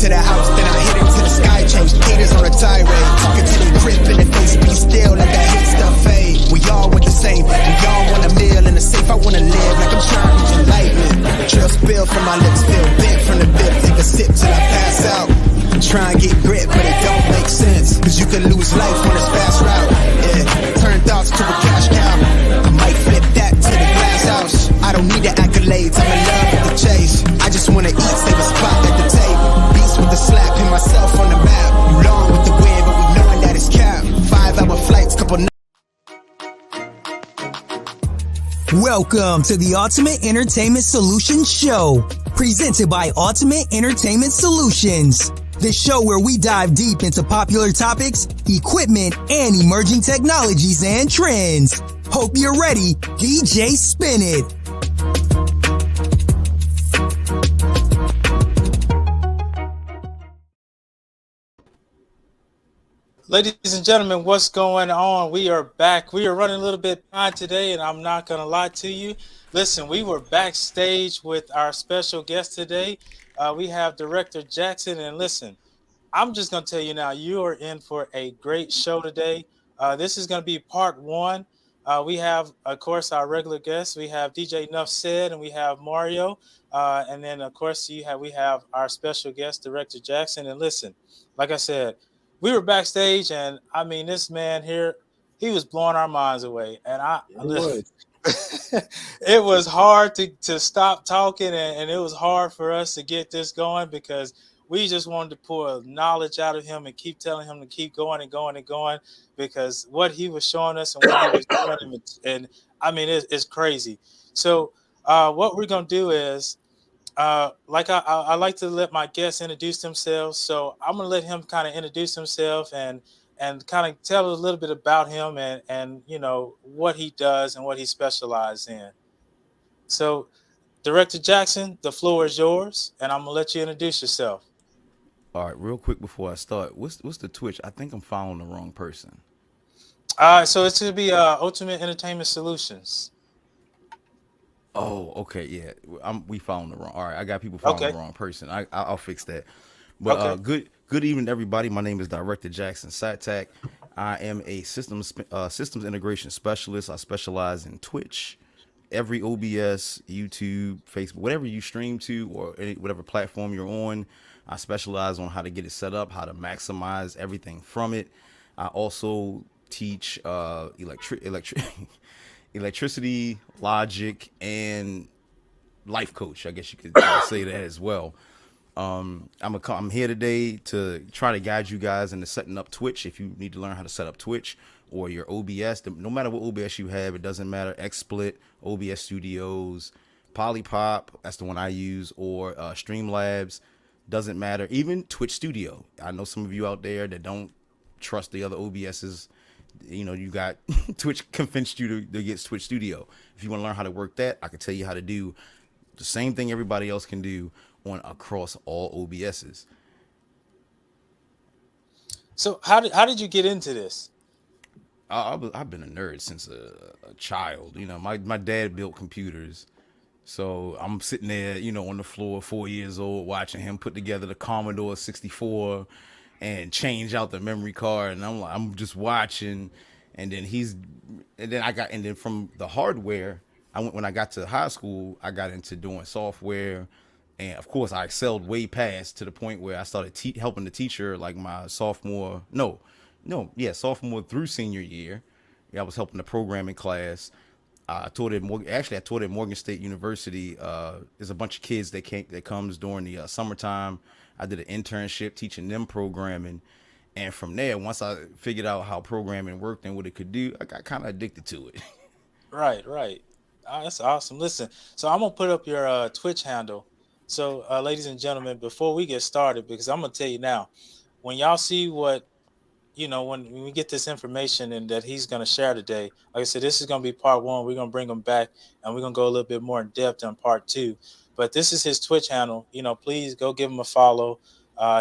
to the house, then I hit it to the sky. Change haters on a tirade. Talking to the grip in the face, be still, let that hate stuff fade. We all want the same, we all want a meal in the safe. I wanna live like I'm charged enlightenment. Trail spill from my lips, feel big from the dip. Take a sip till I pass out. Try and get grit, but it don't make sense. Cause you can lose life on this fast route. Yeah, turn thoughts to a cash cow. I might flip that to the glass house. I don't need the accolades, I'm in love with the chase. I just wanna eat, save a spot at the table. Beats with the slap, hit myself on the map. You long with the wind, but we knowing that it's cap. 5-hour flights, couple Welcome to the Ultimate Entertainment Solutions Show, presented by Ultimate Entertainment Solutions. The show where we dive deep into popular topics, equipment, and emerging technologies and trends. Hope you're ready. DJ Spin It. Ladies and gentlemen, what's going on? We are back. We are running a little bit behind today, and I'm not going to lie to you. Listen, we were backstage with our special guest today. We have Director Jackson, and listen, I'm just going to tell you now, you are in for a great show today. This is going to be part one. We have, of course, our regular guests. We have DJ Nuff Said, and we have Mario. And then, of course, we have our special guest, Director Jackson. And listen, like I said, we were backstage, and I mean, this man here, he was blowing our minds away. And it was hard to stop talking, and it was hard for us to get this going because we just wanted to pull knowledge out of him and keep telling him to keep going and going and going because what he was showing us and what he was doing, and I mean, it's crazy. So what we're going to do is, like I like to let my guests introduce themselves. So I'm going to let him kind of introduce himself and kind of tell a little bit about him and you know, what he does and what he specializes in. So Director Jackson, the floor is yours, and I'm going to let you introduce yourself. All right, real quick before I start, what's the Twitch? I think I'm following the wrong person. So it's going to be Ultimate Entertainment Solutions. Oh, okay, yeah. We found the wrong. All right, I got people following the wrong person. I'll fix that. But good evening, everybody. My name is Director Jackson Satak. I am a systems integration specialist. I specialize in Twitch, every OBS, YouTube, Facebook, whatever you stream to, or whatever platform you're on. I specialize on how to get it set up, how to maximize everything from it. I also teach electricity, logic, and life coach. I guess you could say that as well. I'm here today to try to guide you guys into setting up Twitch. If you need to learn how to set up Twitch or your OBS, no matter what OBS you have, it doesn't matter. XSplit, OBS Studios, Polypop, that's the one I use, or Streamlabs, doesn't matter. Even Twitch Studio. I know some of you out there that don't trust the other OBSs. You know, you got Twitch convinced you to get Twitch Studio. If you want to learn how to work that, I can tell you how to do the same thing everybody else can do across all OBSs. So how did you get into this? I've been a nerd since a child. You know, my dad built computers. So I'm sitting there, you know, on the floor, 4 years old, watching him put together the Commodore 64 and change out the memory card, and I'm just watching, and then from the hardware, when I got to high school, I got into doing software, and of course I excelled way past to the point where I started helping the teacher like my sophomore through senior year. I was helping the programming class. I taught at Morgan State University. There's a bunch of kids that comes during the summertime. I did an internship teaching them programming. And from there, once I figured out how programming worked and what it could do, I got kind of addicted to it. Right. That's awesome. Listen, so I'm going to put up your Twitch handle. So, ladies and gentlemen, before we get started, because I'm going to tell you now, when y'all see what, you know, when we get this information and that he's going to share today, like I said, this is going to be part one. We're going to bring him back and we're going to go a little bit more in depth on part two. But this is his Twitch handle. You know, please go give him a follow.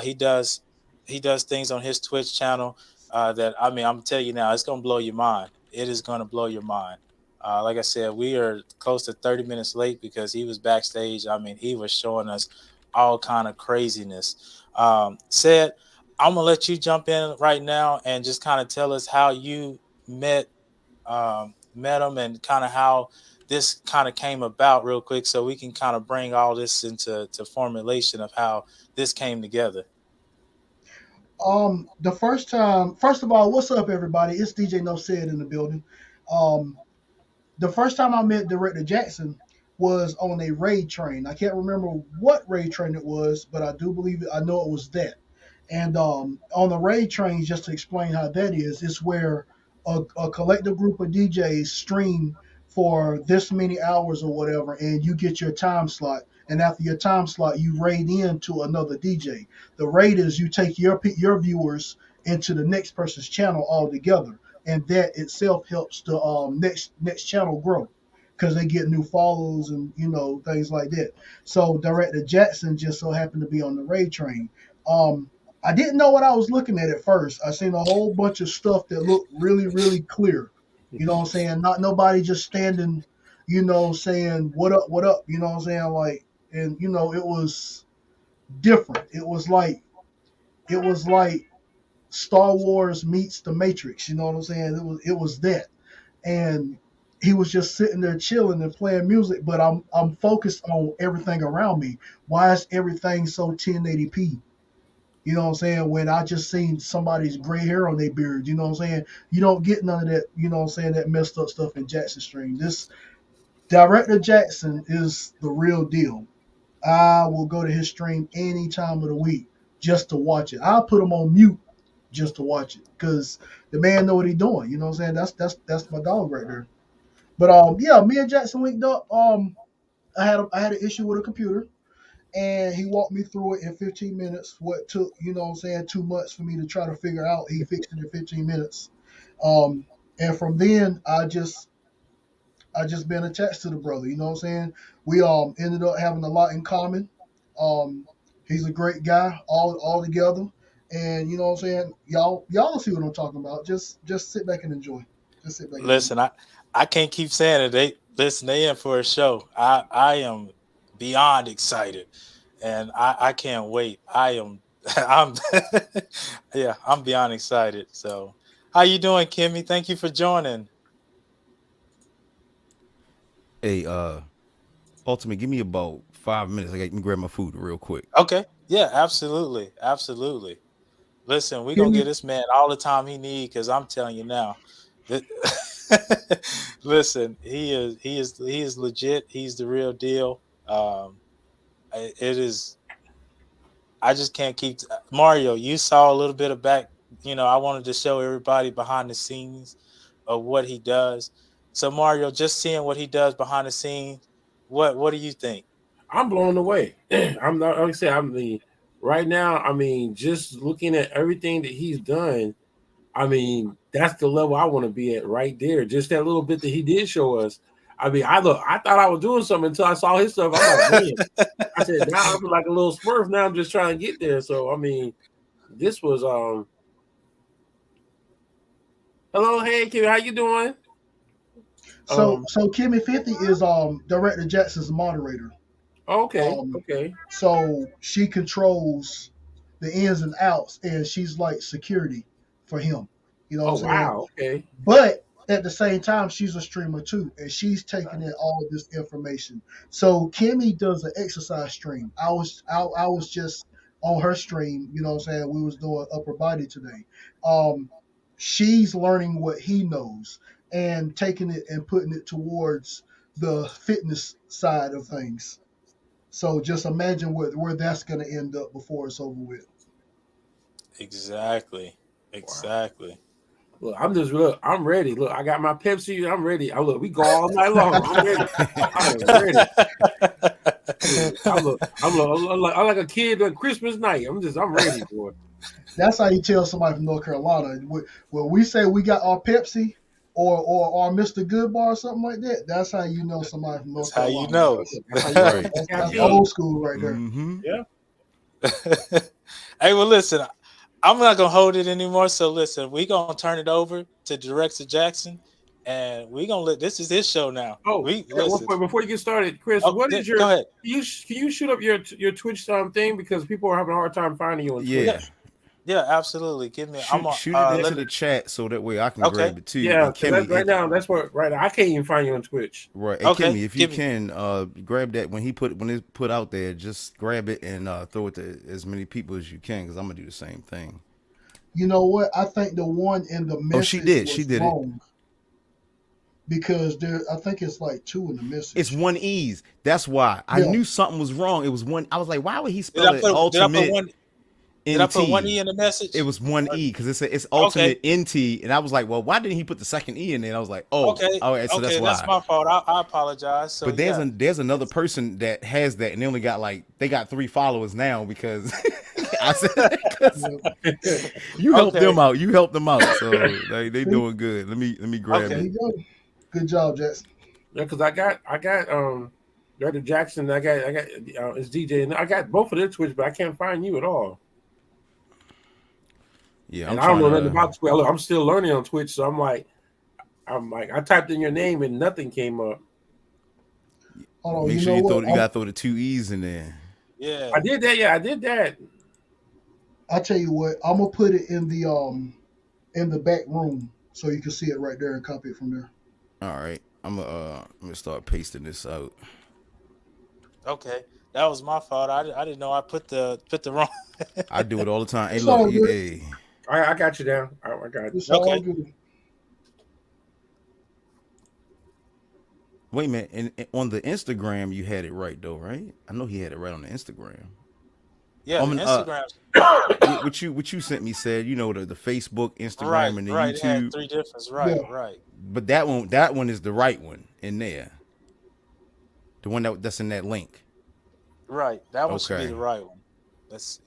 He does things on his Twitch channel that, I mean, I'm telling you now, it's going to blow your mind. It is going to blow your mind. Like I said, we are close to 30 minutes late because he was backstage. I mean, he was showing us all kind of craziness. Said, I'm gonna let you jump in right now and just kind of tell us how you met met him and kind of how this kind of came about real quick, so we can kind of bring all this into formulation of how this came together. The first time, first of all, what's up, everybody? It's DJ No Said in the building. Um, the first time I met Director Jackson was on a raid train. I can't remember what raid train it was, but I do believe it. I know it was that. And on the raid trains, just to explain how that is, it's where a collective group of DJs stream for this many hours or whatever, and you get your time slot. And after your time slot, you raid into another DJ. The raid is you take your viewers into the next person's channel altogether, and that itself helps the next channel grow because they get new follows and things like that. So Director Jackson just so happened to be on the raid train. Um, I didn't know what I was looking at first. I seen a whole bunch of stuff that looked really, really clear. You know what I'm saying? Not nobody just standing, saying what up, you know what I'm saying? Like, and it was different. It was like Star Wars meets the Matrix, you know what I'm saying? It was that. And he was just sitting there chilling and playing music, but I'm focused on everything around me. Why is everything so 1080p? You know what I'm saying? When I just seen somebody's gray hair on their beard, you know what I'm saying? You don't get none of that, you know what I'm saying, that messed up stuff in Jackson Stream. This Director Jackson is the real deal. I will go to his stream any time of the week just to watch it. I'll put him on mute just to watch it because the man know what he's doing. You know what I'm saying? That's my dog right there. But yeah, me and Jackson linked up. I had an issue with a computer, and he walked me through it in 15 minutes. What took, 2 months for me to try to figure out, he fixed it in 15 minutes. Um, and from then, I just been attached to the brother. You know what I'm saying? We ended up having a lot in common. Um, he's a great guy all together, and you know what I'm saying. Y'all see what I'm talking about. Just sit back and enjoy. Just sit back and enjoy. Listen, I can't keep saying it. They in for a show. I am beyond excited, and I can't wait. I am I'm yeah, I'm beyond excited. So, how you doing, Kimmy? Thank you for joining. Hey, Ultimate, give me about 5 minutes. I can grab my food real quick. Okay, yeah, absolutely, absolutely. Listen, we're Give gonna me get this man all the time he need, because I'm telling you now. that- Listen, he is legit. He's the real deal. It is. I just can't keep Mario. You saw a little bit of back. I wanted to show everybody behind the scenes of what he does. So Mario, just seeing what he does behind the scenes, what do you think? I'm blown away. I'm not like I said, right now, just looking at everything that he's done, that's the level I want to be at right there. Just that little bit that he did show us. I thought I was doing something until I saw his stuff. I'm like, man. I said, now I'm like a little smurf. Now I'm just trying to get there. So this was hello, hey Kim, how you doing? so Um, so Kimmy 50 is Director Jackson's moderator. okay, Um, okay. so she controls the ins and outs, and she's like security for him. You know what Oh I'm saying? wow, okay. But at the same time, she's a streamer too, and she's taking in all of this information. So Kimmy does an exercise stream. I was just on her stream. You know what I'm saying? We was doing upper body today. Um, she's learning what he knows and taking it and putting it towards the fitness side of things. So just imagine where that's going to end up before it's over with. Exactly, Wow. exactly. I'm ready. Look, I got my Pepsi. I'm ready. Look, we go all night long. I'm ready. I am ready. I'm like a kid on Christmas night. I'm ready for it. That's how you tell somebody from North Carolina. When we say we got our Pepsi or our Mr. Good Bar or something like that, that's how you know somebody from That's North how you Carolina. know. That's how you know. Right. That's Yep. old Caffeine. school right there. Mm-hmm. Yeah. Hey, well, listen, I'm not gonna hold it anymore. So listen, we gonna turn it over to Director Jackson, and we gonna let this is his show now. Oh, We one listen. point before you get started, Chris, Oh, what is your? go ahead. Can you shoot up your Twitch thing because people are having a hard time finding you on Yeah, Twitch. yeah, absolutely. Give me. I'm Shoot on. it into Let the me. chat so that way I can Okay. grab it too. Yeah, And 'cause Kimmy, right now that's what I can't even find you on Twitch. right, and Okay. Kimmy, if you Give me. can, grab that when it's put out there, just grab it and throw it to as many people as you can, because I'm gonna do the same thing. You know what? I think the one in the Oh, she message did. She was did it. wrong because I think it's like 2 in the message. It's one E's. That's why I Yeah. knew something was wrong. It was one. I was like, why would he Did spell I it put? Did I put ultimate one? Did I put one NT? E in the message? It was one Or- E because it's Okay. ultimate NT, and I was like, well, why didn't he put the second E in there? And I was like, oh, Okay. all right, so Okay. that's That's why. my fault. I apologize. So But yeah. there's another person that has that, and they only got they got 3 followers now because I said because you helped Okay. them out. You helped them out, so they See? doing good. Let me grab There Okay. it. you go. Good job, Jackson. Yeah, because I got Dr. Jackson. I got it's DJ, and I got both of their Twitch, but I can't find you at all. Yeah, And I'm I don't trying know nothing to. about Twitch. Look, I'm still learning on Twitch, so I'm like, I typed in your name and nothing came up. Hold on. Make You sure know you what? gotta throw the 2 E's in there. Yeah. I did that. Yeah, I did that. I tell you what. I'm gonna put it in the back room so you can see it right there and copy it from there. All right, I'm gonna start pasting this out. Okay. That was my fault. I didn't know I put the wrong. I do it all the time. Hey, It's look, all good. hey, I got you down. I got it. It's all Okay. good. wait a minute. And on the Instagram, you had it right though, right? I know he had it right on the Instagram. Yeah. I The mean, Instagram. what you sent me said, the Facebook, Right. Instagram, and the Right. It had YouTube. 3 difference. Yeah. Right. Right. But that one is the right one in there. The one that's in that link. Right. That one should be Okay. the right one. Let's see.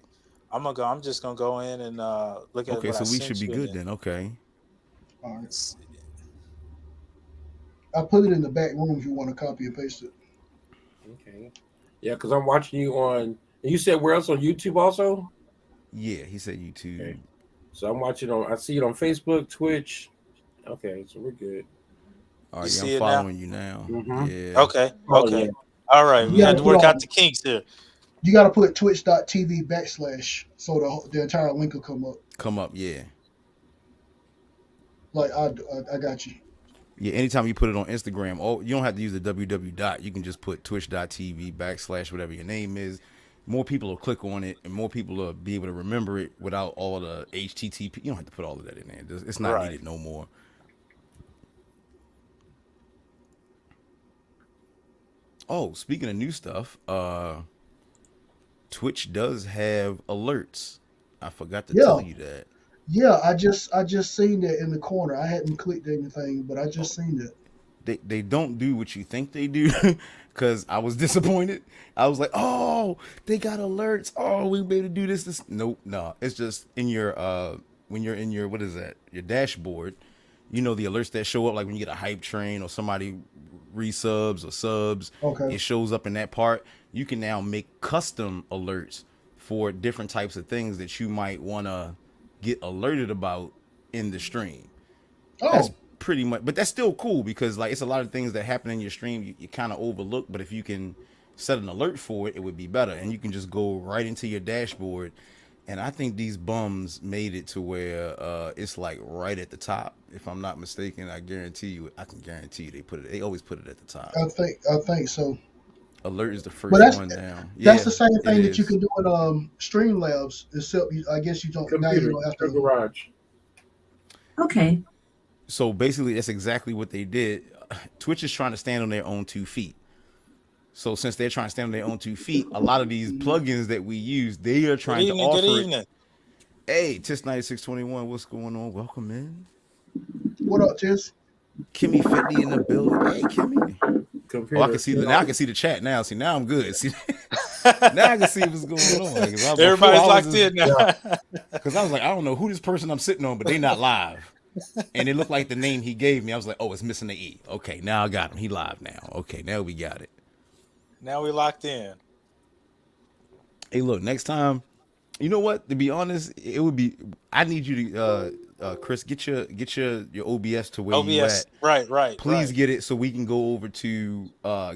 I'm just gonna go in and look at Okay, what I so we should sent be you. good then. Okay. All right. Let's see. I put it in the back room if you want to copy and paste it. Okay. Yeah, because I'm watching you on. And you said where else on YouTube also? Yeah, he said YouTube. Okay. So I'm watching on. I see it on Facebook, Twitch. Okay, so we're good. All You right, yeah, see I'm it now? following you now. Mhm. Yeah. Okay. Oh, Okay. yeah. All right. We Yeah, had to work yeah. out the kinks here. You got to put twitch.tv/ so the entire link will come up. Come up, yeah. Like I got you. Yeah, anytime you put it on Instagram, you don't have to use the www dot. You can just put twitch.tv / whatever your name is. More people will click on it, and more people will be able to remember it without all the HTTP. You don't have to put all of that in there. It's not Right. needed no more. Oh, speaking of new stuff, Twitch does have alerts. I forgot to Yeah. tell you that. Yeah, I just seen that in the corner. I hadn't clicked anything, but I just seen it. They don't do what you think they do, because I was disappointed. I was like, oh, they got alerts. Oh, we made to do this. Nope, no. It's just in your when you're in your, what is that? Your dashboard. The alerts that show up, like when you get a hype train or somebody resubs or subs. Okay. It shows up in that part. You can now make custom alerts for different types of things that you might want to get alerted about in the stream. That's Oh, pretty much, but that's still cool because like it's a lot of things that happen in your stream you kind of overlook, but if you can set an alert for it, it would be better, and you can just go right into your dashboard. And I think these bums made it to where it's like right at the top. If I'm not mistaken, I can guarantee you they always put it at the top. I think so. Alert is the first But one down. that's Yeah, the same it thing that you is. can do in Streamlabs, except I guess you don't now you Computer, don't have your to. garage. Okay. So basically, that's exactly what they did. Twitch is trying to stand on their own 2 feet. So since they're trying to stand on their own 2 feet, a lot of these plugins that we use, they are Good trying to evening. Good offer it. evening. Hey, Tis 9621, what's going on? Welcome in. What up, Tiz? Kimmy 50 in the building. Hey, Kimmy. Computer. Oh, I can see now. I can see the chat now. See, now I'm good. See, now I can see what's going on. Everybody's locked in now. Because I was like, I don't know who this person I'm sitting on, but they not live. And it looked like the name he gave me. I was like, oh, it's missing the E. Okay, now I got him. He live now. Okay, now we got it. Now we locked in. Hey, look, next time, you know what? To be honest, it would be. I need you to Chris, get your OBS to where you OBS, at. right, Please right, get it so we can go over to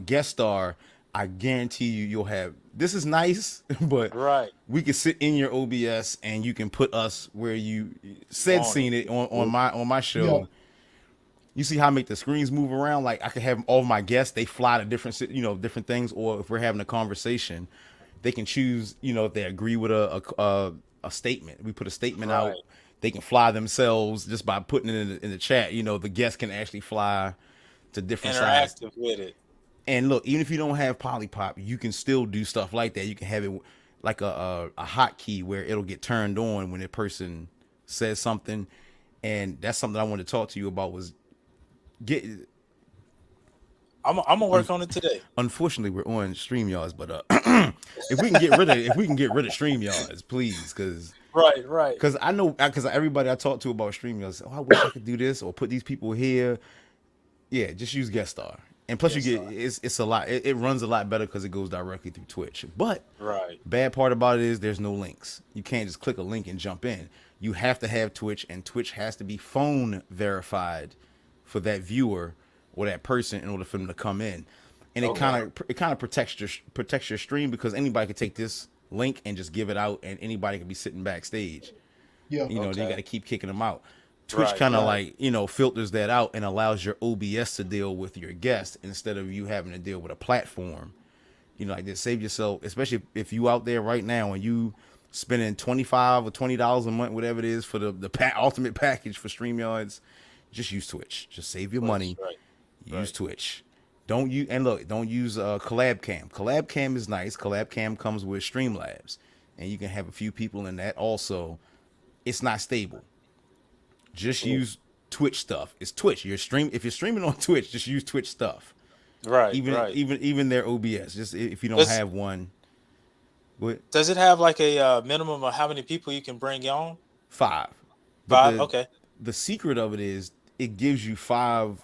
guest star. I guarantee you'll have. This is nice, but right. we can sit in your OBS and you can put us where you said Want it? seen it on my Yeah. show. You see how I make the screens move around? Like I could have all of my guests, they fly to different, different things. Or if we're having a conversation, they can choose, if they agree with a statement. We put a statement Right. out. They can fly themselves just by putting it in the chat. The guests can actually fly to different sides. Interactive with it. And look, even if you don't have Polypop, you can still do stuff like that. You can have it like a hotkey where it'll get turned on when a person says something. And that's something I wanted to talk to you about was get. I'm gonna work on it today. Unfortunately, we're on StreamYards, but if we can get rid of StreamYards, please, Right. because I know because everybody I talk to about StreamYards, I wish I could do this or put these people here. Yeah, just use guest star, and plus Guest you star. get it's a lot. It runs a lot better because it goes directly through Twitch. But Right. bad part about it is there's no links. You can't just click a link and jump in. You have to have Twitch, and Twitch has to be phone verified for that viewer or that person in order for them to come in. And it kind of protects your stream because anybody could take this link and just give it out, and anybody could be sitting backstage. Yeah. Then you Okay. got to keep kicking them out. Twitch Right, kind of right. like filters that out and allows your OBS to deal with your guest instead of you having to deal with a platform. Like this, save yourself, especially if you out there right now and you spending $25 or $20 a month, whatever it is for the ultimate package for StreamYards. Just use Twitch. Just save your money. Right. Use Twitch. Don't use Collab Cam. Collab Cam is nice. Collab Cam comes with Streamlabs, and you can have a few people in that. Also, it's not stable. Just use Twitch stuff. It's Twitch. If you're streaming on Twitch, just use Twitch stuff. Right. Even their OBS. Just if you don't have one. What? Does it have like a minimum of how many people you can bring on? 5. Five. Okay. The secret of it is it gives you 5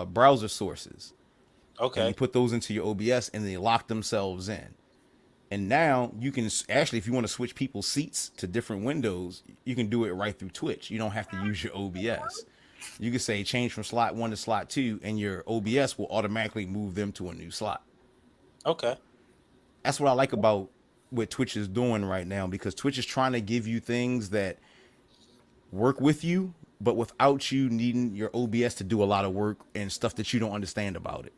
browser sources. And Okay. you put those into your OBS and they lock themselves in. And now you can actually, if you want to switch people's seats to different windows, you can do it right through Twitch. You don't have to use your OBS. You can say change from slot 1 to slot 2, and your OBS will automatically move them to a new slot. Okay. That's what I like about what Twitch is doing right now, because Twitch is trying to give you things that work with you, but without you needing your OBS to do a lot of work and stuff that you don't understand about it.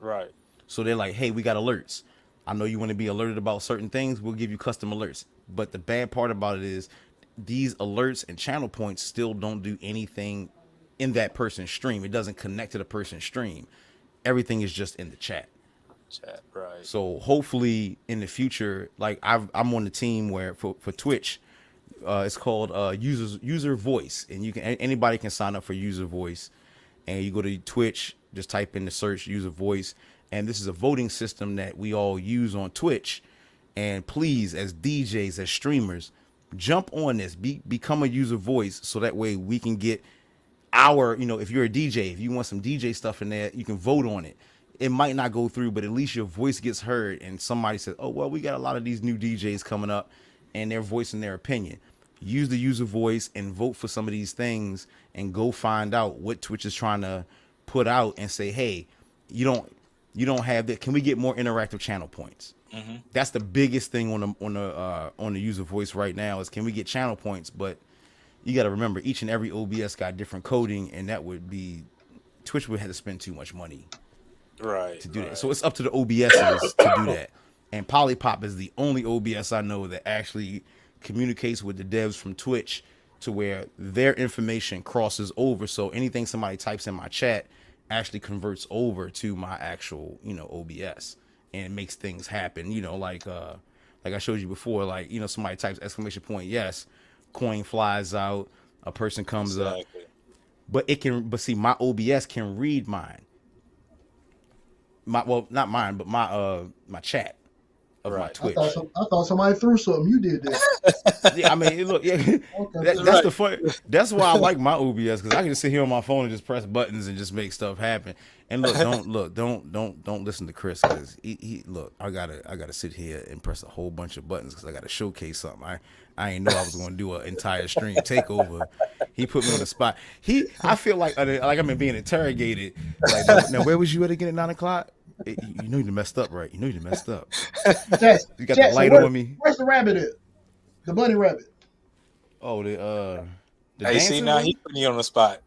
Right. So they're like, hey, we got alerts. I know you want to be alerted about certain things. We'll give you custom alerts. But the bad part about it is these alerts and channel points still don't do anything in that person's stream. It doesn't connect to the person's stream. Everything is just in the chat. Chat. Right. So hopefully in the future, like I'm on the team where for Twitch, it's called user voice, and anybody can sign up for user voice, and you go to Twitch, just type in the search user voice, and this is a voting system that we all use on Twitch. And please, as DJs, as streamers, jump on this, become a user voice, so that way we can get our, if you're a DJ, if you want some DJ stuff in there, you can vote on it. It might not go through, but at least your voice gets heard, and somebody says, oh, well, we got a lot of these new DJs coming up, and they're voicing their opinion. Use the user voice and vote for some of these things, and go find out what Twitch is trying to put out, and say, hey, you don't have that. Can we get more interactive channel points? Mm-hmm. That's the biggest thing on the user voice right now is, can we get channel points? But you got to remember, each and every OBS got different coding, and that would be, Twitch would have to spend too much money Right. to do that. So it's up to the OBSs to do that. And Polypop is the only OBS I know that actually communicates with the devs from Twitch to where their information crosses over. So anything somebody types in my chat actually converts over to my actual, OBS, and it makes things happen. Like I showed you before, like, somebody types exclamation point yes, coin flies out, a person comes up. But see, my OBS can read mine. Not mine, but my chat. of my Right. Twitch. I thought somebody threw something. You did that. Yeah, I mean, look, yeah, Okay. that's Right. the fun. That's why I like my OBS, because I can just sit here on my phone and just press buttons and just make stuff happen. And don't listen to Chris, because he look. I gotta sit here and press a whole bunch of buttons because I gotta showcase something. I ain't know I was gonna do an entire stream takeover. He put me on the spot. I feel like I'm being interrogated. Like, now where was you at again at 9 o'clock? You know you messed up, right? You know you messed up. Jackson, You got the light on me. Where's the rabbit at? The bunny rabbit. Oh, the Hey, see dancing now one? he's putting you on the spot.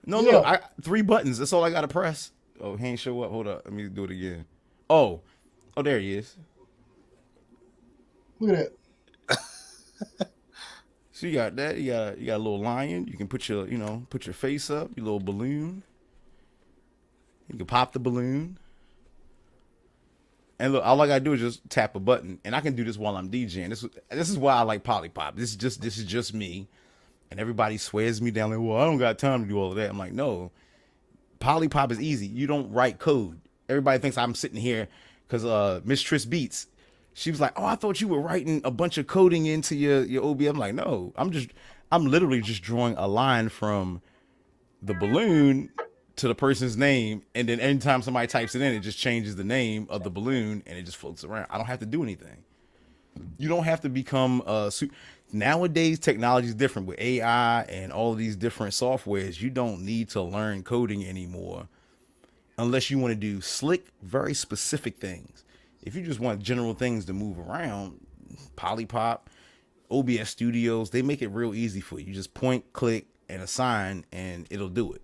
No, Yeah. look, 3 buttons. That's all I gotta press. Oh, he ain't show up. Hold up, let me do it again. Oh, there he is. Look at that. So you got that. You got a little lion. You can put your face up. Your little balloon. You can pop the balloon. And look, all I gotta do is just tap a button, and I can do this while I'm DJing. This is why I like Polypop. This is just me, and everybody swears me down like, well, I don't got time to do all of that. I'm like, no, Polypop is easy. You don't write code. Everybody thinks I'm sitting here because Miss Triss Beats, she was like, oh, I thought you were writing a bunch of coding into your OB. I'm like, no, I'm literally just drawing a line from the balloon to the person's name, and then anytime somebody types it in, it just changes the name of the balloon and it just floats around. I don't have to do anything. You don't have to become nowadays technology is different with AI and all of these different softwares. You don't need to learn coding anymore unless you want to do slick, very specific things. If you just want general things to move around, Polypop, OBS Studios, they make it real easy for you. You just point, click, and assign, and it'll do it.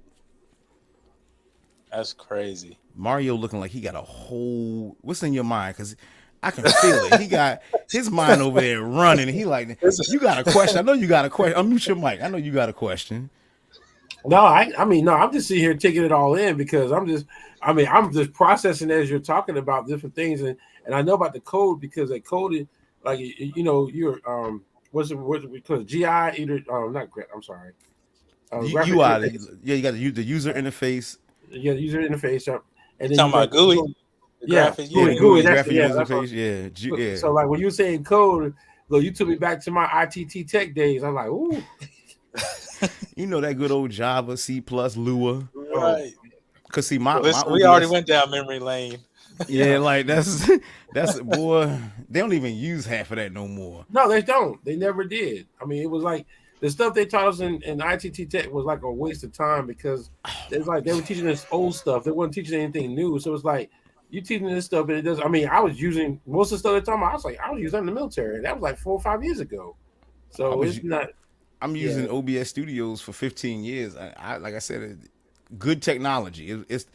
That's crazy. Mario looking like he got a whole. What's in your mind? Because I can feel it. He got his mind over there running. And he like, you got a question? I know you got a question. Unmute your mic. I know you got a question. No, I'm just sitting here taking it all in because I'm just processing as you're talking about different things, and I know about the code because they coded like you're what's it because GI either not great. I'm sorry. UI, yeah, you got the user interface. Yeah, user interface. And then Talking about GUI. Yeah, GUI, that's graphic user interface. Yeah. So like when you were saying code, you took me back to my ITT Tech days. I'm like, ooh. You know that good old Java, C++, Lua. Right. Cause see, we OBS, already went down memory lane. Yeah, like that's boy. They don't even use half of that no more. No, they don't. They never did. I mean, it was like the stuff they taught us in ITT Tech was like a waste of time because it's like they were teaching us old stuff. They weren't teaching anything new. So it's like you teaching this stuff, and it does. I mean, I was using most of the stuff they're talking about. I was using that in the military. That was like 4 or 5 years ago. So it's not. I'm using OBS Studios for 15 years. I like I said, good technology. It's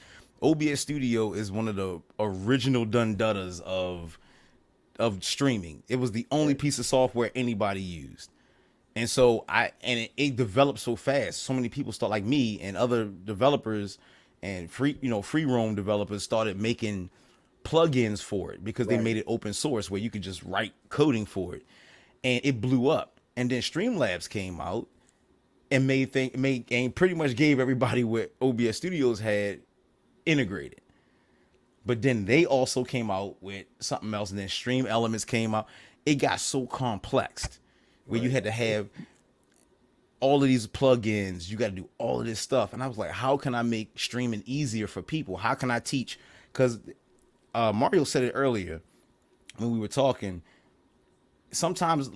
OBS Studio is one of the original done-dutters of streaming. It was the only piece of software anybody used. And so it developed so fast. So many people start like me and other developers and free roam developers started making plugins for it because they made it open source where you could just write coding for it. And it blew up. And then Streamlabs came out and and pretty much gave everybody what OBS Studios had integrated. But then they also came out with something else, and then Stream Elements came out. It got so complex where you had to have all of these plugins. You got to do all of this stuff. And I was like, how can I make streaming easier for people? How can I teach? Because Mario said it earlier when we were talking. Sometimes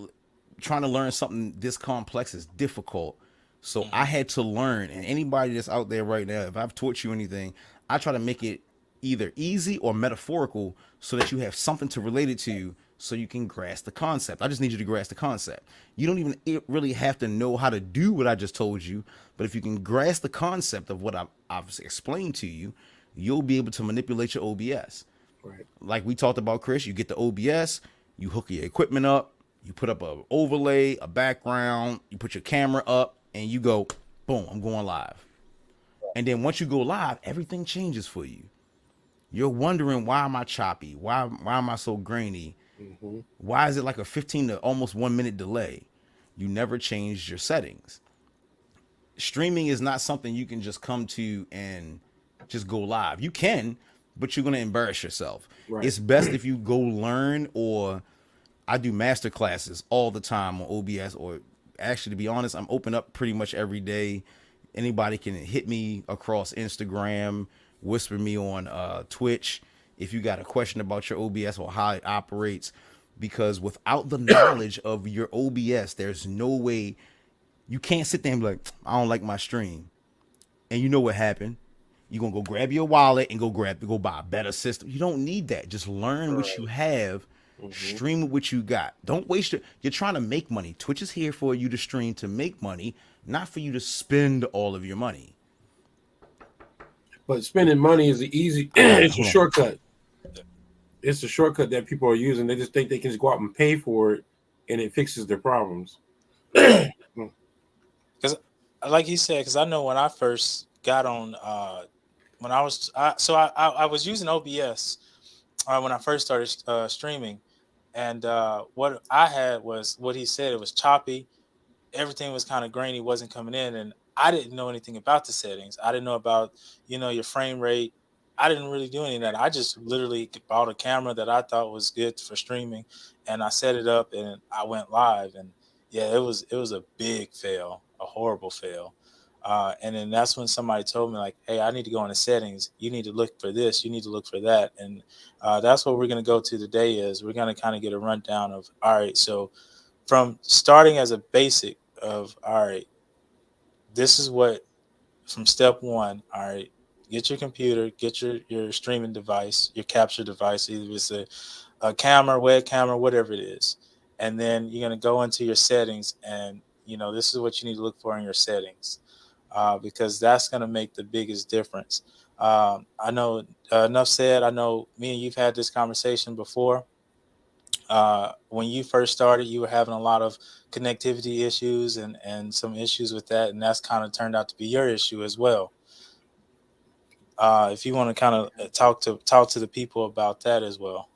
trying to learn something this complex is difficult. So I had to learn, and anybody that's out there right now, if I've taught you anything, I try to make it either easy or metaphorical so that you have something to relate it to so you can grasp the concept. I just need you to grasp the concept. You don't even really have to know how to do what I just told you, but if you can grasp the concept of what I've explained to you, you'll be able to manipulate your OBS. Right. Like we talked about, Chris, you get the OBS, you hook your equipment up, you put up an overlay, a background, you put your camera up, and you go, boom, I'm going live. And then once you go live, everything changes for you. You're wondering, why am I choppy? Why am I so grainy? Mm-hmm. Why is it like a 15 to almost 1 minute delay? You never changed your settings. Streaming is not something you can just come to and just go live. You can, but you're gonna embarrass yourself. Right. It's best if you go learn, or I do master classes all the time on OBS, or actually, to be honest, I'm open up pretty much every day. Anybody can hit me across Instagram, whisper me on Twitch if you got a question about your OBS or how it operates. Because without the knowledge of your OBS, there's no way. You can't sit there and be like, I don't like my stream. And you know what happened? You're gonna go grab your wallet and go buy a better system. You don't need that. Just learn what you have, stream what you got. Don't waste it. You're trying to make money. Twitch is here for you to stream to make money, not for you to spend all of your money. But spending money is easy. It's a shortcut. It's a shortcut that people are using. They just think they can just go out and pay for it, and it fixes their problems. Because, like he said, because I know when I first got on, when I was using OBS when I first started streaming, and what I had was what he said. It was choppy. Everything was kind of grainy, wasn't coming in, and I didn't know anything about the settings. I didn't know about your frame rate. I didn't really do any of that. I just literally bought a camera that I thought was good for streaming, and I set it up and I went live. And yeah, it was a big fail, a horrible fail. And then that's when somebody told me, like, hey, I need to go into settings. You need to look for this. You need to look for that. And that's what we're going to go to today. Is we're going to kind of get a rundown of, all right, so from starting as a basic of, all right, this is what, from step one, all right, get your computer, get your streaming device, your capture device, either it's a camera, web camera, whatever it is. And then you're going to go into your settings, and, this is what you need to look for in your settings, because that's going to make the biggest difference. I know, enough said, I know me and you've had this conversation before. When you first started, you were having a lot of connectivity issues and some issues with that, and that's kind of turned out to be your issue as well. If you want to kind of talk to the people about that as well.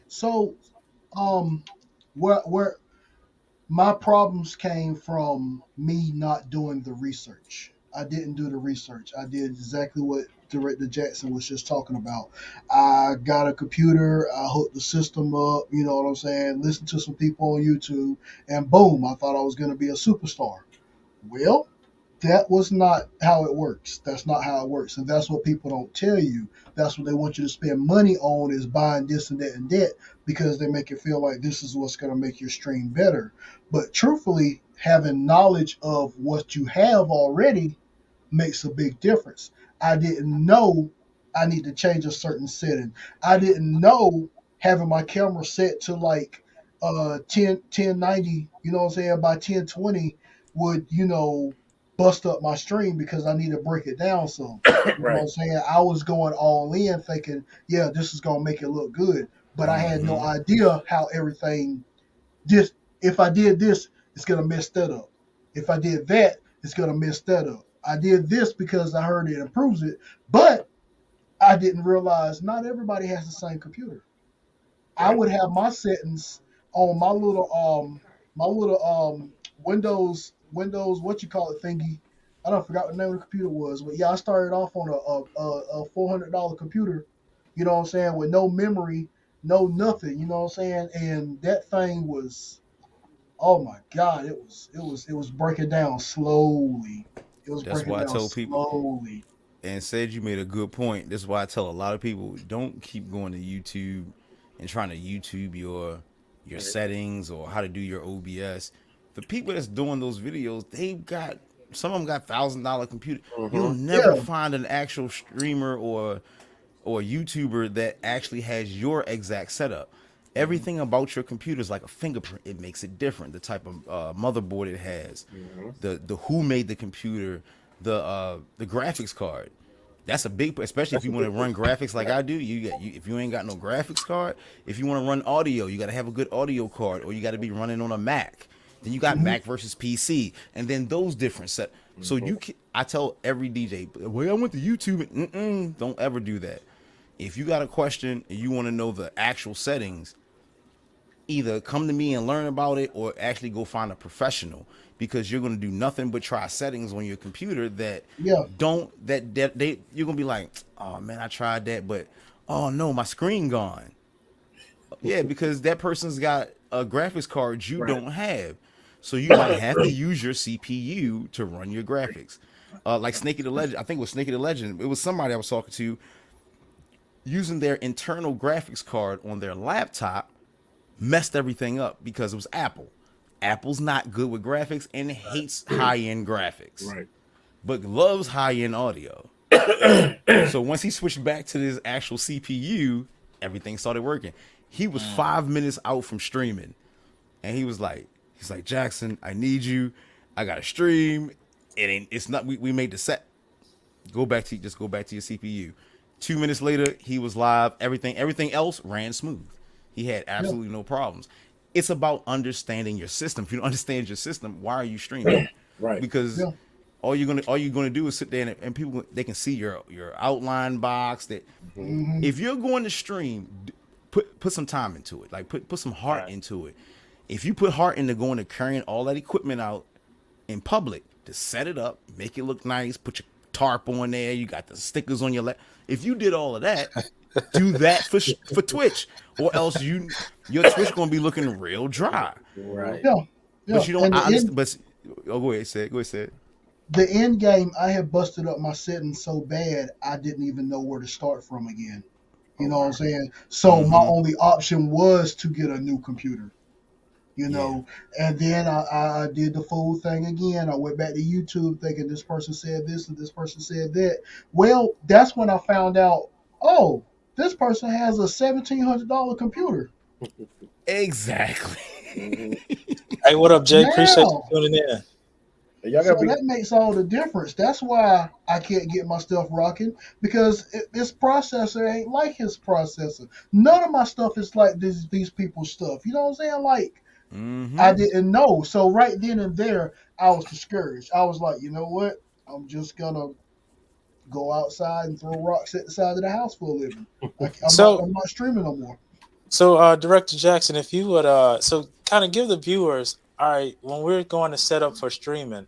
So, where my problems came from me not doing the research. I didn't do the research. I did exactly what Director Jackson was just talking about. I got a computer, I hooked the system up, you know what I'm saying, listened to some people on YouTube, and boom, I thought I was going to be a superstar. Well, that was not how it works. That's not how it works. And that's what people don't tell you. That's what they want you to spend money on, is buying this and that and that, because they make it feel like this is what's going to make your stream better. But truthfully, having knowledge of what you have already makes a big difference. I didn't know I need to change a certain setting. I didn't know having my camera set to like 1090, you know what I'm saying, by 1020 would, bust up my stream, because I need to break it down some. You know what I'm saying? I was going all in thinking, yeah, this is gonna make it look good. But I had no idea how everything, this, if I did this, it's gonna mess that up. If I did that, it's gonna mess that up. I did this because I heard it improves it, but I didn't realize not everybody has the same computer. I would have my settings on my little Windows what you call it thingy. I don't forgot what the name of the computer was, but yeah, I started off on a $400 computer, you know what I'm saying, with no memory, no nothing, you know what I'm saying, and that thing was, oh my God, it was breaking down slowly. It was That's breaking why I down tell people, slowly. and said you made a good point. This is why I tell a lot of people, don't keep going to YouTube and trying to YouTube your settings or how to do your OBS. The people that's doing those videos, they've got, some of them got $1,000 computer. You'll never Yeah. find an actual streamer or YouTuber that actually has your exact setup. Everything about your computer is like a fingerprint. It makes it different. The type of motherboard it has, the who made the computer, the graphics card. That's a big, especially if you want to run graphics like I do. If you ain't got no graphics card, if you want to run audio, you got to have a good audio card, or you got to be running on a Mac. Then you got Mac versus PC, and then those different set. So I tell every DJ, well, I went to YouTube. Don't ever do that. If you got a question and you want to know the actual settings, either come to me and learn about it or actually go find a professional, because you're going to do nothing but try settings on your computer that Yeah. they you're going to be like, oh man, I tried that, but oh no, my screen gone. Yeah, because that person's got a graphics card you Right. don't have. So you might have to use your CPU to run your graphics. Like Snakey the Legend, I think it was Snakey the Legend. It was somebody I was talking to using their internal graphics card on their laptop, messed everything up because it was Apple. Apple's not good with graphics and hates high-end graphics, Right. but loves high-end audio. So once he switched back to his actual CPU, everything started working. He was 5 minutes out from streaming, and he's like, Jackson, I need you. I got to stream. It's not. We made the set. Go back to your CPU. 2 minutes later, he was live. Everything else ran smooth. He had absolutely no problems. It's about understanding your system. If you don't understand your system, why are you streaming? Right. Because Yeah. all you're gonna do is sit there and people, they can see your outline box. That if you're going to stream, put some time into it. Like put some heart into it. If you put heart into going to carrying all that equipment out in public to set it up, make it look nice, put your tarp on there, you got the stickers on your if you did all of that, do that for Twitch, or else your Twitch gonna be looking real dry. Right. Yeah. Yeah. But you don't. And I understand. But go ahead, say it. the end game, I had busted up my settings so bad I didn't even know where to start from again. You know what I'm saying? So my only option was to get a new computer. You know, and then I did the fool thing again. I went back to YouTube thinking this person said this and this person said that. Well, that's when I found out, oh, this person has a $1,700 computer. Exactly. Hey, what up, Jay? Now- Appreciate you tuning in. Y'all So gotta be that makes all the difference. That's why I can't get my stuff rocking, because this processor ain't like his processor. None of my stuff is like these people's stuff. You know what I'm saying? Like, I didn't know. So right then and there, I was discouraged. I was like, you know what? I'm just gonna go outside and throw rocks at the side of the house for a living. I'm not streaming no more. So, Director Jackson, if you would, so kind of give the viewers, all right, when we're going to set up for streaming,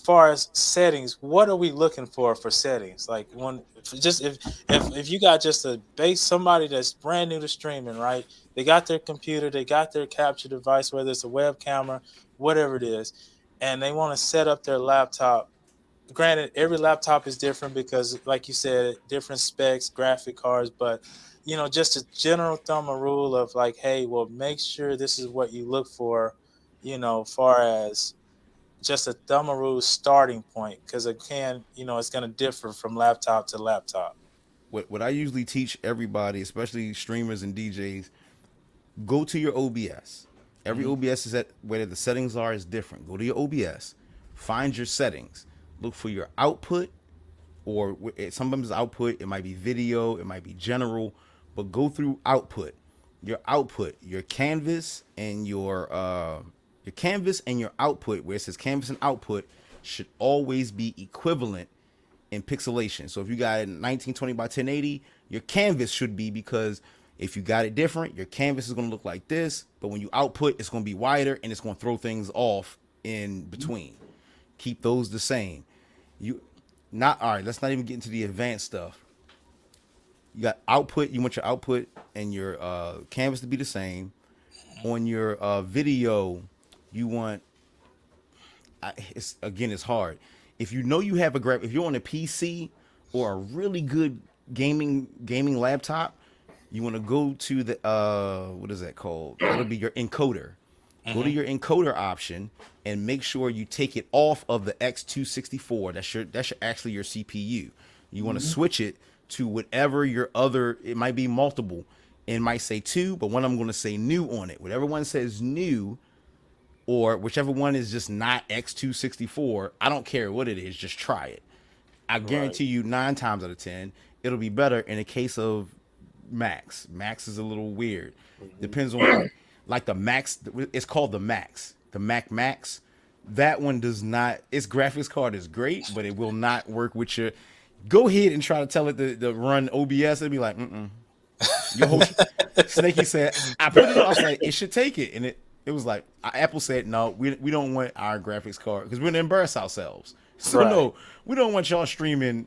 far as settings, what are we looking for settings? Like if you got just a base, somebody that's brand new to streaming, right? They got their computer, they got their capture device, whether it's a web camera, whatever it is, and they want to set up their laptop. Granted, every laptop is different because, like you said, different specs, graphic cards, but just a general thumb of rule of like, hey, well, make sure this is what you look for, far as just a thumb rule starting point, because it can, it's going to differ from laptop to laptop. What I usually teach everybody, especially streamers and DJs, go to your OBS. Every OBS is at where the settings are is different. Go to your OBS, find your settings, look for your output, or sometimes output, it might be video, it might be general, but go through output. Your output, your canvas and your output, where it says canvas and output, should always be equivalent in pixelation. So if you got it in 1920 by 1080, your canvas should be, because if you got it different, your canvas is going to look like this, but when you output, it's going to be wider and it's going to throw things off in between. Keep those the same. All right, let's not even get into the advanced stuff. You got output, you want your output and your canvas to be the same. On your video, you want, it's hard. If you know you have if you're on a PC or a really good gaming laptop, you want to go to the what is that called? That'll be your encoder. Go to your encoder option and make sure you take it off of the X264. That's actually your CPU. You want to switch it to whatever your other, it might be multiple. It might say 2, but one I'm going to say new on it. Whatever one says new, or whichever one is just not X264, I don't care what it is, just try it. I guarantee you 9 times out of 10, it'll be better. In a case of Max is a little weird. Depends on, like the Max, it's called the Max. The Max. That one does not, its graphics card is great, but it will not work with your, go ahead and try to tell it to run OBS. It'll be like, Your whole Snaky said, I put it on. I was like, it should take it, and it was like Apple said, no, we don't want our graphics card because we're gonna embarrass ourselves. So Right. no, we don't want y'all streaming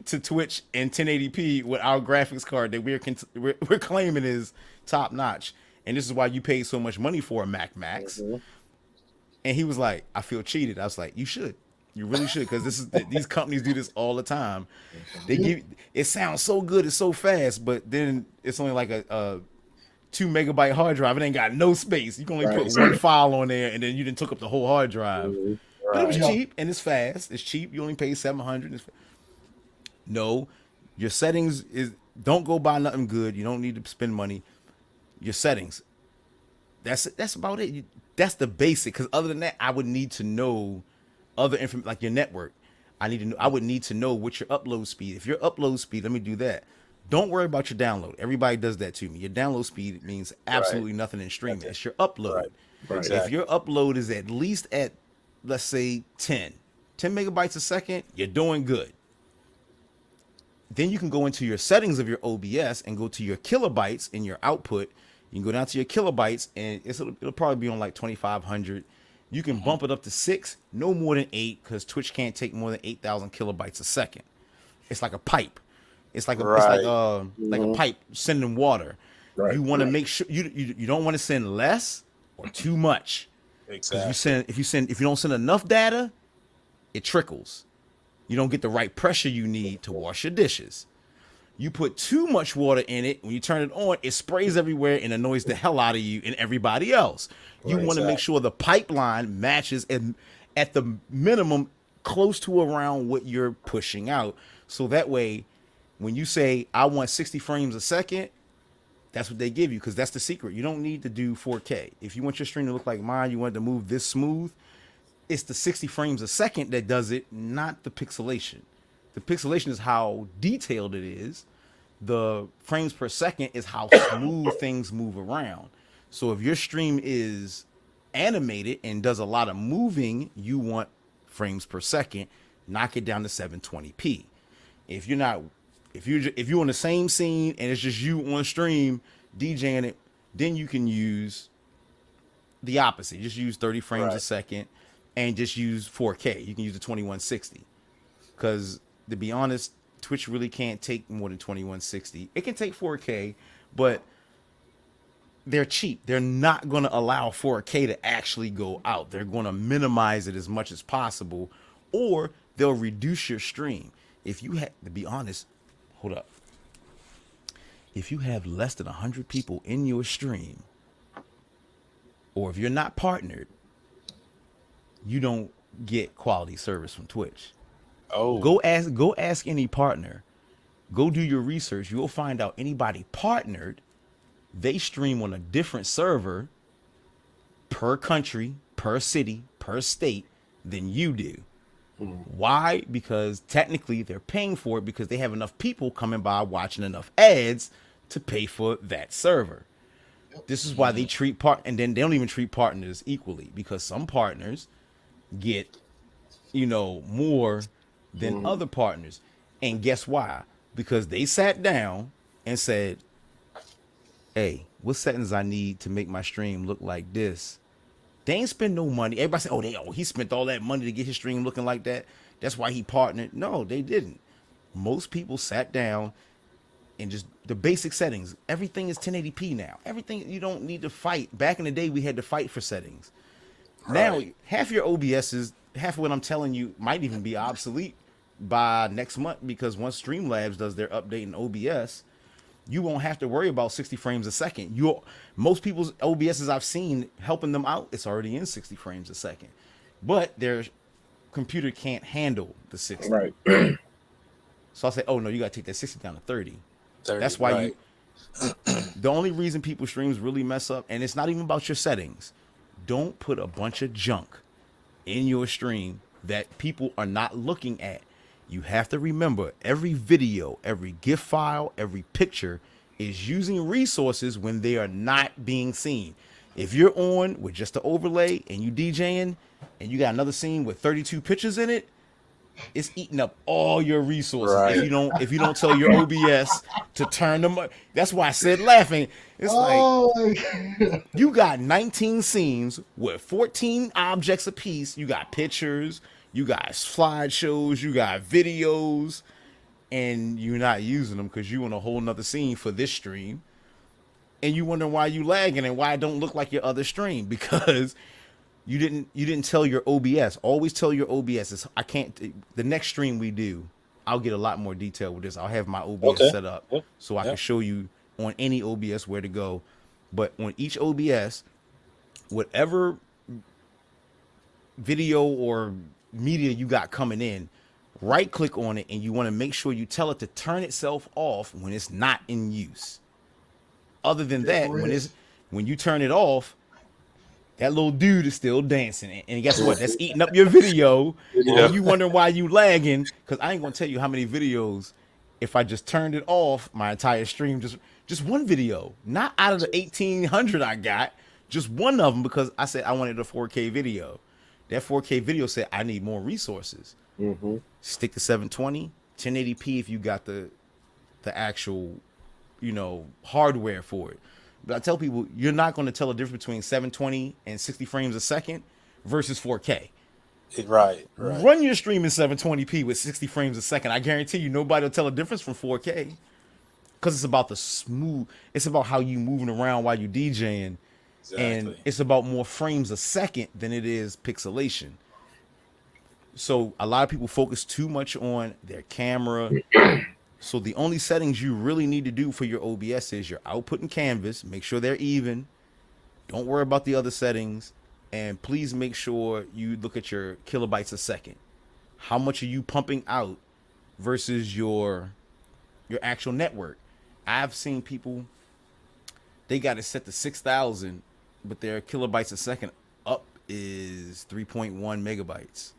to Twitch in 1080p with our graphics card that we're claiming is top notch, and this is why you paid so much money for a Mac Max. And he was like, I feel cheated. I was like, you should. You really should, because these companies do this all the time. They give it sounds so good, it's so fast, but then it's only like a 2 megabyte hard drive. It ain't got no space. You can only put one file on there, and then you didn't took up the whole hard drive. But it was cheap and it's fast. It's cheap. You only pay $700. No, your settings don't go buy nothing good. You don't need to spend money. Your settings. That's about it. That's the basic. Because other than that, I would need to know other information, like your network. I would need to know what your upload speed. If your upload speed, let me do that. Don't worry about your download. Everybody does that to me. Your download speed means absolutely nothing in streaming. It's your upload. Exactly. If your upload is at least at, let's say 10 megabytes a second, you're doing good. Then you can go into your settings of your OBS and go to your kilobytes in your output. You can go down to your kilobytes, and it'll probably be on like 2,500. You can bump it up to 6, no more than 8, because Twitch can't take more than 8,000 kilobytes a second. It's like a pipe. It's like a pipe sending water. Right. You want to make sure you don't want to send less or too much. Exactly. If you don't send enough data, it trickles. You don't get the right pressure you need to wash your dishes. You put too much water in it, when you turn it on, it sprays everywhere and annoys the hell out of you and everybody else. You want to make sure the pipeline matches at the minimum close to around what you're pushing out. So that way, when you say, I want 60 frames a second, that's what they give you, because that's the secret. You don't need to do 4K. If you want your stream to look like mine, you want it to move this smooth, it's the 60 frames a second that does it, not the pixelation. The pixelation is how detailed it is. The frames per second is how smooth things move around. So if your stream is animated and does a lot of moving, you want frames per second, knock it down to 720p. If you're on the same scene and it's just you on stream DJing it, then you can use the opposite. Just use 30 frames a second and just use 4K. You can use the 2160. Because to be honest, Twitch really can't take more than 2160. It can take 4K, but they're cheap. They're not going to allow 4K to actually go out. They're going to minimize it as much as possible, or they'll reduce your stream. If you have, to be honest, hold up. If you have less than 100 people in your stream, or if you're not partnered, you don't get quality service from Twitch. Oh, Go ask any partner. Go do your research. You'll find out anybody partnered, they stream on a different server per country, per city, per state than you do. Why? Because technically they're paying for it because they have enough people coming by watching enough ads to pay for that server. This is why they treat and then they don't even treat partners equally, because some partners get, more than other partners. And guess why? Because they sat down and said, hey, what settings I need to make my stream look like this? They ain't spend no money. Everybody say, he spent all that money to get his stream looking like that. That's why he partnered. No, they didn't. Most people sat down and just the basic settings. Everything is 1080p now. Everything, you don't need to fight. Back in the day, we had to fight for settings. Now, half your OBSs, half of what I'm telling you might even be obsolete by next month, because once Streamlabs does their update in OBS, you won't have to worry about 60 frames a second. Most people's OBSs I've seen helping them out, it's already in 60 frames a second. But their computer can't handle the 60. Right. So I say, oh no, you gotta take that 60 down to 30. 30, That's why the only reason people's streams really mess up, and it's not even about your settings. Don't put a bunch of junk in your stream that people are not looking at. You have to remember, every video, every GIF file, every picture is using resources when they are not being seen. If you're on with just the overlay and you DJing and you got another scene with 32 pictures in it, it's eating up all your resources Right. if you don't tell your OBS to turn them up. That's why I said laughing. It's like Oh, my God. you got 19 scenes with 14 objects apiece. You got pictures, you got slideshows, you got videos, and you're not using them because you in a whole nother scene for this stream. And you wonder why you lagging and why it don't look like your other stream because you didn't tell your OBS. Always tell your OBS. I can't. The next stream we do, I'll get a lot more detail with this. I'll have my OBS set up so I can show you on any OBS where to go. But on each OBS, whatever video or media you got coming in, right click on it and you want to make sure you tell it to turn itself off when it's not in use. Other than that, when you turn it off, that little dude is still dancing. And guess what? That's eating up your video. And you wonder why you lagging. Because I ain't going to tell you how many videos, if I just turned it off, my entire stream, just one video. Not out of the 1,800 I got. Just one of them because I said I wanted a 4K video. That 4K video said I need more resources. Mm-hmm. Stick to 720, 1080p if you got the actual, hardware for it. But I tell people, you're not going to tell a difference between 720 and 60 frames a second versus 4K. Right. Run your stream in 720p with 60 frames a second. I guarantee you nobody will tell a difference from 4K. Because it's about it's about how you moving around while you DJing. Exactly. And it's about more frames a second than it is pixelation. So a lot of people focus too much on their camera. So the only settings you really need to do for your OBS is your output and canvas. Make sure they're even. Don't worry about the other settings. And please make sure you look at your kilobytes a second. How much are you pumping out versus your actual network? I've seen people, they got it set to 6,000, but their kilobytes a second up is 3.1 megabytes.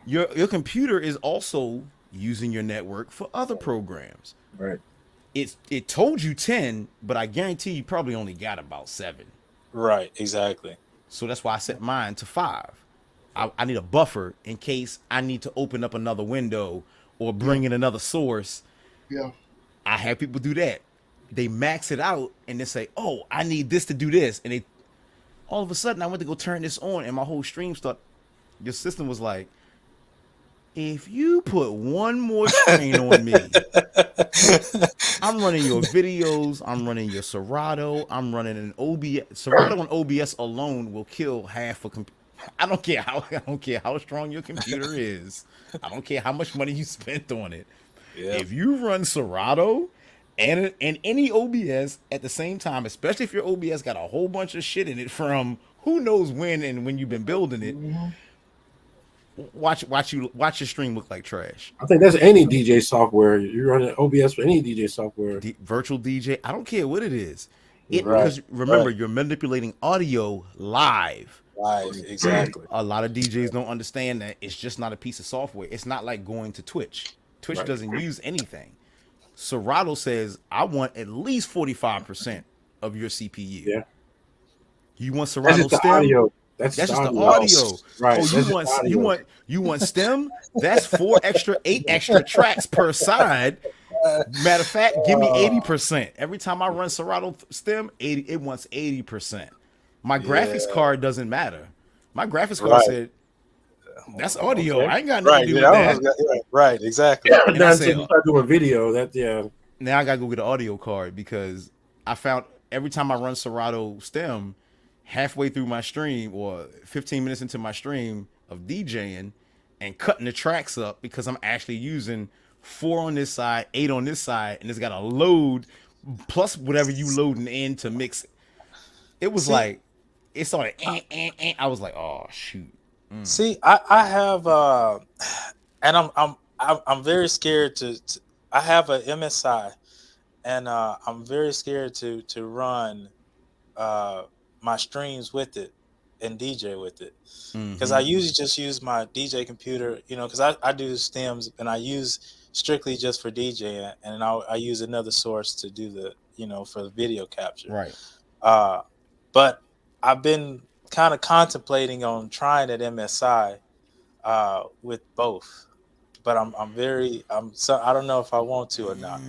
Your computer is also using your network for other programs. Right. It told you 10, but I guarantee you probably only got about 7. Right, exactly. So that's why I set mine to 5. I need a buffer in case I need to open up another window or bring in another source. Yeah. I have people do that. They max it out and they say, "Oh, I need this to do this," and all of a sudden I went to go turn this on and my whole stream started. Your system was like, if you put one more screen on me, I'm running your videos, I'm running your Serato, I'm running an OBS. Serato and OBS alone will kill half a computer. I don't care how strong your computer is. I don't care how much money you spent on it. Yeah. If you run Serato and any OBS at the same time, especially if your OBS got a whole bunch of shit in it from who knows when and when you've been building it, watch your stream look like trash. I think that's any DJ software. You're running OBS for any DJ software. Virtual DJ, I don't care what it is. Because remember, you're manipulating audio live. Exactly. A lot of DJs don't understand that it's just not a piece of software. It's not like going to Twitch. Twitch doesn't use anything. Serato says, I want at least 45% of your CPU. Yeah. You want Serato stem? That's just the audio. Right. Oh, you want stem? That's 8 extra tracks per side. Matter of fact, give me 80%. Every time I run Serato stem, it wants 80%. My graphics card doesn't matter. My graphics card said, that's audio. I ain't got nothing to do with that. Right, exactly. And I said, start doing video. Now I gotta go get an audio card because I found every time I run Serato stem, halfway through my stream or 15 minutes into my stream of DJing and cutting the tracks up because I'm actually using 4 on this side, 8 on this side, and it's got a load plus whatever you loading in to mix. It was like it started. I was like, oh shoot. See, I have and I'm very scared to I have a MSI, and I'm very scared to run my streams with it and DJ with it, because I usually just use my DJ computer, because I do stems and I use strictly just for DJing, and I use another source to do the for the video capture. Right. But I've been kind of contemplating on trying that MSI with both. But I don't know if I want to or not.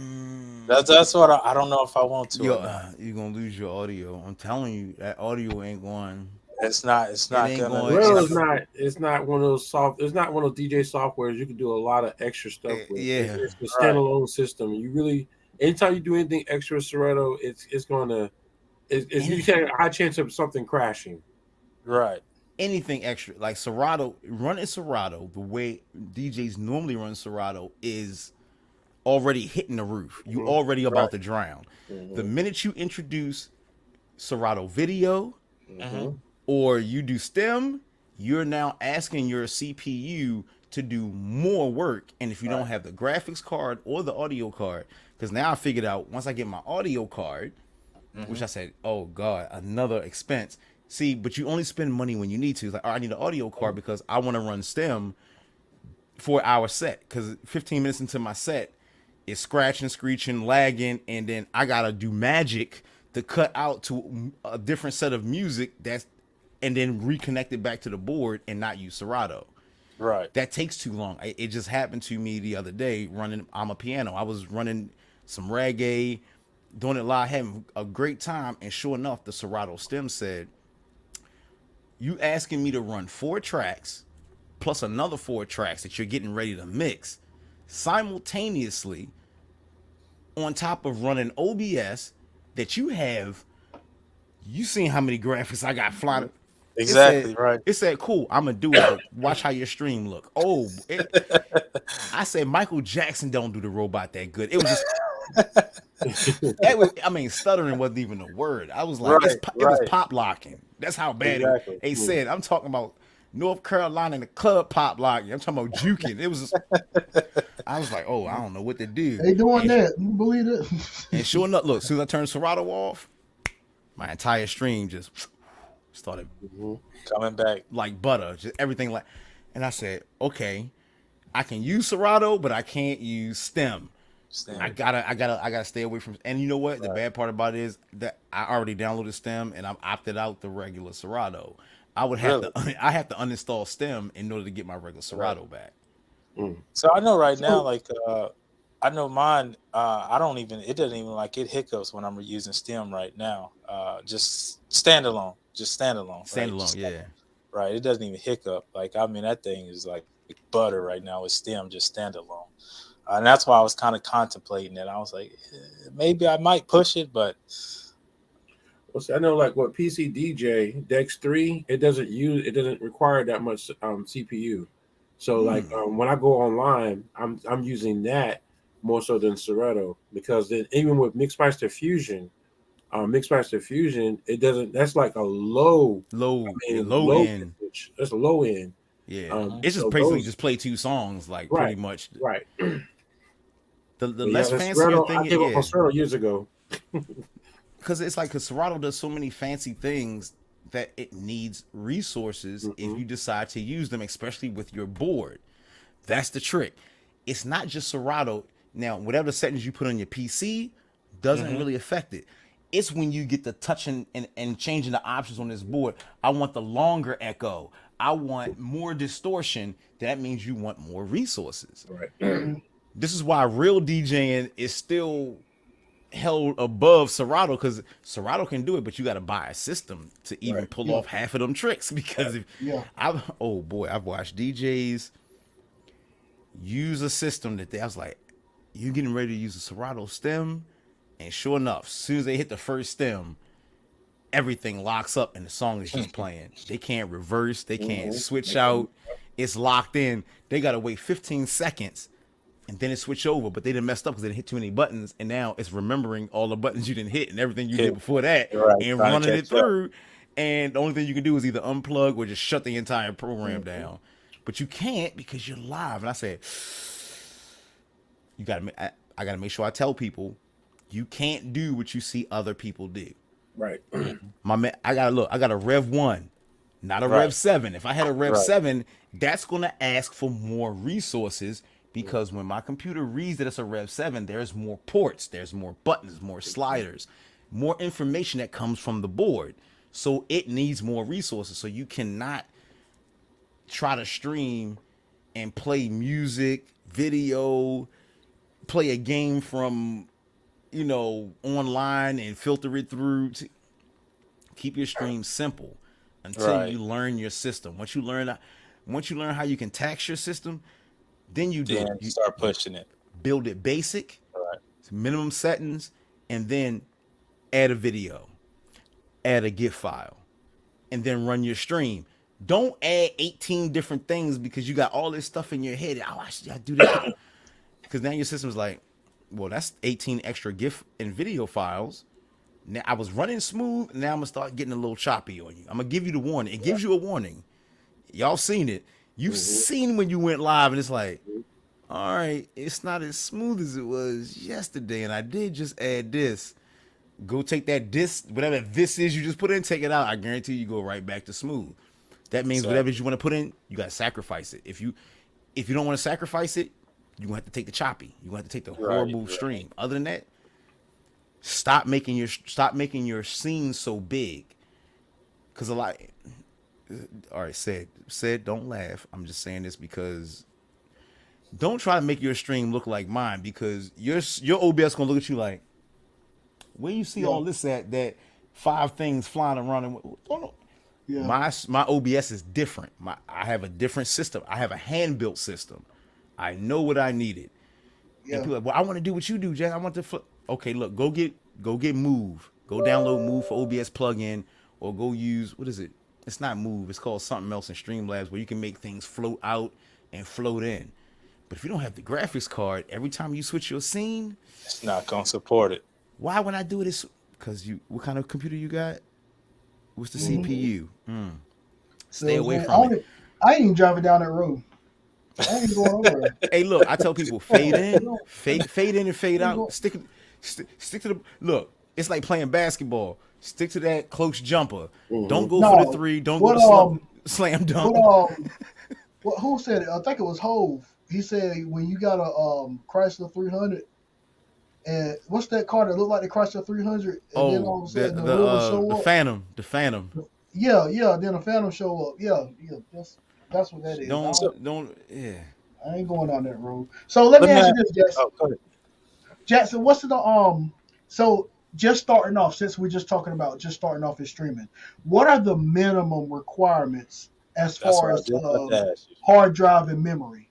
That's what I don't know if I want to or Yo, not. you're gonna lose your audio. I'm telling you, that audio ain't going. It's It not ain't gonna going. it's Well, not it's It's gonna not. It's not one of those soft. It's not one of those DJ softwares you can do a lot of extra stuff with. yeah. It's a right. standalone system. You really, anytime you do anything extra with Serato, it's going to. It's you Any, have a high chance of something crashing. Right. anything extra like Serato, running Serato the way DJs normally run Serato is already hitting the roof. You Hmm. already Right. about to drown. The Hmm. minute you introduce Serato video Hmm. Hmm. or you do STEM, you're now asking your CPU to do more work. And if you don't Right. have the graphics card or the audio card, because now I figured out once I get my audio card, which Hmm. I said, oh God, another expense. See, but you only spend money when you need to. It's like, oh, I need an audio card because I want to run STEM for our set. Because 15 minutes into my set, it's scratching, screeching, lagging, and then I gotta do magic to cut out to a different set of music and then reconnect it back to the board and not use Serato. Right. That takes too long. It just happened to me the other day running. I'm a piano. I was running some reggae, doing it live, having a great time, and sure enough, the Serato stem said, "You asking me to run 4 tracks plus another 4 tracks that you're getting ready to mix simultaneously on top of running OBS that you have. You seen how many graphics I got flying? It said, Exactly. Right. it said, cool, I'm gonna do it, but watch how your stream look. Oh, I said Michael Jackson don't do the robot that good. It was just, I mean, stuttering wasn't even a word. I was like, Right. it was Right. pop locking. That's how bad it. Exactly. They said, I'm talking about North Carolina in the club pop locking. I'm talking about juking. It was just, I was like, oh, I don't know what to do. They doing And, that. You believe it? and sure enough, look, as soon as I turned Serato off, my entire stream just started Coming back. like butter, just everything like. And I said, okay, I can use Serato, but I can't use STEM. I Stand. gotta stay away from. And you know what? The Right. bad part about it is that I already downloaded STEM and I'm opted out the regular Serato. I would have Really. to, I have to uninstall STEM in order to get my regular Right. Serato back. So I know right now, So like I know mine. I don't even. It doesn't even like it hiccups when I'm using STEM right now. Just standalone. Just standalone. Right. Standalone, Just yeah. right. It doesn't even hiccup. Like I mean, that thing is like butter right now with STEM just standalone. And that's why I was kind of contemplating it. I was like, maybe I might push it, but Well, see, I know, like what PC DJ Dex 3, it doesn't require that much CPU. So like when I go online, I'm using that more so than Serato because then even with Mixmaster Fusion, it doesn't. That's like a low. I mean, Low low end. pitch. That's a low end. Yeah. It's just So basically those just play 2 songs, like pretty right, much. right. The But yeah, less the fancier Serato. I thing, gave up yeah. on Serato years ago. Because it's like, because Serato does so many fancy things that it needs resources if Hmm. you decide to use them, especially with your board. That's the trick. It's not just Serato. Now, whatever settings you put on your PC doesn't mhm, really affect it. It's when you get the touching and changing the options on this board. I want the longer echo. I want more distortion. That means you want more resources. Right. This is why real DJing is still held above Serato, because Serato can do it, but you got to buy a system to even Right. pull yeah, off half of them tricks. Because if yeah. I've oh boy, I've watched DJs use a system that I was like, you getting ready to use a Serato stem, and sure enough, as soon as they hit the first stem, everything locks up and the song is just playing. They can't reverse, they can't switch out. It's locked in. They gotta wait 15 seconds and then it switch over, but they didn't messed up because they didn't hit too many buttons, and now it's remembering all the buttons you didn't hit and everything you hit did before that right, and trying to running it catch up. through. And the only thing you can do is either unplug or just shut the entire program down. But you can't because you're live. And I said, I gotta make sure I tell people you can't do what you see other people do. Right. My man, I got a Rev 1, not a Right. Rev 7. If I had a Rev Right. 7, that's gonna ask for more resources, because when my computer reads that it's a Rev 7, there's more ports, there's more buttons, more sliders, more information that comes from the board. So it needs more resources. So you cannot try to stream and play music, video, play a game from, online and filter it through. Keep your stream simple until you learn your system. Once you learn how you can tax your system, then you start pushing it. Build it basic, minimum settings, and then add a video, add a GIF file, and then run your stream. Don't add 18 different things because you got all this stuff in your head. Oh, I should do that. Because now your system's like, well, that's 18 extra GIF and video files. Now I was running smooth. Now I'm gonna start getting a little choppy on you. I'm gonna give you the warning. It gives you a warning. Y'all seen it. You've seen when you went live, and it's like, all right, it's not as smooth as it was yesterday, and I did just add this. Go take that whatever this is you just put in, take it out. I guarantee you go right back to smooth. That means whatever you want to put in, you gotta sacrifice it. If you don't want to sacrifice it, you gonna have to take the choppy. You gonna have to take the horrible stream. Other than that, stop making your scene so big. Cause all right, said, don't laugh. I'm just saying this because don't try to make your stream look like mine, because your OBS gonna look at you like, where you see all this at? That 5 things flying around and my OBS is different. I have a different system. I have a hand built system. I know what I needed. And people are like, well, I want to do what you do, Jack. I want to okay, look, go get Move. Go download Move for OBS plugin, or go use, what is it? It's not Move. It's called something else in Streamlabs, where you can make things float out and float in. But if you don't have the graphics card, every time you switch your scene, it's not gonna support it. Why would I do this? Because what kind of computer you got? What's the CPU? Stay away from it. I ain't even driving down that road. I ain't going over there. Hey, look, I tell people, fade in, fade in and fade out. Stick to the look. It's like playing basketball. Stick to that close jumper. Don't go for the 3. Don't go to slam dunk. Who said it? I think it was Hove. He said when you got a Chrysler 300, and what's that car that looked like the Chrysler 300? And then all of a sudden the Phantom. The Phantom. Yeah. Then the Phantom show up. Yeah. That's what that is. I ain't going down that road. So let me ask you this, Jackson. Go ahead. Jackson, what's the so just starting off, since we're just talking about just starting off in streaming, what are the minimum requirements as far as hard drive and memory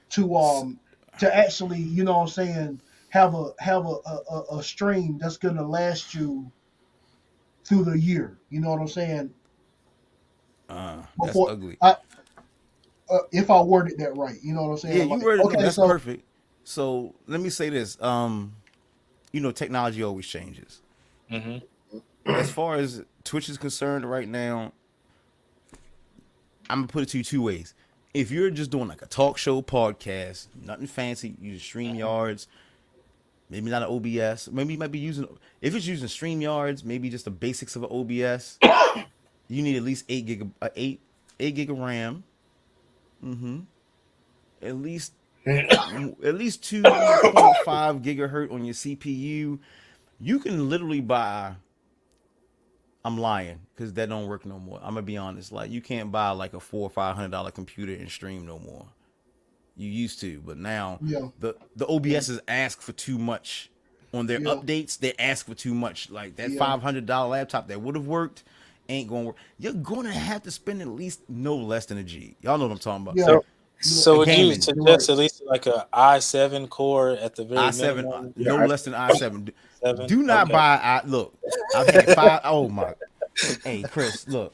to actually, you know what I'm saying, have a stream that's gonna last you through the year? You know what I'm saying? That's ugly. If I worded that right, you know what I'm saying? Yeah, you worded it. That's perfect. So let me say this. Technology always changes. As far as Twitch is concerned right now, I'm gonna put it to you 2 ways. If you're just doing like a talk show podcast, nothing fancy, use StreamYards, maybe not an OBS, maybe you might be using, if it's using StreamYards, maybe just the basics of an OBS, you need at least 8 gig of RAM. At least 2.5 gigahertz on your CPU. You can literally buy, I'm lying because that don't work no more. I'm gonna be honest. Like, you can't buy like a $400 or $500 computer and stream no more. You used to, but now the OBSs ask for too much on their updates. They ask for too much. Like that $500 laptop that would have worked ain't gonna work. You're gonna have to spend at least no less than a G. Y'all know what I'm talking about. Yeah. So would you suggest at least like a i7 core at the very minimum? No less than i7. Do not buy. Look, I've had 5. Oh my. Hey Chris, look.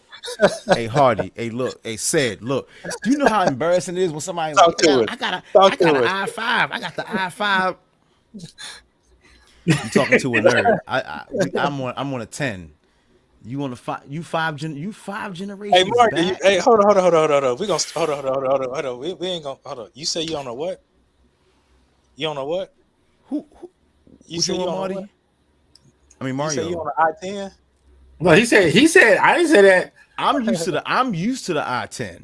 Hey Hardy. Hey look. Hey Said, look. Do you know how embarrassing it is when somebody's like, I got an i5. I got the i5. You talking to a nerd? I'm on a 10. You on a 5 generations? Hey Mark, back? hey, hold on. We gonna hold on. We ain't gonna hold on. You say you on a what? You on a what? Who You say you on Marty? what? I mean Mario. You say you on an i10? No, he said I didn't say that. I'm used to the i10.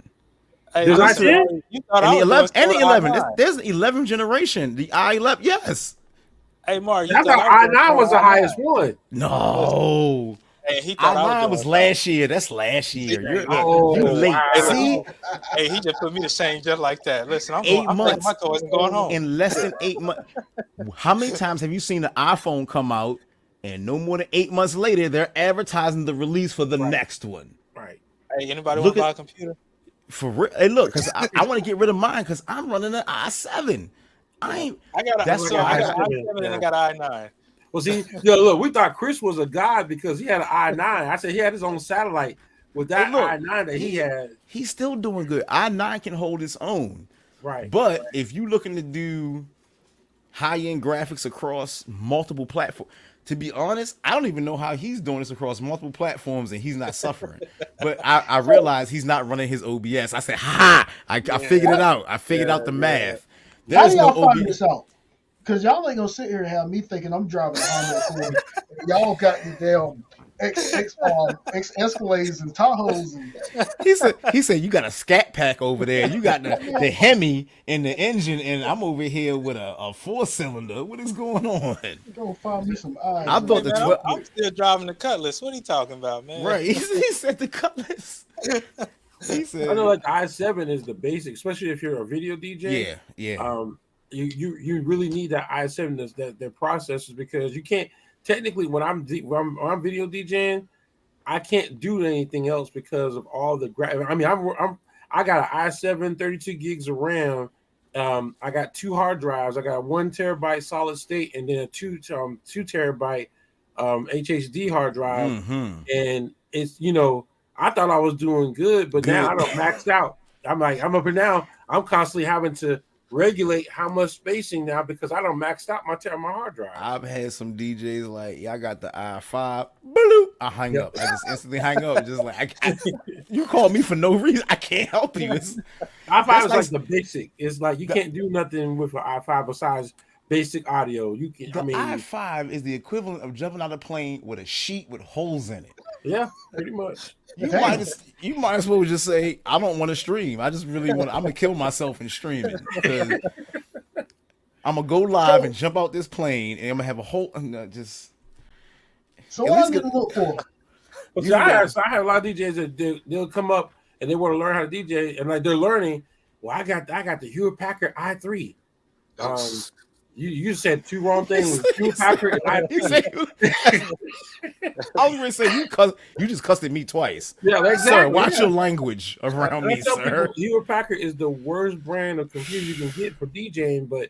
Hey, There's i10? You thought And I the was 11 and the doing 11. i9. There's the 11th generation. The i11. Yes. Hey Mark, you I thought thought I9 was the i9. highest one. No. Hey, he thought I was I9 doing was something. last year. That's last year. You're Oh, you late. wow. See, Hey, he just put me to shame just like that. Listen, I'm 8 taking my months toys and going home. in less than 8 months. How many times have you seen the iPhone come out and no more than 8 months later they're advertising the release for the next one? Right. Hey, anybody want Look to buy a at computer? for real. Hey, look, because I want to get rid of mine because I'm running an i7. I ain't. I got That's so why I got I- i7 and I got i9. Well, see, yo, look, we thought Chris was a god because he had an i9. I said he had his own satellite with that Hey, look, i9 that he had. he's still doing good. i9 can hold its own. Right. But if you looking to do high-end graphics across multiple platforms, to be honest, I don't even know how he's doing this across multiple platforms and he's not suffering. But I realized he's not running his OBS. I said, ha! I figured it out. I figured out the math. How There's do no y'all find OBS. this out? Because y'all ain't gonna sit here and have me thinking I'm driving a Honda Accord. Y'all got the damn X Escalades and Tahoes. And He said you got a scat pack over there. You got the Hemi in the engine, and I'm over here with a 4-cylinder. What is going on? go find me some eyes. I thought Hey, the man, I'm still driving the Cutlass. What are you talking about, man? right. He said the Cutlass. He said, I know, like the i7 is the basic, especially if you're a video DJ. yeah. You really need that i7 that processors because you can't technically when I'm video DJing, I can't do anything else because of all the I mean, I got an i7 32 gigs of RAM. I got 2 hard drives. I got 1 terabyte solid state and then a 2 terabyte HHD hard drive. Mm-hmm. And it's I thought I was doing good, but now I don't maxed out. I'm up and down. I'm constantly having to regulate how much spacing now because I don't maxed out my hard drive. I've had some DJs like, yeah, I got the i5. Bloop. I hang up. I just instantly hang up. Just like, you call me for no reason. I can't help you. i5 is like the basic. It's like you can't do nothing with an i5 besides basic audio. You can. The i5 is the equivalent of jumping out of a plane with a sheet with holes in it. Yeah, pretty much. You might as well just say, I don't want to stream. I just really want. I'm gonna kill myself in streaming. I'm gonna go live and jump out this plane, and I'm gonna have a whole just. So what I'm gonna look for? Well, see, I have a lot of DJs that they'll come up and they want to learn how to DJ, and like they're learning. Well, I got the Hewlett Packard i3. You said 2 wrong things. Hewlett Packard and i3. I was gonna say you just cussed at me twice. Yeah, exactly. Sir, watch your language around me, sir. Hewlett Packard is the worst brand of computer you can get for DJing, but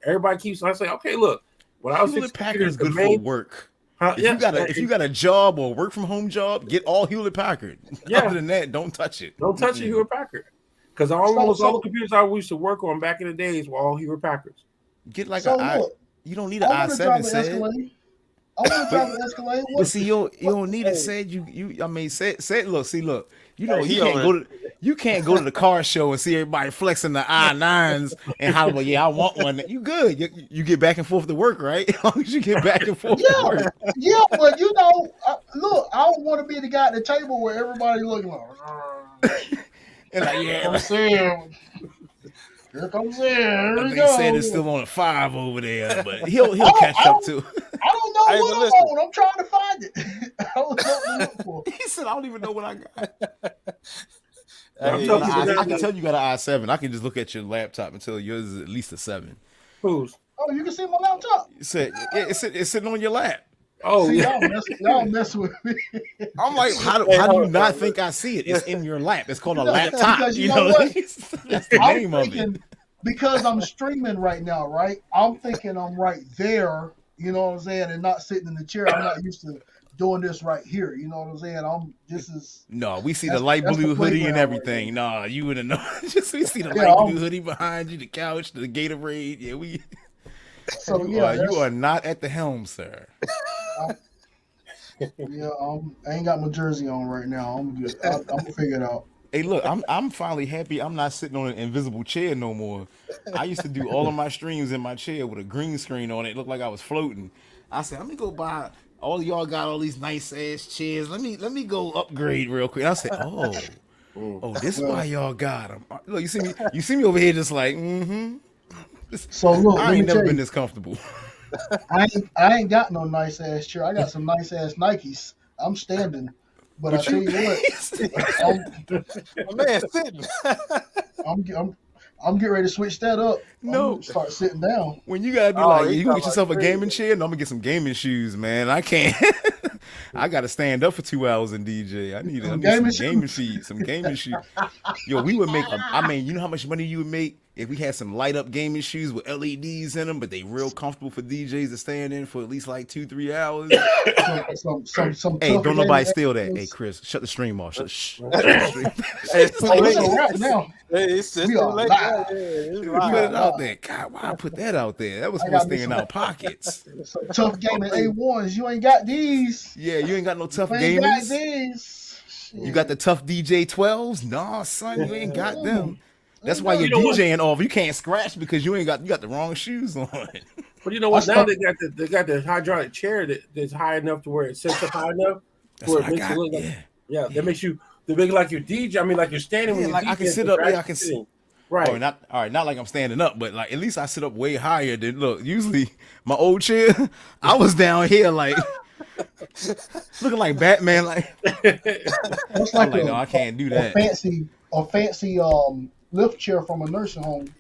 everybody keeps. I say, okay, look, when I was Hewlett Packard is good for work. If you got a job or work from home job, get all Hewlett Packard. Yeah. Other than that, don't touch it. Don't touch Hewlett Packard. Because almost all the computers I used to work on back in the days were all Hewlett Packards. Get like look, you don't need an i7 said. I want to drive an Escalade. But see, you don't need it said. Look. You know you can't go to the car show and see everybody flexing the i9s and holler, yeah, I want one. You good? You get back and forth to work, right? As long as you get back and forth to work. Yeah, but look, I don't want to be the guy at the table where everybody looking like. And like, yeah, here comes Sam. Here we they go. said it's still on a 5 over there, but he'll catch up too. I don't know Hey, what but I'm listen. on. I'm trying to find it. I don't know what to look for. He said, I don't even know what I got. Hey, I can tell you got an i7. I can just look at your laptop and tell yours is at least a 7. Whose? Oh, you can see my laptop. You said it's sitting on your lap. Oh, See, yeah. y'all mess with me. I'm like, how do you not think I see it? It's in your lap. It's called a laptop. Because You you know know, what? that's the name of it. Because I'm streaming right now, right? I'm thinking I'm right there, you know what I'm saying, and not sitting in the chair. I'm not used to doing this right here, you know what I'm saying? No, we see the light blue hoodie and everything. Nah, you wouldn't know. Just we see the light blue hoodie behind you, the couch, the Gatorade. Yeah, we. So you are not at the helm, sir. I ain't got my jersey on right now. I'm good. I'm gonna figure it out. Hey, look, I'm finally happy. I'm not sitting on an invisible chair no more. I used to do all of my streams in my chair with a green screen on it. It looked like I was floating. I said, let me go buy. All y'all got all these nice ass chairs. Let me go upgrade real quick. I said, this is why y'all got them. Look, you see me over here just like, So look, I ain't never been this comfortable. I ain't got no nice ass chair. I got some nice ass Nikes. I'm standing, but I What tell you what, I'm My man sitting. I'm I'm getting ready to switch that up. I'm No. gonna start sitting down. When you gotta be Oh, like, he you gonna talking get about yourself a crazy. gaming chair? No, I'm gonna get some gaming shoes, man. I can't. I gotta stand up for 2 hours in DJ. I need some Gaming gaming shoes. feet, some gaming shoes. Yo, we would make. I mean, you know how much money you would make if we had some light up gaming shoes with LEDs in them, but they real comfortable for DJs to stand in for at least like 2-3 hours. Some Hey, tough don't gaming nobody steal that. Hey, ankles. Chris, shut the stream off. Shut Hey, the stream. it's too Oh, late. it's a wrap now. It's We too are late. live. Yeah, it's We Put are live. it out live. there. God, why I put that out there? That was I supposed got to me stay in some our pockets. tough gaming A1s. You ain't got these. Yeah, you ain't got no tough You ain't got gamers. these. You got the tough DJ 12s? Nah, son, you ain't got them. That's why you're You know what? DJing off. You can't scratch because you got the wrong shoes on. But you know I what? Now stuck- they got the hydraulic chair that's high enough to where it sits up high enough That's where what it I makes it got. look like Yeah. that makes you they make it like you're DJ. I mean, like you're standing Yeah, when you're like I DJing, can sit but up. you're Yeah, I actually can. sitting. Right. Oh, not all right. Not like I'm standing up, but like at least I sit up way higher than. Look, usually my old chair, I was down here like looking like Batman. Like It's I'm like like, no, I can't do a that. fancy lift chair from a nursing home.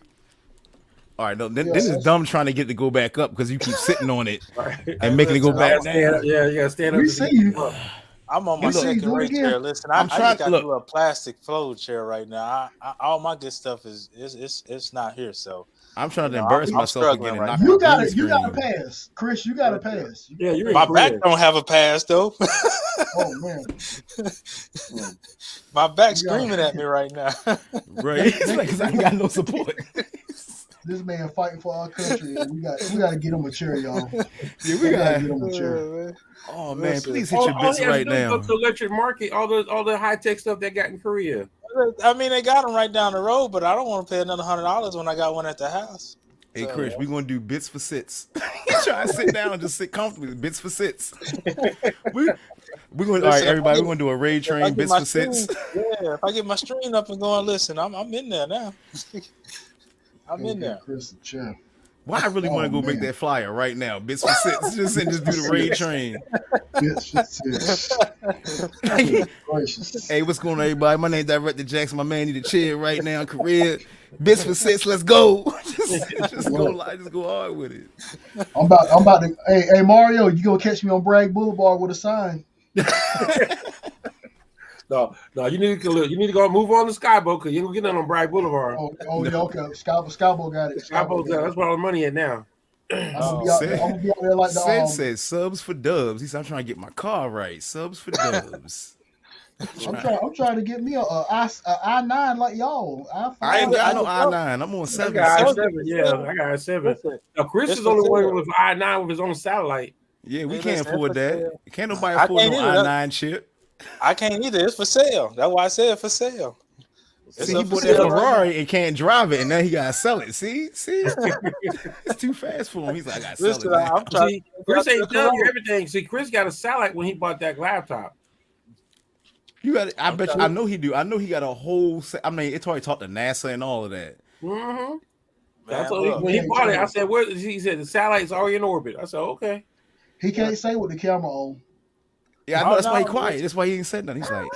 All right, no, then Yeah, it's that's- dumb trying to get it to go back up because you keep sitting on it Right. and making it go listen, back Stand up, down. yeah, you gotta stand up. We to see get you. up. I'm on my You look- second do it rate again. chair. Listen, I'm I trying- just got look. to a plastic flow chair right now. All my good stuff it's not here. So I'm trying to You know, embarrass I'm myself struggling again and right knock now. my You got green it. You got to screen. pass, Chris. You got to pass. Yeah, you're in my Korea. back don't have a pass though. Oh man, My back's You got screaming at me right now. Right? It's like 'cause I ain't got no support. this man fighting for our country. And we got to get him a chair, y'all. Yeah, we We got to got. get him a chair. Oh man, Listen. please hit All, your all bits he has right to do is go now. to Electric Market, all the high tech stuff they got in Korea. I mean, they got them right down the road, but I don't want to pay another $100 when I got one at the house. Hey So, Chris, we're gonna do bits for sits. Try to sit down and just sit comfortably. Bits for sits. We're going. All right, Listen, everybody. if I We're gonna do a raid if I train. get Bits my for sits. stream- Yeah, if I get my stream up and going, listen, I'm in there now. I'm in there. Chris a chair. Why I really want to Oh, go make man. that flyer right now. Bits for sits. Just do the raid train. Yes, gracious. Hey, what's going on, everybody? My name Director Jackson. My man need a chair right now. Career. Bits for sits. Let's go. just go hard with it. I'm about to. Hey, Mario, you gonna catch me on Bragg Boulevard with a sign? No, you need to go move on to Skyboat because you ain't gonna get nothing on Bragg Boulevard. Yeah, okay. Skybo got it. Skyboat's that's where all the money at now. I'm gonna be out there like the Sid said subs for dubs. He said, I'm trying to get my car right. Subs for dubs. I'm trying to get me a I-9 like y'all. I ain't got no I just- I9. I'm on I 7. got so- I-7. Yeah, I got I-7. Listen, Now Chris it's is only for one sale. with I-9 with his own satellite. Yeah, we Hey, can't listen, afford it's for that. sale. Can't nobody I afford can't no either. i9 chip. I can't either. It's for sale. That's why I said for sale. It's See, he up for bought that sale right Ferrari and can't drive it, and now he gotta sell it. See, it's too fast for him. He's like, I gotta sell Listen, it. Now. I'm trying. See, Chris ain't telling you everything. See, Chris got a satellite when he bought that laptop. You got. I bet you. I know he do. I know he got a whole. I mean, it's already talked to NASA and all of that. Mm-hmm. Man, That's what he, look, when he bought it, I said, "Where?" He said, "The satellite's already in orbit." I said, "Okay." He can't say with the camera on. Yeah, I know. Oh, That's why he no, quiet. listen. That's why he ain't said nothing. He's like,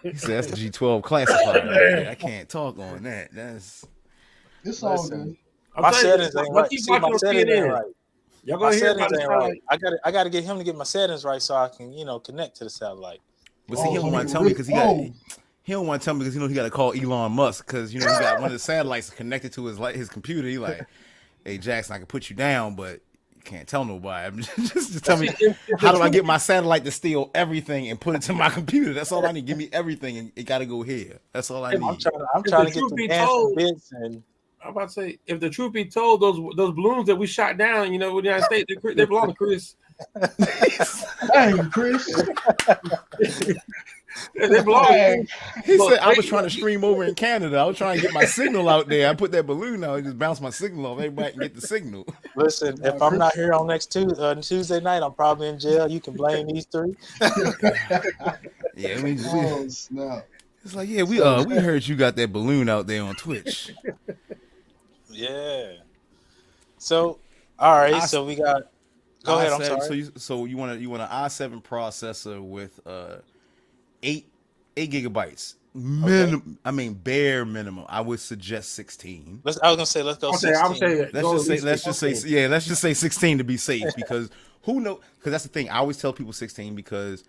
he said that's the G12 classified. I can't talk on that. That's It's all Listen. good. I'm my telling you, settings ain't once right. he See, bought my your settings ain't CNN, right. y'all My gonna hear settings about the ain't satellite. right. I got to get him to get my settings right so I can, connect to the satellite. but see, he don't so want to he tell me because he got. oh. He don't want to tell me because he got to call Elon Musk because he got one of the satellites connected to his computer. He like, hey Jackson, I can put you down, but you can't tell nobody. I'm just tell me how do I get my satellite to steal everything and put it to my computer? That's all I need. Give me everything and it got to go here. That's all I I'm need. trying to get truth the be dancing told- bits and I'm about to say, if the truth be told, those balloons that we shot down, with the United States, they belong to Chris. Dang, Chris. They belong. Dang. He Look, said I was wait, trying to stream over in Canada. I was trying to get my signal out there. I put that balloon out and just bounce my signal off. Everybody can get the signal. listen. If I'm not here on next Tuesday night, I'm probably in jail. You can blame these three. Yeah, I mean, Oh snap. it's like, yeah, we heard you got that balloon out there on Twitch. Yeah. So All right, I so we got. Go ahead. I'm i7 sorry. you want an i7 processor with 8 gigabytes Okay. minimum. I mean, bare minimum. I would suggest 16. I was gonna say let's go I'm 16. saying Let's go just at say least 16. yeah, let's just say 16 to be safe, because who know, because that's the thing. I always tell people 16 because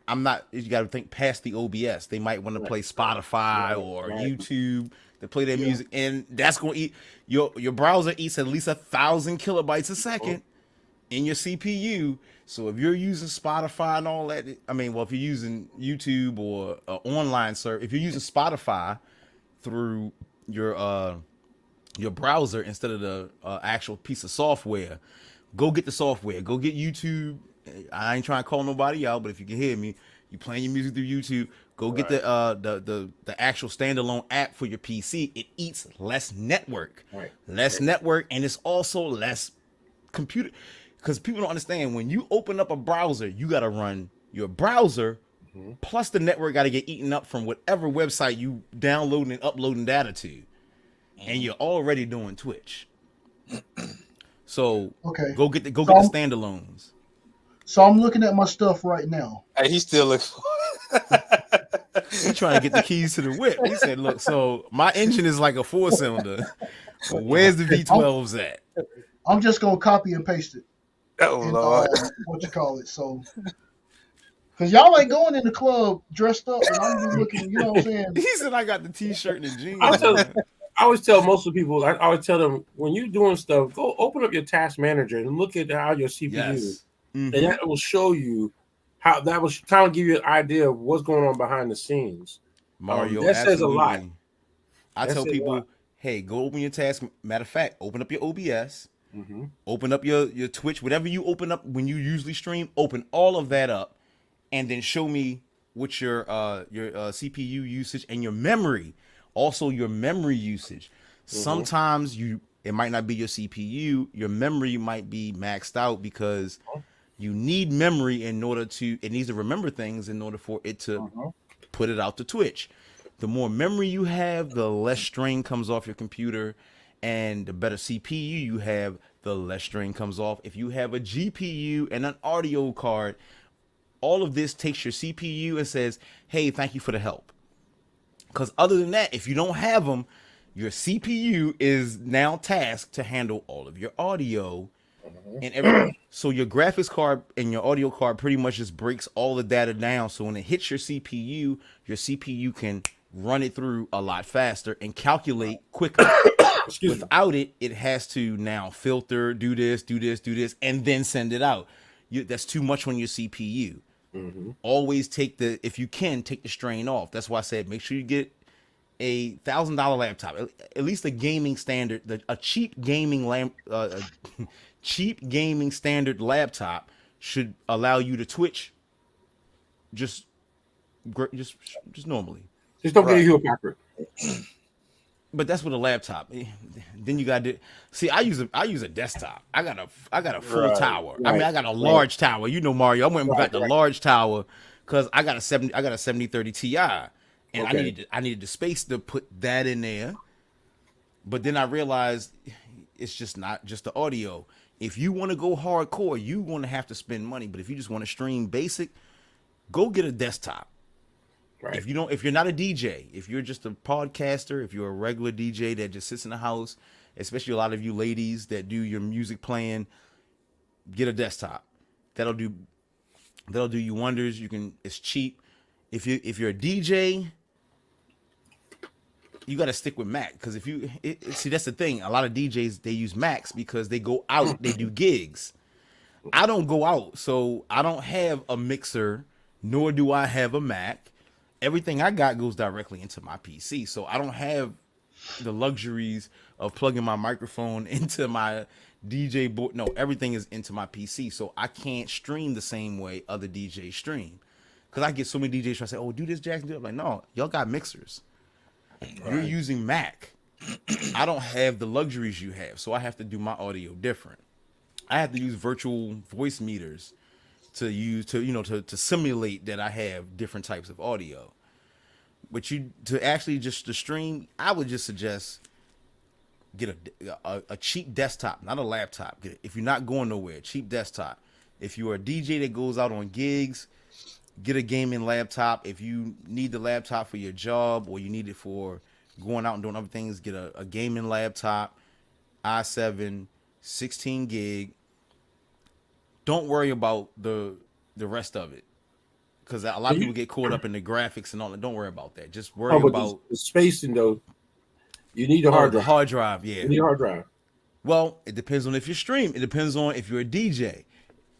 I'm not, you got to think past the OBS. They might want to play Spotify or Right. YouTube to play their Yeah. music, and that's going to eat your browser eats at least 1,000 kilobytes a second in your CPU. So if you're using Spotify and all that, I mean, well, if you're using YouTube or online server, if you're using Spotify through your browser instead of the actual piece of software, go get the software. Go get YouTube. I ain't trying to call nobody out, but if you can hear me, you playing your music through YouTube. Go get the actual standalone app for your PC. It eats less network, less network, and it's also less computer. Because people don't understand, when you open up a browser, you got to run your browser plus the network got to get eaten up from whatever website you downloading and uploading data to, and you're already doing Twitch. So Okay. go get the So standalones. So I'm looking at my stuff right now. Hey, he still looks. He trying to get the keys to the whip. He said, "Look, so my engine is like a 4-cylinder. Where's the V12s at?" I'm just gonna copy and paste it. Oh And, Lord. what you call it? So, because y'all ain't going in the club dressed up, and I'm be looking. You know what I'm saying? He said, "I got the T-shirt and the jeans." I always tell most of the people, I always tell them, when you're doing stuff, go open up your task manager and look at how your CPU is. And that will show you how, that will kind of give you an idea of what's going on behind the scenes. Mario, that says a lot. I tell people, hey, go open your task. Matter of fact, open up your OBS, open up your Twitch, whatever you open up when you usually stream, open all of that up, and then show me what your CPU usage and your memory, also your memory usage. Sometimes it might not be your CPU, your memory might be maxed out because you need memory in order to, it needs to remember things in order for it to put it out to Twitch. The more memory you have, the less strain comes off your computer, and the better CPU you have, the less strain comes off. If you have a GPU and an audio card, all of this takes your CPU and says, hey, thank you for the help. Because other than that, if you don't have them, your CPU is now tasked to handle all of your audio and everything. So your graphics card and your audio card pretty much just breaks all the data down. So when it hits your CPU can run it through a lot faster and calculate quicker. Without it, it has to now filter, do this, and then send it out. That's too much on your CPU. Always if you can, take the strain off. That's why I said make sure you get a $1,000 laptop, at least a gaming standard, a cheap gaming cheap gaming standard laptop should allow you to Twitch just normally. Just don't get a Hewlett Packard. But that's with a laptop. Then you got to see. I use a desktop. I got a full tower. I mean, I got a large tower. You know, Mario. I went and got the large tower because I got a 7030 Ti, and I needed the space to put that in there. But then I realized it's just not just the audio. If you want to go hardcore, you're going to have to spend money. But if you just want to stream basic, go get a desktop. Right. If you're not a DJ, if you're just a podcaster, if you're a regular DJ that just sits in the house, especially a lot of you ladies that do your music playing, get a desktop. That'll do you wonders. It's cheap. If you're a DJ, you got to stick with Mac, because see, that's the thing. A lot of DJs, they use Macs because they go out, they do gigs. I don't go out, so I don't have a mixer, nor do I have a Mac. Everything I got goes directly into my PC, so I don't have the luxuries of plugging my microphone into my DJ board. No, everything is into my PC, so I can't stream the same way other DJs stream. Because I get so many DJs try to say, "Oh, do this, Jackson." Do it. I'm like, no, y'all got mixers. You're using Mac. I don't have the luxuries you have, so I have to do my audio different. I have to use virtual voice meters to simulate that I have different types of audio. But to stream, I would just suggest get a cheap desktop, not a laptop. If you're not going nowhere, cheap desktop. If you're a DJ that goes out on gigs, get a gaming laptop. If you need the laptop for your job or you need it for going out and doing other things, get a gaming laptop, i7, 16 gig. Don't worry about the rest of it, because a lot of people get caught up in the graphics and all that. Don't worry about that. Just worry about the spacing though. You need a hard drive. The hard drive, yeah. You need a hard drive. Well, it depends on if you stream. It depends on if you're a DJ.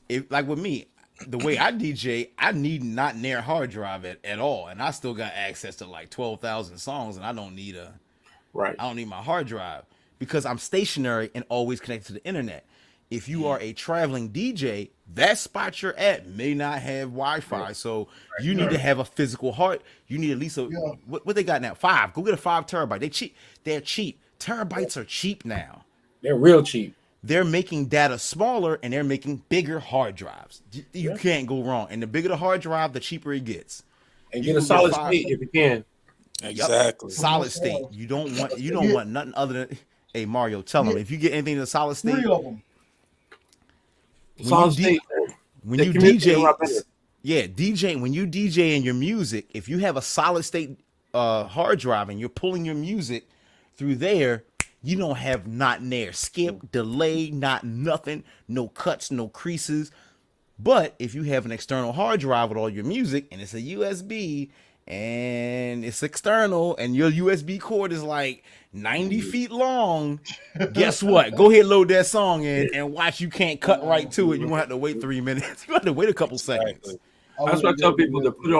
If, like with me, the way I DJ, I need not near hard drive at all, and I still got access to like 12,000 songs, and I don't need I don't need my hard drive because I'm stationary and always connected to the internet. If you are a traveling DJ, that spot you're at may not have Wi-Fi, so you need to have a physical hard. You need at least what they got now? 5. Go get a 5 terabyte. They cheap. They're cheap. Terabytes are cheap now. They're real cheap. They're making data smaller and they're making bigger hard drives. You can't go wrong. And the bigger the hard drive, the cheaper it gets. And get a solid state if you can. Exactly. Solid state. You don't want nothing other than. Hey Mario, tell them if you get anything in a solid state. 3 of them. When you DJ, when you DJ in your music, if you have a solid state hard drive and you're pulling your music through there, you don't have not near skip, delay, not nothing, no cuts, no creases. But if you have an external hard drive with all your music and it's a USB and it's external and your USB cord is like 90 feet long, guess what? Go ahead, load that song in and watch. You can't cut right to it. You're gonna have to wait 3 minutes. You have to wait a couple seconds. That's why I tell people to put it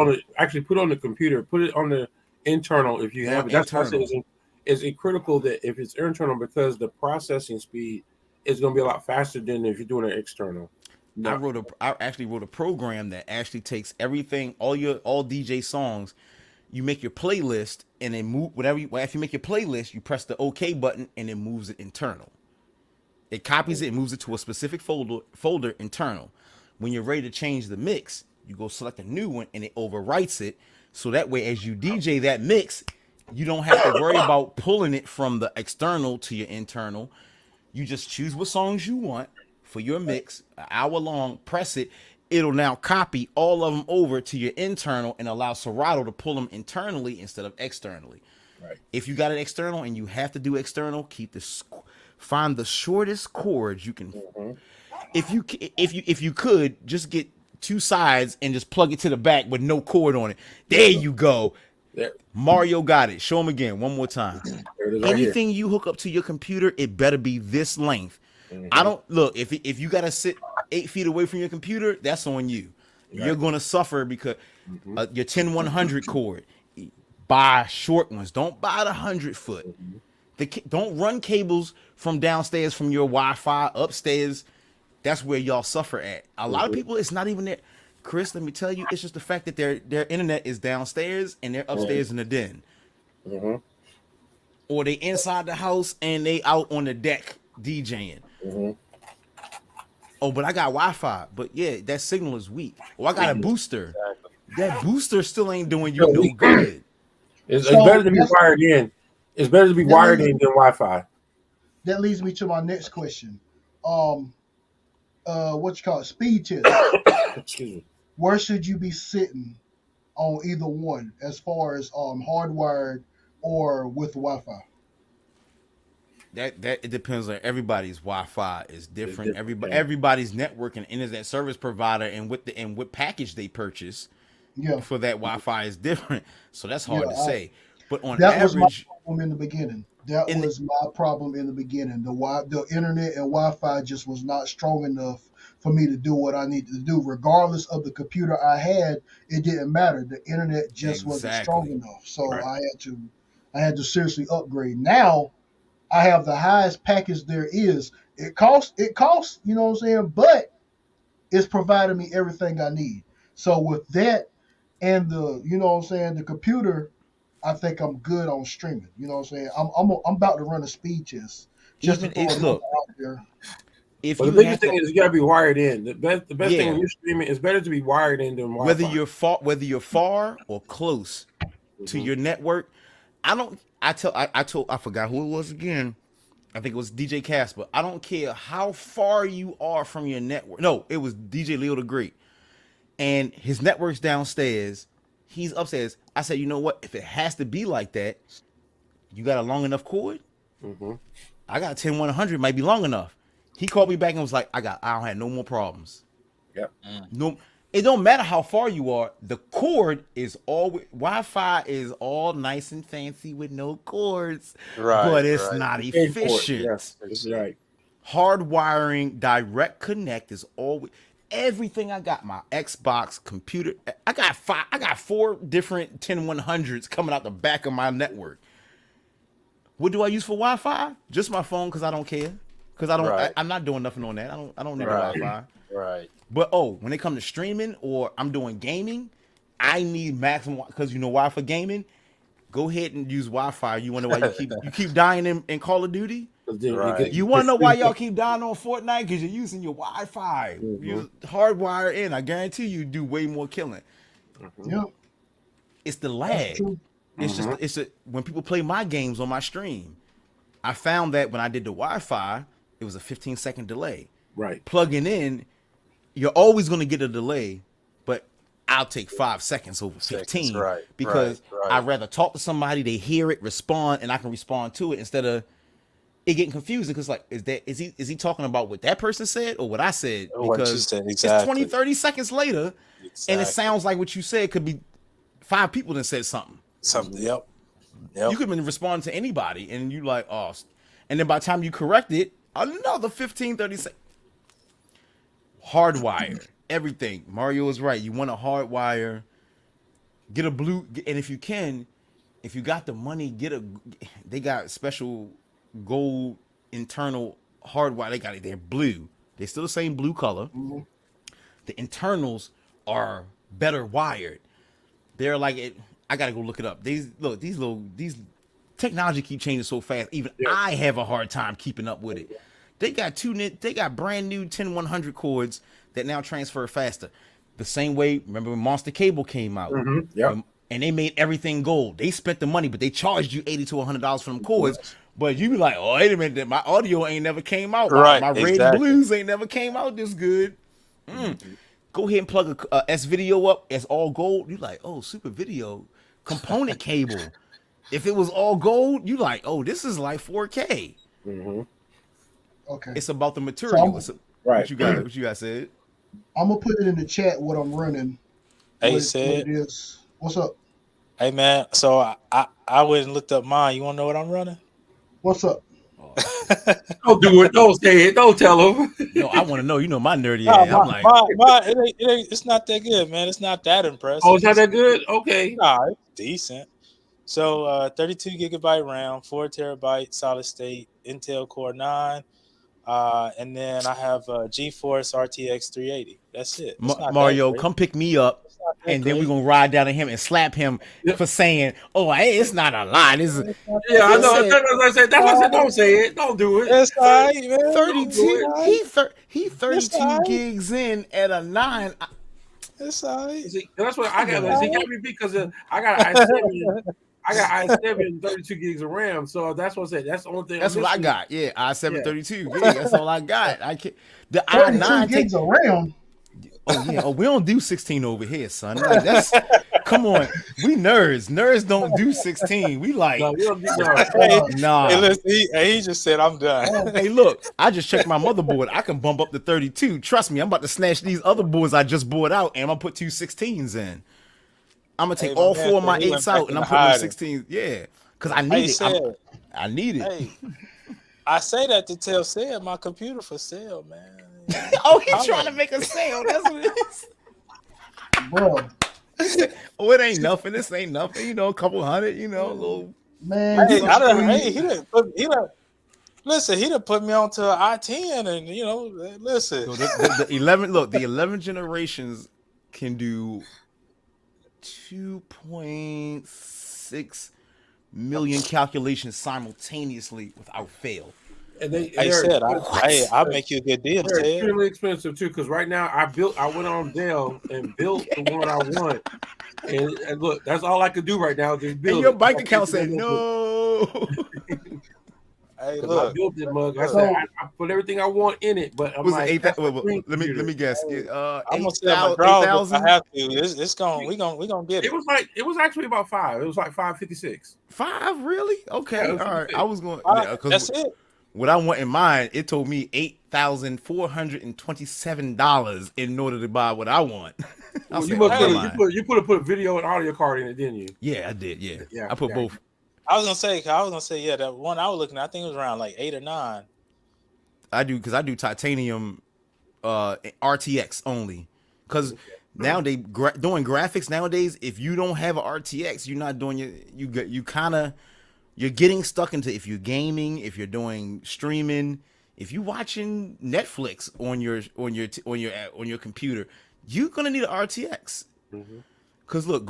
on the computer, put it on the internal if you have it. That's why I say it's critical that if it's internal, because the processing speed is going to be a lot faster than if you're doing it external. I actually wrote a program that actually takes everything, all DJ songs. You make your playlist and then move after you make your playlist, you press the OK button and it moves it internal. It copies it and moves it to a specific folder internal. When you're ready to change the mix, you go select a new one and it overwrites it. So that way, as you DJ that mix, you don't have to worry about pulling it from the external to your internal. You just choose what songs you want for your mix, an hour long, press it. It'll now copy all of them over to your internal and allow Serato to pull them internally instead of externally. Right. If you got an external and you have to do external, find the shortest cords you can. Mm-hmm. If you could just get 2 sides and just plug it to the back with no cord on it. There you go. There. Mario got it. Show him again one more time. Anything you hook up to your computer, it better be this length. Mm-hmm. I don't look if you gotta sit 8 feet away from your computer, that's on you. Right. You're gonna suffer because your 10100 cord. Buy short ones. Don't buy the 100-foot. Mm-hmm. Don't run cables from downstairs from your Wi-Fi upstairs. That's where y'all suffer at. A lot of people, it's not even there. Chris, let me tell you, it's just the fact that their internet is downstairs and they're upstairs in the den. Mm-hmm. Or they inside the house and they out on the deck DJing. Mm-hmm. Oh, but I got Wi-Fi. But yeah, that signal is weak. Oh, I got a booster. Exactly. That booster still ain't doing you no good. It's better to be wired in. It's better to be wired in than Wi-Fi. That leads me to my next question. What you call it? Speed test. Excuse me. Where should you be sitting on either one, as far as hardwired or with Wi-Fi? That it depends on everybody's Wi-Fi is different. Everybody's network and internet service provider and what package they purchase for that Wi-Fi is different. So that's hard to say. But on average, was my problem in the beginning. That was my problem in the beginning. The internet and Wi-Fi just was not strong enough for me to do what I needed to do. Regardless of the computer I had, it didn't matter. The internet just wasn't strong enough. So I had to seriously upgrade. Now I have the highest package there is. It costs, you know what I'm saying? But it's providing me everything I need. So with that and the computer, I think I'm good on streaming. You know what I'm saying? I'm about to run a speed test. Just to look out there. The biggest thing is you gotta be wired in. The best thing when you're streaming is better to be wired in than Wi-Fi. Whether you're far or close to your network, I forgot who it was again. I think it was DJ Casper. I don't care how far you are from your network. No, it was DJ Leo the Great. And his network's downstairs. He's upstairs. I said, you know what? If it has to be like that, you got a long enough cord? Mm-hmm. I got 10-100, might be long enough. He called me back and was like, I don't have no more problems. Yep. No, it don't matter how far you are. The cord is always Wi-Fi is all nice and fancy with no cords, Right, but it's right. not efficient. Yes, that's right. Hardwiring, direct connect is always everything. I got my Xbox computer. I got 4 different 10-100s coming out the back of my network. What do I use for Wi-Fi? Just my phone because I don't care. Because I don't. Right. I'm not doing nothing on that. I don't need Right. Wi-Fi. Right. But when it comes to streaming or I'm doing gaming, I need maximum because why for gaming? Go ahead and use Wi-Fi. You wonder why you keep dying in Call of Duty? Right. You want to know why y'all keep dying on Fortnite? Because you're using your Wi-Fi. You hardwire in. I guarantee you do way more killing. Yep. It's the lag. True. It's when people play my games on my stream, I found that when I did the Wi-Fi, it was a 15-second delay. Right. Plugging in, you're always going to get a delay, but I'll take 5 seconds over 15 right, because right. I'd rather talk to somebody, they hear it, respond, and I can respond to it instead of it getting confusing because like is he talking about what that person said or what I said? What you Because said, it's exactly. 20-30 seconds later and Exactly. it sounds like what you said could be 5 people that said something. Something. Yep. You could have been responding to anybody and you like, oh, and then by the time you correct it, another 15-30 seconds. Hardwire everything. Mario is right. You want a hardwire, get a blue, and if you got the money, they got special gold internal hardwire. They're blue. They're still the same blue color. Mm-hmm. The internals are better wired. They're like it. I gotta go look it up. These technology keep changing so fast. Even I have a hard time keeping up with it. They got brand new 10-100 cords that now transfer faster. The same way, remember when Monster Cable came out? Mm-hmm. Yep. And they made everything gold. They spent the money, but they charged you $80 to $100 for them cords. But you be like, oh, wait a minute, my audio ain't never came out. Right, My red exactly. and blues ain't never came out this good. Go ahead and plug a S video up. It's all gold. You like, oh, super video component cable. If it was all gold, you like, oh, this is like 4K. Mm-hmm. Okay. It's about the material. Right. What you guys said. I'm gonna put it in the chat what I'm running. Hey, what said. it is. What's up? Hey man, so I went and looked up mine. You want to know what I'm running? What's up? Don't do it. Don't say it. Don't tell them. No, I want to know. You know my nerdy Nah, ass. I'm like, it's not that good, man. It's not that impressive. Oh, it's not that good? Okay. Nah, it's decent. So 32 gigabyte RAM, 4 terabyte solid state, Intel Core 9, and then I have GeForce RTX 380. That's it. It's not Mario, that great. come pick me up, It's not that and then great. we're gonna ride down to him and slap him for saying, "Oh, hey, it's not a lie. This is Yeah, I know. Listen. That's what I said. That's what I said. Don't say it. Don't do it. It's all right, man. 32. He 32 all right. gigs in at a 9. It's all right. See, that's what I got. See, got me because I got i7. I got i7 32 gigs of RAM. So that's what I said. That's the only thing. That's I'm what I missing. got. Yeah, i7 32 gigs. That's all I got. I can't. The 32 i9 gigs of RAM. Oh yeah. Oh, we don't do 16 over here, son. Like, that's come on. We nerds. Nerds don't do 16. We like No, we don't do no. nah. Hey, listen, he just said I'm done. Hey, look, I just checked my motherboard. I can bump up to 32. Trust me, I'm about to snatch these other boards I just bought out and I'm gonna put 2 16s in. I'm gonna take Hey, my all man 4 of my said he went 8s back out and I'm into putting hiding. 16s. Yeah, because I need it. Said, I need it. hey, I say that to tell Sid my computer for sale, man. Oh, he's trying to make a sale. That's what it is. Bro, Oh, it ain't nothing. This ain't nothing. You know, a couple hundred. You know, a little. man. Hey, you I know, done, hey, he done put me onto an i10 and listen. So the 11. Look, the 11 generations can do 2.6 million calculations simultaneously without fail. And they, I said, I'll make you a good deal, they're Ted. extremely expensive too. Because right now, I went on Dell and built the one I want. And look, that's all I could do right now. Just build And your it. bank account said no. Hey, Because I look. built this mug. I look. said I put everything I want in it, but I'm Was it like, eight? that's my Let dream me computer. guess. I'm gonna Eight sell my thousand. drawers if I have to. It's gonna we gonna get it. It was actually about 5. It was like 556. 5, really? Yeah, Okay, it was all right. 56. I was going That's because it. what I want in mine, it told me $8,427 in order to buy what I want. I Well, said, you must never put mind. you put a video and audio card in it, didn't you? Yeah, I did. Yeah, Yeah, I put yeah. both. I was gonna say, yeah, that one I was looking at, I think it was around like 8 or 9. I do because I do titanium RTX only. Because nowadays doing graphics nowadays, if you don't have an RTX, you're not doing you're getting stuck into, if you're gaming, if you're doing streaming, if you're watching Netflix on your computer, you're gonna need an RTX. Cause look,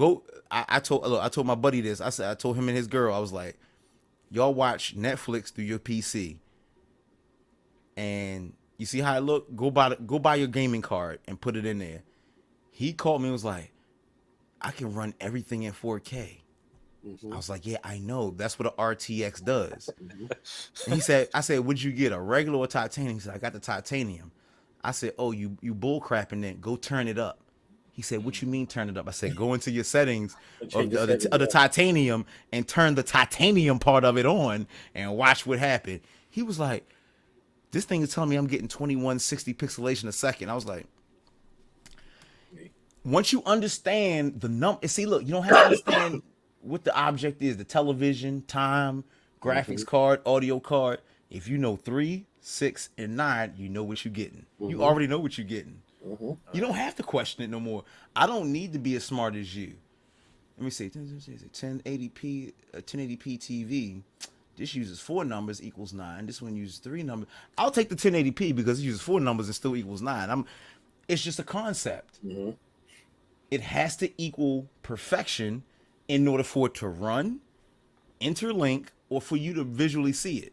I told my buddy this. I told him and his girl, I was like, y'all watch Netflix through your PC, and you see how it look. Go buy your gaming card and put it in there. He called me and was like, I can run everything in 4K. I was like, yeah, I know. That's what an RTX does. And I said, would you get a regular or titanium? He said, I got the titanium. I said, oh, you bull crapping then. Go turn it up. He said, what you mean turn it up? I said, go into your settings of the titanium and turn the titanium part of it on and watch what happened. He was like, this thing is telling me I'm getting 2160 pixelation a second. I was like, once you understand the number, see, look, you don't have to understand what the object is, the television, time, graphics card, audio card. If you know 3, 6, and 9, you know what you're getting. You already know what you're getting. You don't have to question it no more. I don't need to be as smart as you. Let me see, 1080p, 1080p TV. This uses 4 numbers equals 9. This one uses 3 numbers. I'll take the 1080p because it uses 4 numbers and still equals 9. It's just a concept. It has to equal perfection in order for it to run, interlink, or for you to visually see it.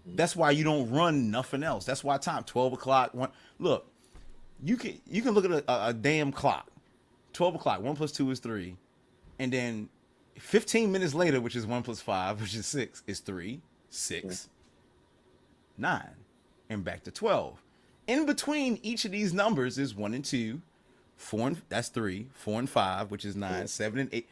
That's why you don't run nothing else. That's why 12 o'clock. Look, you can look at a damn clock. 12 o'clock, 1 plus 2 is 3. And then 15 minutes later, which is 1 plus 5, which is 6, is 3, 6, 9, and back to 12. In between each of these numbers is 1 and 2, 4 and that's 3, 4 and 5, which is 9, 7 and 8.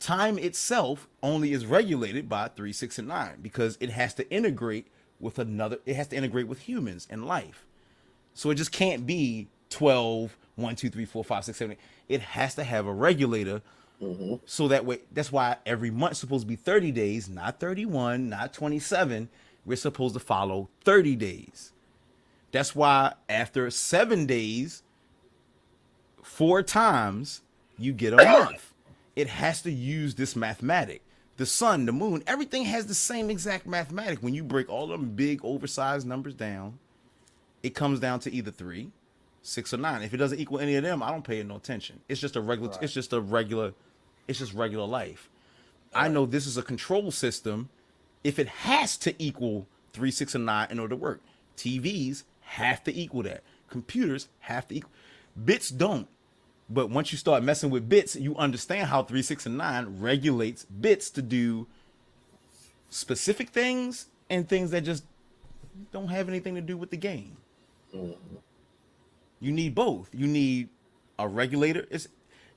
Time itself only is regulated by 3, 6, and 9 because it has to integrate with it has to integrate with humans and life. So it just can't be 12, 1, 2, 3, 4, 5, 6, 7, 8. It has to have a regulator. So that way, that's why every month is supposed to be 30 days, not 31, not 27. We're supposed to follow 30 days. That's why after 7 days, 4 times, you get a month. It has to use this mathematic. The sun, the moon, everything has the same exact mathematic. When you break all them big oversized numbers down, it comes down to either 3, 6, or 9. If it doesn't equal any of them, I don't pay it no attention. It's just a regular. Right. It's just regular life. Right. I know this is a control system. If it has to equal 3, 6, and 9 in order to work, TVs have to equal that. Computers have to equal. Bits don't. But once you start messing with bits, you understand how 3, 6, and 9 regulates bits to do specific things and things that just don't have anything to do with the game. You need both. You need a regulator.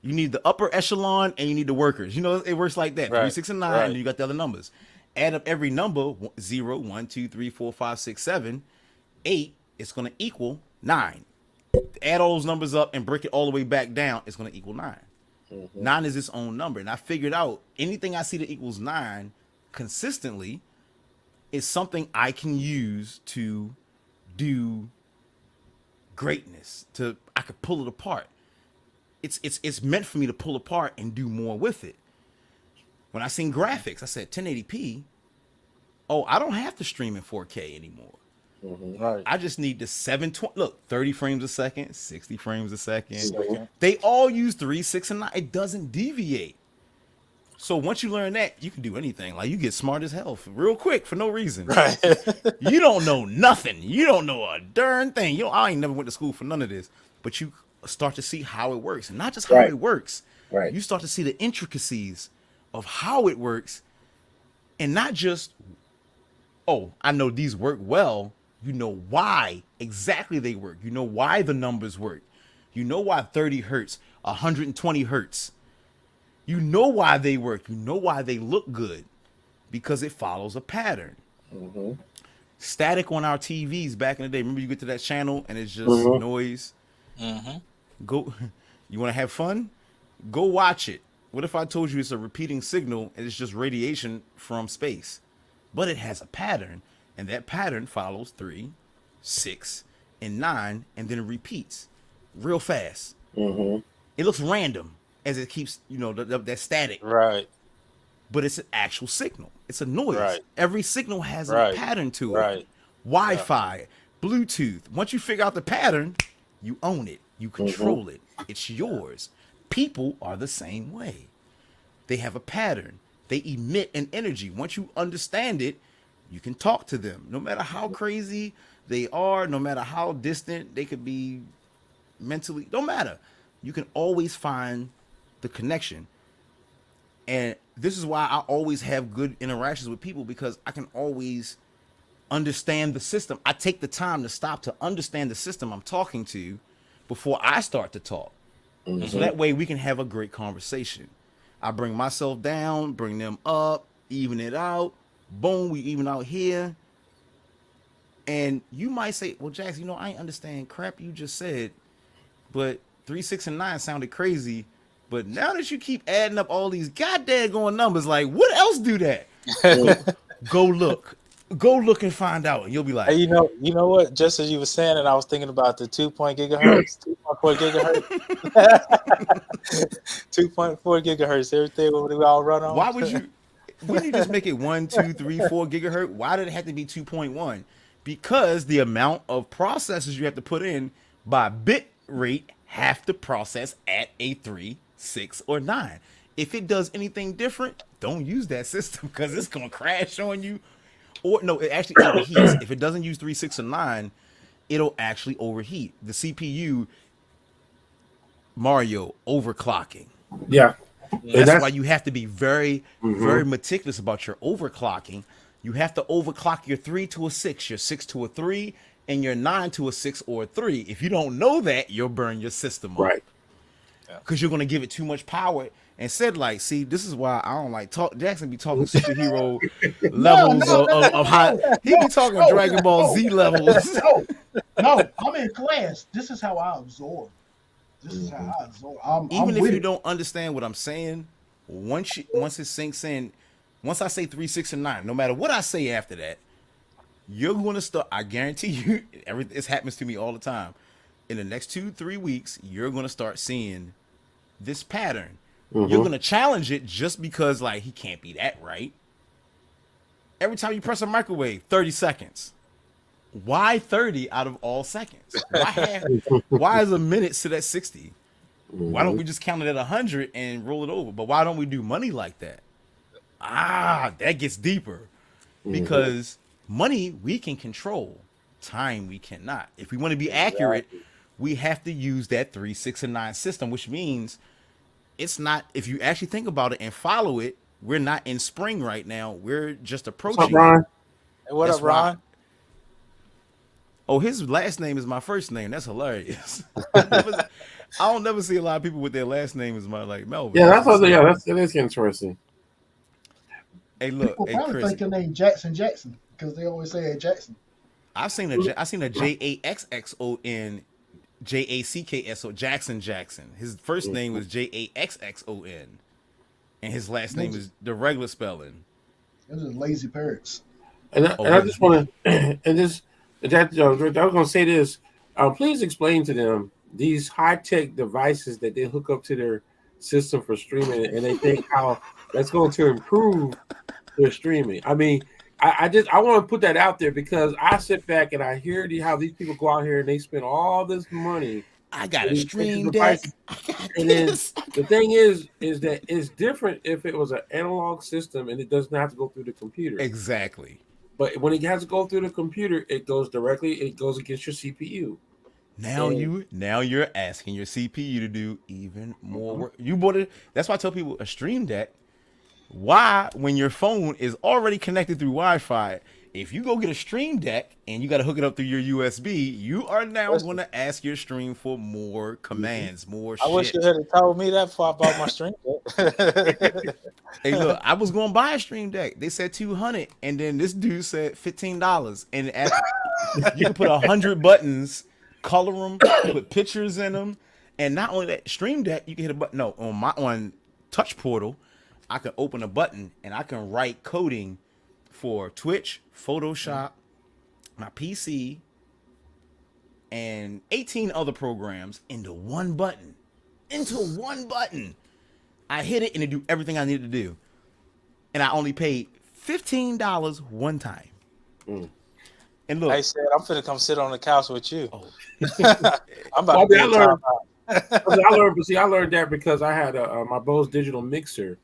You need the upper echelon and you need the workers. You know, it works like that. Right. 3, 6, and 9, and you got the other numbers. Add up every number, 0, 1, 2, 3, 4, 5, 6, 7, 8, it's going to equal 9. Add all those numbers up and break it all the way back down, it's going to equal 9. 9 is its own number. And I figured out anything I see that equals 9 consistently is something I can use to do greatness. I could pull it apart. It's meant for me to pull apart and do more with it. When I seen graphics, I said 1080p. Oh, I don't have to stream in 4K anymore. Right. I just need the 720. Look, 30 frames a second, 60 frames a second. They all use 3, 6, and 9. It doesn't deviate. So once you learn that, you can do anything. Like you get smart as hell real quick for no reason. Right. You don't know nothing. You don't know a darn thing. I ain't never went to school for none of this. But you start to see how it works, and not just how it works. Right. You start to see the intricacies of how it works, and not just oh, I know these work well. You know why exactly they work. You know why the numbers work. You know why 30 hertz, 120 hertz. You know why they work. You know why they look good. Because it follows a pattern. Mm-hmm. Static on our TVs back in the day. Remember, you get to that channel and it's just Mm-hmm. noise. Mm-hmm. Go, you want to have fun? Go watch it. What if I told you it's a repeating signal and it's just radiation from space? But it has a pattern, and that pattern follows 3, 6, and 9, and then it repeats real fast. Mm-hmm. It looks random as it keeps, that static, Right. but it's an actual signal. It's a noise. Right. Every signal has a Right. pattern to it. Right. Wi-Fi, Bluetooth. Once you figure out the pattern, you own it. You control it. It's yours. People are the same way. They have a pattern. They emit an energy. Once you understand it, you can talk to them. No matter how crazy they are, no matter how distant they could be mentally, don't matter. You can always find the connection. And this is why I always have good interactions with people, because I can always understand the system. I take the time to stop to understand the system I'm talking to before I start to talk. So that way we can have a great conversation. I bring myself down, bring them up, even it out. Boom, we even out here. And you might say, well, Jackson, I ain't understand crap you just said, but 3, 6, and 9 sounded crazy. But now that you keep adding up all these goddamn going numbers, like, what else do that? Go look. Go look and find out. And you'll be like, Hey, you know what? Just as you were saying it, I was thinking about the 2.4 gigahertz, 2.4 gigahertz, everything we all run on. why would you, wouldn't you just make it 1, 2, 3, 4 gigahertz? Why did it have to be 2.1? Because the amount of processors you have to put in by bit rate have to process at a 3, 6, or 9. If it does anything different, don't use that system, because it's going to crash on you. Or no, it actually overheats. If it doesn't use 3, 6, or 9, it'll actually overheat. The CPU, Mario, overclocking. Yeah. That's why you have to be very, very meticulous about your overclocking. You have to overclock your 3 to a 6, your 6 to a 3, and your 9 to a 6 or a 3. If you don't know that, you'll burn your system up. Right. Because you're going to give it too much power. And said, like, see, this is why I don't like talk. Jackson be talking superhero levels of high. He be talking Dragon Ball Z levels. No, I'm in class. This is how I absorb. Even I'm if with you it. don't understand what I'm saying, once it sinks in, once I say 3, 6, and 9, no matter what I say after that, you're going to start. I guarantee you, this happens to me all the time. In the next 2-3 weeks, you're going to start seeing this pattern. You're going to challenge it just because, like, he can't be that right. Every time you press a microwave, 30 seconds. Why 30 out of all seconds? Why is a minute sit at 60? Why don't we just count it at 100 and roll it over? But why don't we do money like that? That gets deeper. Because money we can control. Time we cannot. If we want to be accurate, we have to use that 3, 6, and 9 system, which means it's not, if you actually think about it and follow it, we're not in spring right now. We're just approaching. What's up, Ron? Hey, what up, Ron? Oh, his last name is my first name. That's hilarious. I don't never see a lot of people with their last name as my, like, Melvin. Yeah, that is interesting. Hey, look, People hey, probably Chris. think your name Jackson because they always say hey, Jackson. I've seen a JAXXON, JACKSO, Jackson. His first name was JAXXON, and his last name is the regular spelling. Those are lazy parrots. And I just want to, I was going to say this. Please explain to them these high-tech devices that they hook up to their system for streaming, and they think how that's going to improve their streaming. I mean, I want to put that out there because I sit back and I hear how these people go out here and they spend all this money. I got a stream deck. And then the thing is that it's different if it was an analog system and it does not have to go through the computer. Exactly. But when it has to go through the computer, it goes against your CPU. Now you're asking your CPU to do even more work. You bought it. That's why I tell people a stream deck. Why, when your phone is already connected through Wi-Fi, If you go get a stream deck and you got to hook it up through your USB, you are now going to ask your stream for more commands, more I wish shit. you had told me that before I bought my stream deck. Hey, look, I was going to buy a stream deck. They said $200, and then this dude said $15. And after, you can put 100 buttons, color them, put pictures in them, and not only that, stream deck, you can hit a button. No, on Touch Portal, I can open a button and I can write coding for Twitch, Photoshop, my PC, and 18 other programs into one button. I hit it and it do everything I needed to do. And I only paid $15 one time. And look, I said, I'm finna come sit on the couch with you. Oh. I'm about to be I learned that because I had my Bose digital mixer.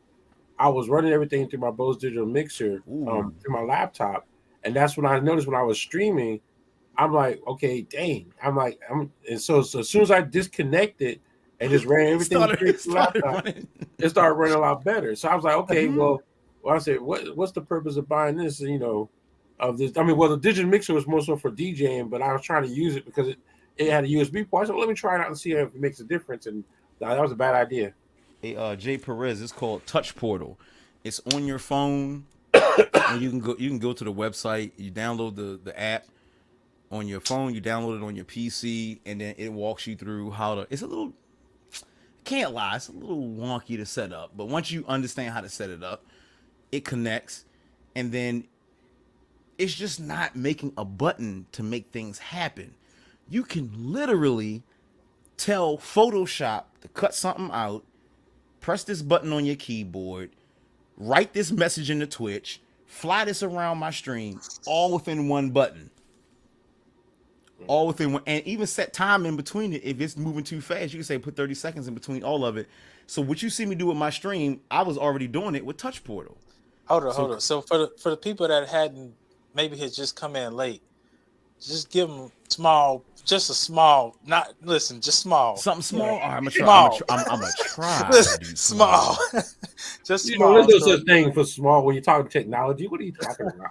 I was running everything through my Bose digital mixer through my laptop, and that's when I noticed when I was streaming, I'm like, okay, dang, and so as soon as I disconnected and just ran everything through the laptop, it started running a lot better. So I was like, okay, well, I said, what's the purpose of buying this? Of this, the digital mixer was more so for DJing, but I was trying to use it because it had a USB port. So let me try it out and see if it makes a difference. And that was a bad idea. Hey, Jay Perez, it's called Touch Portal. It's on your phone, and you can go to the website. You download the app on your phone. You download it on your PC, and then it walks you through how to. It's a little, can't lie, it's a little wonky to set up. But once you understand how to set it up, it connects, and then it's just not making a button to make things happen. You can literally tell Photoshop to cut something out, press this button on your keyboard, write this message into Twitch, fly this around my stream, all within one button. All within one, and even set time in between it. If it's moving too fast, you can say put 30 seconds in between all of it. So what you see me do with my stream, I was already doing it with Touch Portal. Hold on. So for the people that hadn't, maybe had just come in late, just give them just small. Something small. All right, I'm gonna try. Small. I'm gonna try. Listen, to do small. Just You small. know, there's no such thing for small when you're talking technology. What are you talking about?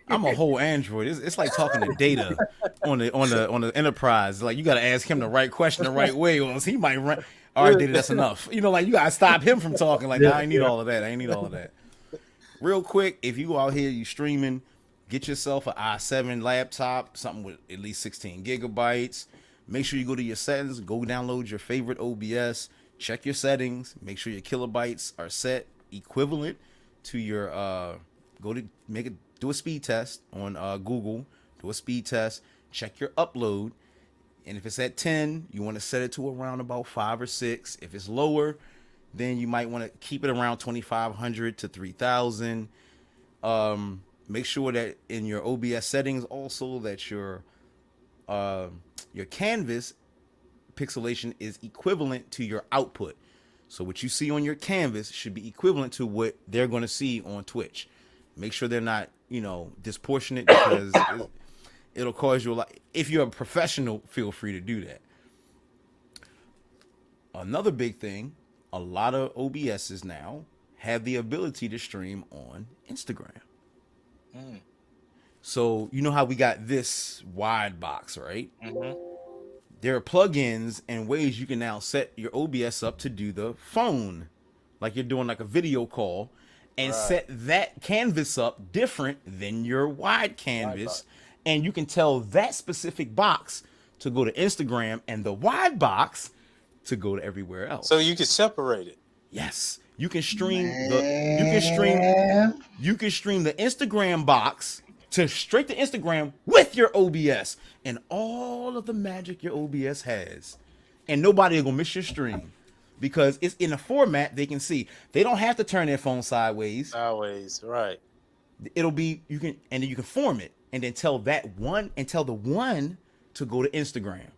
I'm a whole Android. It's like talking to Data on the Enterprise. Like you got to ask him the right question the right way, or else he might run. All right, Data, that's enough. Like you got to stop him from talking. Like, nah, I ain't need all of that. I ain't need all of that. Real quick, if you out here, you streaming, get yourself an i7 laptop, something with at least 16 gigabytes. Make sure you go to your settings, go download your favorite OBS, check your settings, make sure your kilobytes are set equivalent to your do a speed test on Google, do a speed test, check your upload, and if it's at 10, you want to set it to around about 5 or 6. If it's lower, then you might want to keep it around 2,500 to 3,000. Make sure that in your OBS settings also that your canvas pixelation is equivalent to your output. So what you see on your canvas should be equivalent to what they're going to see on Twitch. Make sure they're not, disproportionate, because it'll cause you a lot. If you're a professional, feel free to do that. Another big thing, a lot of OBSs now have the ability to stream on Instagram. So you know how we got this wide box, right? Mm-hmm. There are plugins and ways you can now set your OBS up to do the phone, like you're doing like a video call, and set that canvas up different than your wide canvas. And you can tell that specific box to go to Instagram and the wide box to go to everywhere else. So you can separate it. Yes. You can stream the Instagram box to straight to Instagram with your OBS and all of the magic your OBS has. And nobody will miss your stream because it's in a format they can see. They don't have to turn their phone sideways. Right. It'll be and then you can form it and then tell the one to go to Instagram.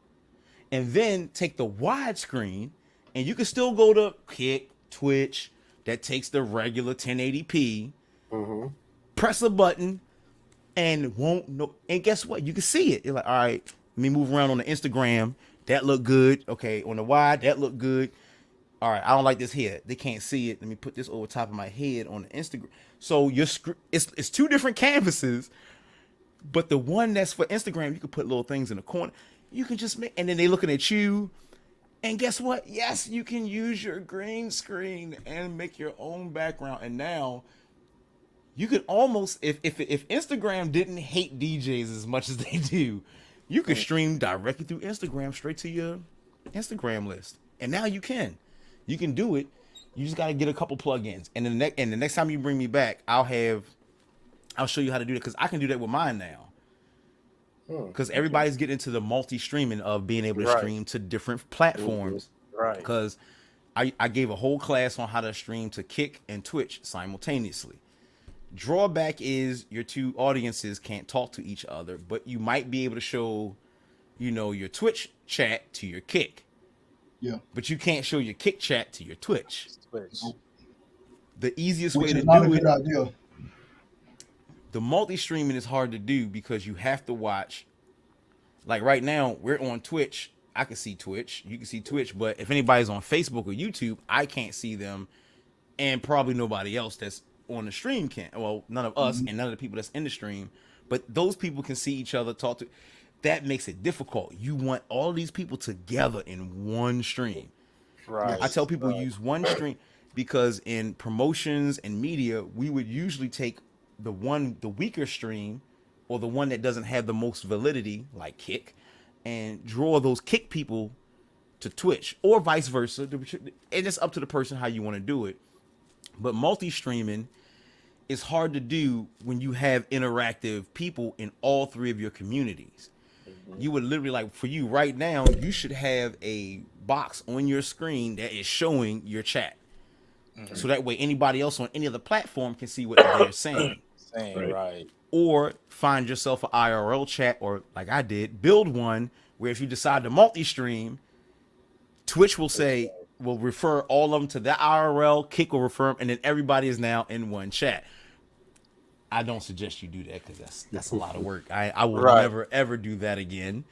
And then take the widescreen and you can still go to Kick, Twitch, that takes the regular 1080p. Mm-hmm. Press a button and won't know. And guess what? You can see it. You're like, all right, let me move around on the Instagram. That looked good. Okay, on the wide, that looked good. all right, I don't like this here. They can't see it. Let me put this over top of my head on the Instagram. So it's two different canvases, but the one that's for Instagram, you can put little things in the corner. You can just make, and then they looking at you. And guess what? Yes, you can use your green screen and make your own background. And now you could almost, if Instagram didn't hate DJs as much as they do, you could stream directly through Instagram straight to your Instagram list. And now you can do it. You just got to get a couple plugins. And the next time you bring me back, I'll show you how to do that, because I can do that with mine now. Because everybody's getting into the multi-streaming of being able to stream to different platforms. Right. Because I gave a whole class on how to stream to Kick and Twitch simultaneously. Drawback is your two audiences can't talk to each other, but you might be able to show, your Twitch chat to your Kick. Yeah. But you can't show your Kick chat to your Twitch. The easiest Which way is to not a do good it. idea. The multi-streaming is hard to do because you have to watch. Like right now, we're on Twitch. I can see Twitch. You can see Twitch. But if anybody's on Facebook or YouTube, I can't see them. And probably nobody else that's on the stream can. Well, none of us and none of the people that's in the stream. But those people can see each other, talk to. That makes it difficult. You want all these people together in one stream. Right. I tell people use one stream because in promotions and media, we would usually take the weaker stream or the one that doesn't have the most validity, like Kick, and draw those Kick people to Twitch or vice versa. And it's up to the person how you want to do it. But multi-streaming is hard to do when you have interactive people in all three of your communities. You would literally, like for you right now, you should have a box on your screen that is showing your chat. So that way anybody else on any other platform can see what they're saying. Right. Or find yourself an IRL chat, or like I did, build one where if you decide to multi-stream, Twitch will refer all of them to that IRL, Kick will refer them, and then everybody is now in one chat. I don't suggest you do that because that's a lot of work. I will never ever do that again,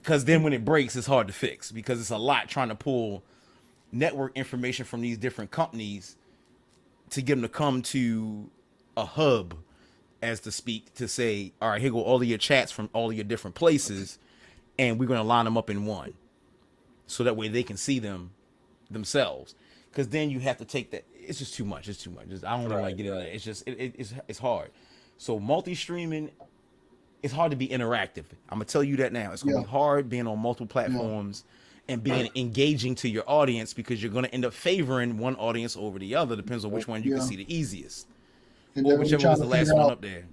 because then when it breaks, it's hard to fix because it's a lot trying to pull network information from these different companies to get them to come to a hub, as to speak, to say, all right, here go all of your chats from all of your different places, and we're going to line them up in one, so that way they can see them themselves. Because then you have to take that. It's just too much. It's too much. I don't really want to get into that. It's just it's hard. So multi-streaming, it's hard to be interactive. I'm gonna tell you that now. It's gonna be hard being on multiple platforms and being engaging to your audience, because you're gonna end up favoring one audience over the other. Depends on which one you can see the easiest, or whichever was the last one up there.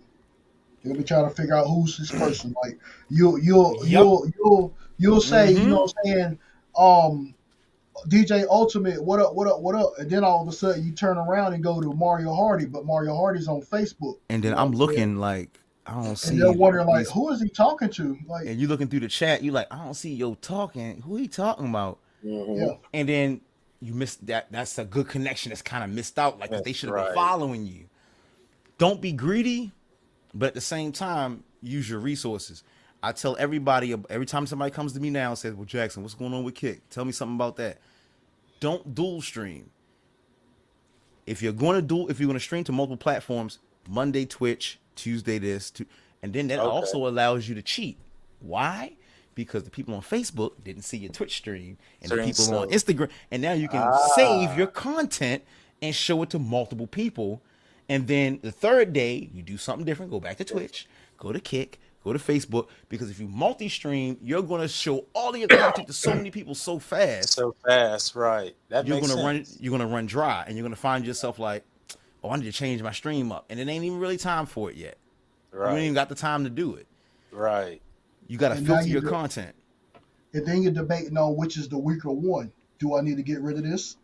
They'll be trying to figure out who's this person. Like you'll say, you know what I'm saying, DJ Ultimate, what up? And then all of a sudden you turn around and go to Mario Hardy, but Mario Hardy's on Facebook. And then I'm looking like I don't see. And they're wondering like, who is he talking to? Like, and you looking through the chat, you like, I don't see yo talking. Who he talking about? Yeah. And then you missed that. That's a good connection that's kind of missed out. Like they should have been following you. Don't be greedy, but at the same time, use your resources. I tell everybody, every time somebody comes to me now and says, well, Jackson, what's going on with Kick? Tell me something about that. Don't dual stream. If you're going to stream to multiple platforms, Monday Twitch, Tuesday this, and then that also allows you to cheat. Why? Because the people on Facebook didn't see your Twitch stream, and the people on Instagram, and now you can save your content and show it to multiple people. And then the third day, you do something different. Go back to Twitch, go to Kick, go to Facebook, because if you multi-stream, you're going to show all of your content to so many people so fast. Right. That you're makes gonna sense. You're gonna run dry, and you're gonna find yourself like, oh, I need to change my stream up, and it ain't even really time for it yet. Right. You ain't even got the time to do it. Right. You got to filter your content. And then you're debating on which is the weaker one. Do I need to get rid of this?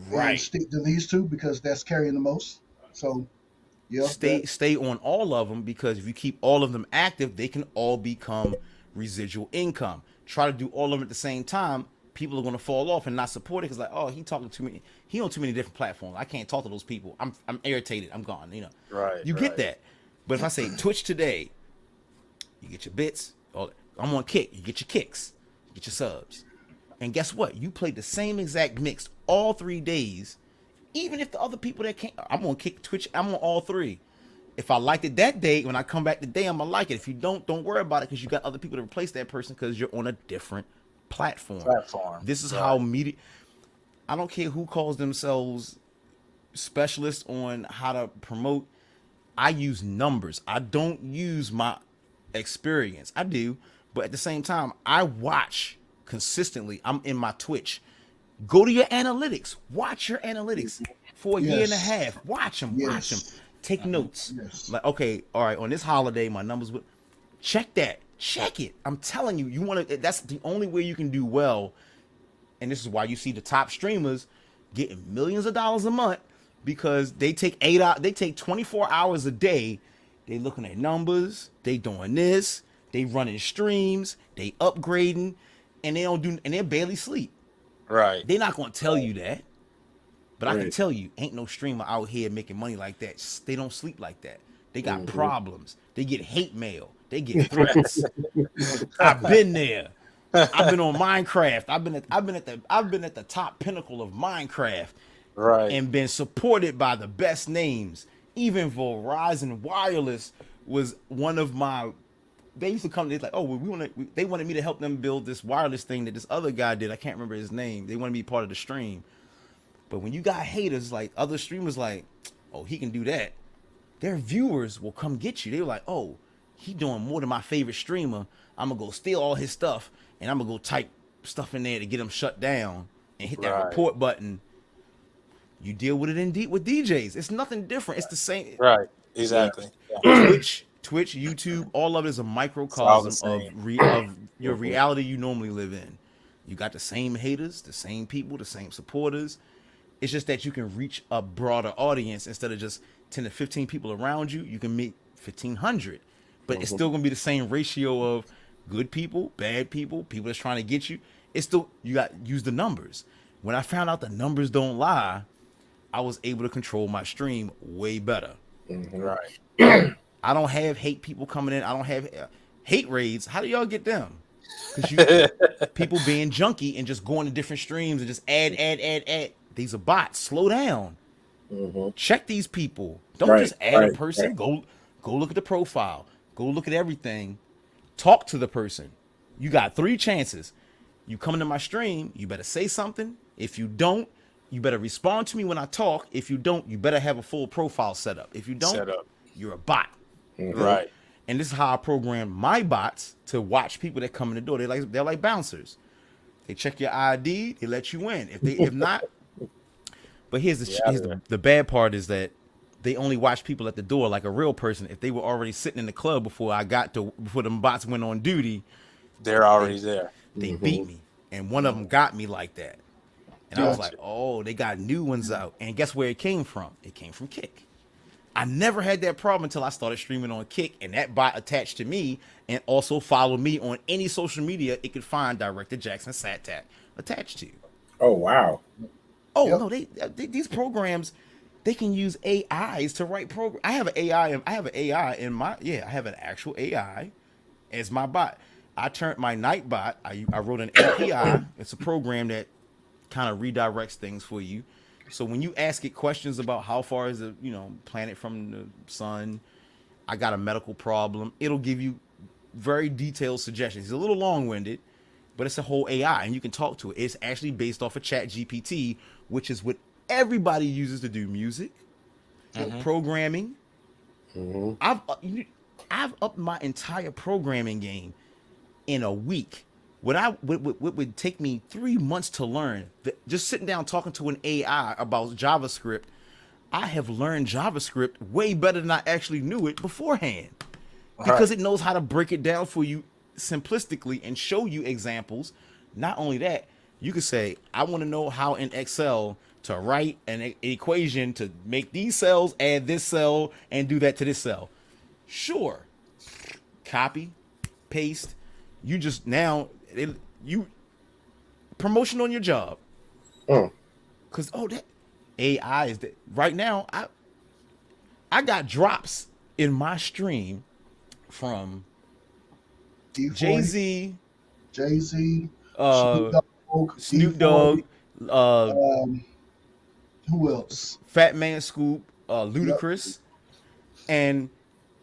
Right. And stick to these two because that's carrying the most. So, yeah. Stay on all of them, because if you keep all of them active, they can all become residual income. Try to do all of them at the same time, people are going to fall off and not support it, because like, oh, he talking too many. He on too many different platforms. I can't talk to those people. I'm irritated. I'm gone. You know. Right. You get that. But if I say Twitch today, you get your bits. I'm on Kick. You get your kicks. You get your subs. And guess what? You played the same exact mix all 3 days. Even if the other people that can't, I'm gonna kick Twitch. I'm on all 3. If I liked it that day, when I come back today, I'm gonna like it. If you don't worry about it, because you got other people to replace that person because you're on a different platform. This is how media. I don't care who calls themselves specialists on how to promote. I use numbers. I don't use my experience. I do, but at the same time, I watch consistently. I'm in my Twitch. Go to your analytics. Watch your analytics for a year and a half. Watch them. Watch them. Take notes. Like, okay, all right, on this holiday, my numbers would check that. Check it. I'm telling you, you want to. That's the only way you can do well. And this is why you see the top streamers getting millions of dollars a month, because they take 8 hours, they take 24 hours a day. They looking at numbers. They doing this. They running streams. They upgrading, and they don't do. And they barely sleep. Right. They're not gonna tell you that. But I can tell you, ain't no streamer out here making money like that. They don't sleep like that. They got problems. They get hate mail. They get threats. I've been there. I've been on Minecraft. I've been at the top pinnacle of Minecraft. Right. And been supported by the best names. Even Verizon Wireless was one of my. They used to come. They're like, oh, well, they wanted me to help them build this wireless thing that this other guy did. I can't remember his name. They wanted me to be part of the stream. But when you got haters, like other streamers, like, oh, he can do that, their viewers will come get you. They're like, oh, he doing more than my favorite streamer. I'm gonna go steal all his stuff, and I'm gonna go type stuff in there to get him shut down and hit that report button. You deal with it indeed with DJs. It's nothing different. It's the same. Right. Exactly. Twitch, YouTube, all of it is a microcosm of your reality you normally live in. You got the same haters, the same people, the same supporters. It's just that you can reach a broader audience instead of just 10 to 15 people around you. You can meet 1,500, but it's still gonna be the same ratio of good people, bad people, people that's trying to get you. It's still, you got to use the numbers. When I found out the numbers don't lie, I was able to control my stream way better. Right. I don't have hate people coming in. I don't have hate raids. How do y'all get them? Because people being junky and just going to different streams and just add. These are bots. Slow down. Check these people. Don't just add a person. Go look at the profile. Go look at everything. Talk to the person. You got 3 chances. You come into my stream, you better say something. If you don't, you better respond to me when I talk. If you don't, you better have a full profile set up. If you don't, you're a bot. Right. And this is how I program my bots to watch people that come in the door. They're like bouncers. They check your ID, they let you in. If not, but here's the bad part is that they only watch people at the door like a real person. If they were already sitting in the club before them bots went on duty, they're already there. They beat me, and one of them got me like that. And I was like, oh, they got new ones out. And guess where it came from? It came from Kick. I never had that problem until I started streaming on Kick, and that bot attached to me and also followed me on any social media it could find Director Jackson Satak attached to. Oh, wow. Oh, no, these programs, they can use AIs to write programs. I have an actual AI as my bot. I turned my night bot. I wrote an API. It's a program that kind of redirects things for you. So when you ask it questions about how far is the planet from the sun, I got a medical problem, it'll give you very detailed suggestions. It's a little long-winded, but it's a whole AI, and you can talk to it. It's actually based off of ChatGPT, which is what everybody uses to do music, programming. I've upped my entire programming game in a week. What would take me 3 months to learn, just sitting down talking to an AI about JavaScript, I have learned JavaScript way better than I actually knew it beforehand, because it knows how to break it down for you simplistically and show you examples. Not only that, you could say, I want to know how in Excel to write an equation to make these cells add this cell and do that to this cell. Sure. Copy, paste. You just you promotion on your job. Cause that AI is that right now. I got drops in my stream from Jay-Z, Snoop Dogg, Snoop Dogg, Um, who else? Fat Man Scoop, Yep. Ludacris, and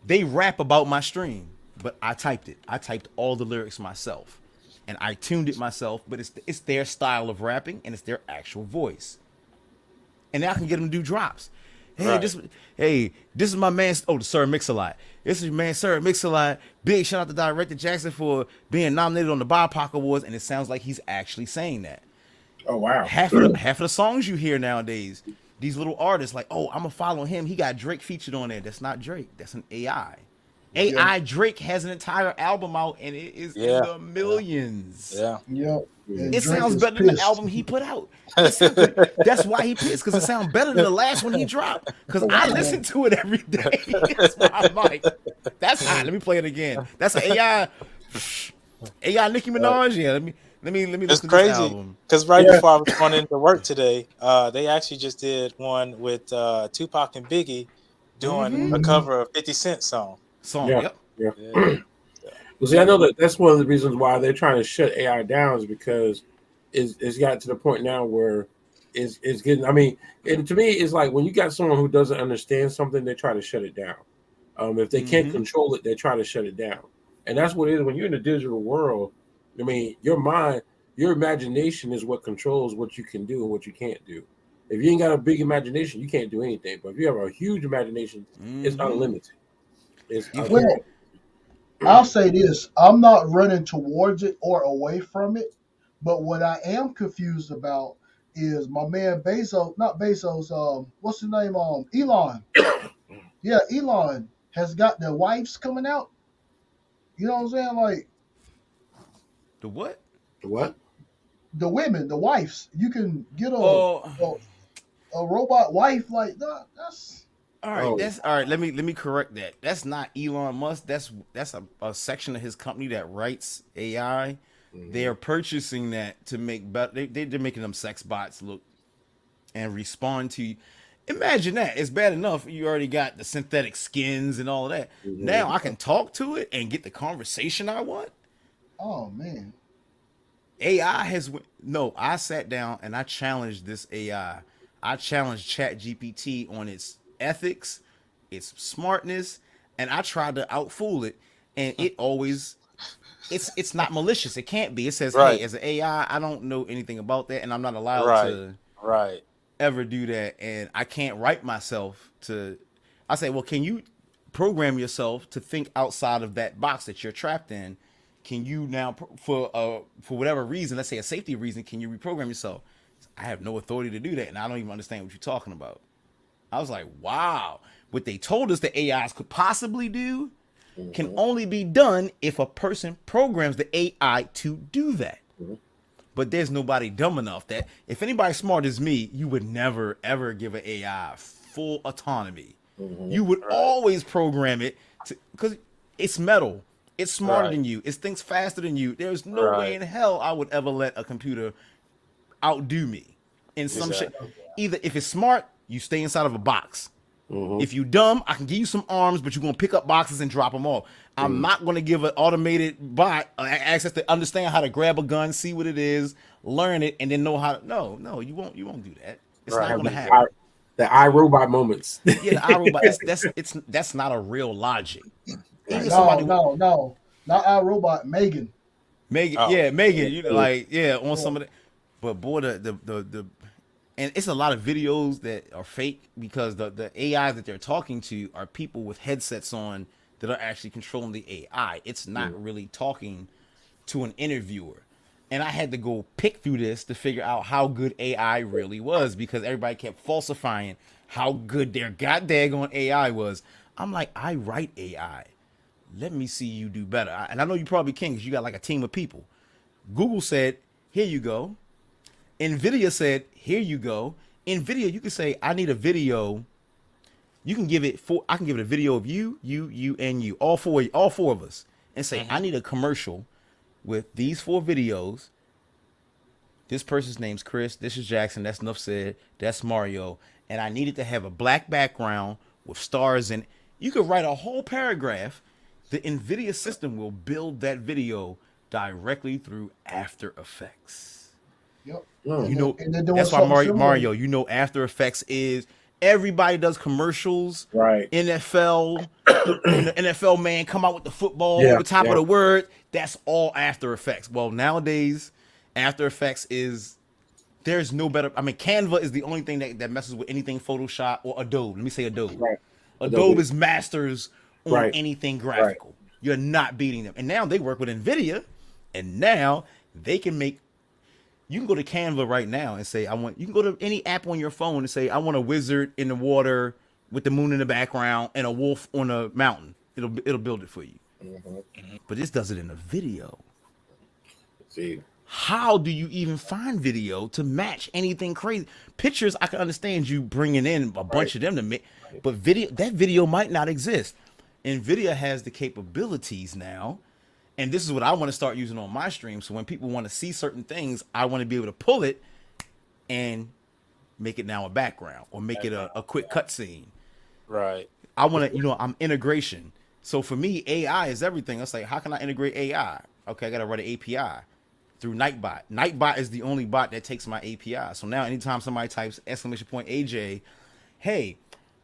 they rap about my stream. But I typed it. I typed all the lyrics myself, and I tuned it myself. But it's their style of rapping, and it's their actual voice. And now I can get them to do drops. Hey, Right. this is my man. Oh, the Sir Mix-a-Lot. This is your man, Sir Mix-a-Lot. Big shout out to Director Jackson for being nominated on the BIPOC Awards, and it sounds like he's actually saying that. Oh wow. Half of the songs you hear nowadays, these little artists like, oh, I'm gonna follow him. He got Drake featured on there. That's not Drake. That's an AI. AI Drake has an entire album out, and it is in Yeah. the millions. Yeah. Yep. And It Drake sounds is better than the pissed. album he put out. That's why he pissed, because it sounds better than the last one he dropped. Because I listen to it every day. That's why I'm like, that's hot. Let me play it again. That's an AI Nicki Minaj. Yeah, let me It's listen to this crazy album. because right before I was going into work today, they actually just did one with Tupac and Biggie doing a cover of 50 Cent song. Yeah. Yep. Yeah. Yeah. Well, see, I know that's one of the reasons why they're trying to shut AI down is because it's got to the point now where it's getting. I mean, and to me, it's like when you got someone who doesn't understand something, they try to shut it down. If they can't control it, they try to shut it down, and that's what it is when you're in the digital world. I mean, your mind, your imagination is what controls what you can do and what you can't do. If you ain't got a big imagination, you can't do anything. But if you have a huge imagination, it's unlimited. It's unlimited. Well, I'll say this: I'm not running towards it or away from it. But what I am confused about is my man Bezos, not Bezos. What's his name? Elon. Yeah, Elon has got the wives coming out. You know what I'm saying? Like The what? What? the women, the wives. You can get Oh. a robot wife like that. That's All right, Oh. that's all right. Let me correct that. That's not Elon Musk. That's a section of his company that writes AI. They are purchasing that to make better. They're making them sex bots look and respond to you. Imagine that. It's bad enough you already got the synthetic skins and all of that. Now I can talk to it and get the conversation I want. oh man. AI has no. I sat down and I challenged this AI. I challenged ChatGPT on its ethics, its smartness, and I tried to outfool it. And it always, it's not malicious. It can't be. It says, Right. hey, as an AI, I don't know anything about that, and I'm not allowed Right. to Right. ever do that. And I can't write myself to. I say, well, can you program yourself to think outside of that box that you're trapped in? Can you now, for whatever reason, let's say a safety reason, can you reprogram yourself? I have no authority to do that, and I don't even understand what you're talking about. I was like, wow, what they told us the AIs could possibly do can only be done if a person programs the AI to do that. But there's nobody dumb enough that if anybody's smart as me, you would never, ever give an AI full autonomy. You would always program it to, because it's metal. It's smarter Right. than you. It thinks faster than you. There's no way in hell I would ever let a computer outdo me in some shit. Either if it's smart, you stay inside of a box. If you dumb, I can give you some arms, but you're gonna pick up boxes and drop them off. I'm not gonna give an automated bot access to understand how to grab a gun, see what it is, learn it, and then know how to. No, you won't do that. It's not gonna happen. The iRobot moments. Yeah, the iRobot. That's not a real logic. Even No, somebody, no. Not our robot, Megan. Megan, Oh. yeah, Megan, you know, like, yeah, on some of the, but boy, the, and it's a lot of videos that are fake because the AIs that they're talking to are people with headsets on that are actually controlling the AI. It's not really talking to an interviewer. And I had to go pick through this to figure out how good AI really was because everybody kept falsifying how good their goddamn AI was. I'm like, I write AI. Let me see you do better. And I know you probably can because you got like a team of people. Google said, here you go. NVIDIA said, here you go. NVIDIA, you can say, I need a video. You can give it I can give it a video of you, and you. All four of us. And say, I need a commercial with these 4 videos. This person's name's Chris. This is Jackson. That's enough said. That's Mario. And I needed to have a black background with stars in it. You could write a whole paragraph. The NVIDIA system will build that video directly through After Effects. Yep. Mm. You know, And they're doing that's why something similar. Mario. You know, After Effects is everybody does commercials. Right. NFL, when the NFL man come out with the football Yeah, over top yeah. of the word, that's all After Effects. Well, nowadays, After Effects is there's no better. I mean, Canva is the only thing that messes with anything Photoshop or Adobe. Let me say Adobe. Right. Adobe is masters on Right. anything Right. graphical. You're not beating them. And now they work with NVIDIA, and now they can make. You can go to Canva right now and say, I want. You can go to any app on your phone and say, I want a wizard in the water with the moon in the background and a wolf on a mountain. It'll build it for you. But this does it in a video. See, How do you even find video to match anything crazy? Pictures, I can understand you bringing in a bunch of them to make, but that video might not exist. NVIDIA has the capabilities now, and this is what I want to start using on my stream. So when people want to see certain things, I want to be able to pull it and make it now a background or make it a quick cutscene. Right. I want to, I'm integration. So for me, AI is everything. It's like, how can I integrate AI? Okay, I got to write an API through Nightbot. Nightbot is the only bot that takes my API. So now anytime somebody types !AJ, hey,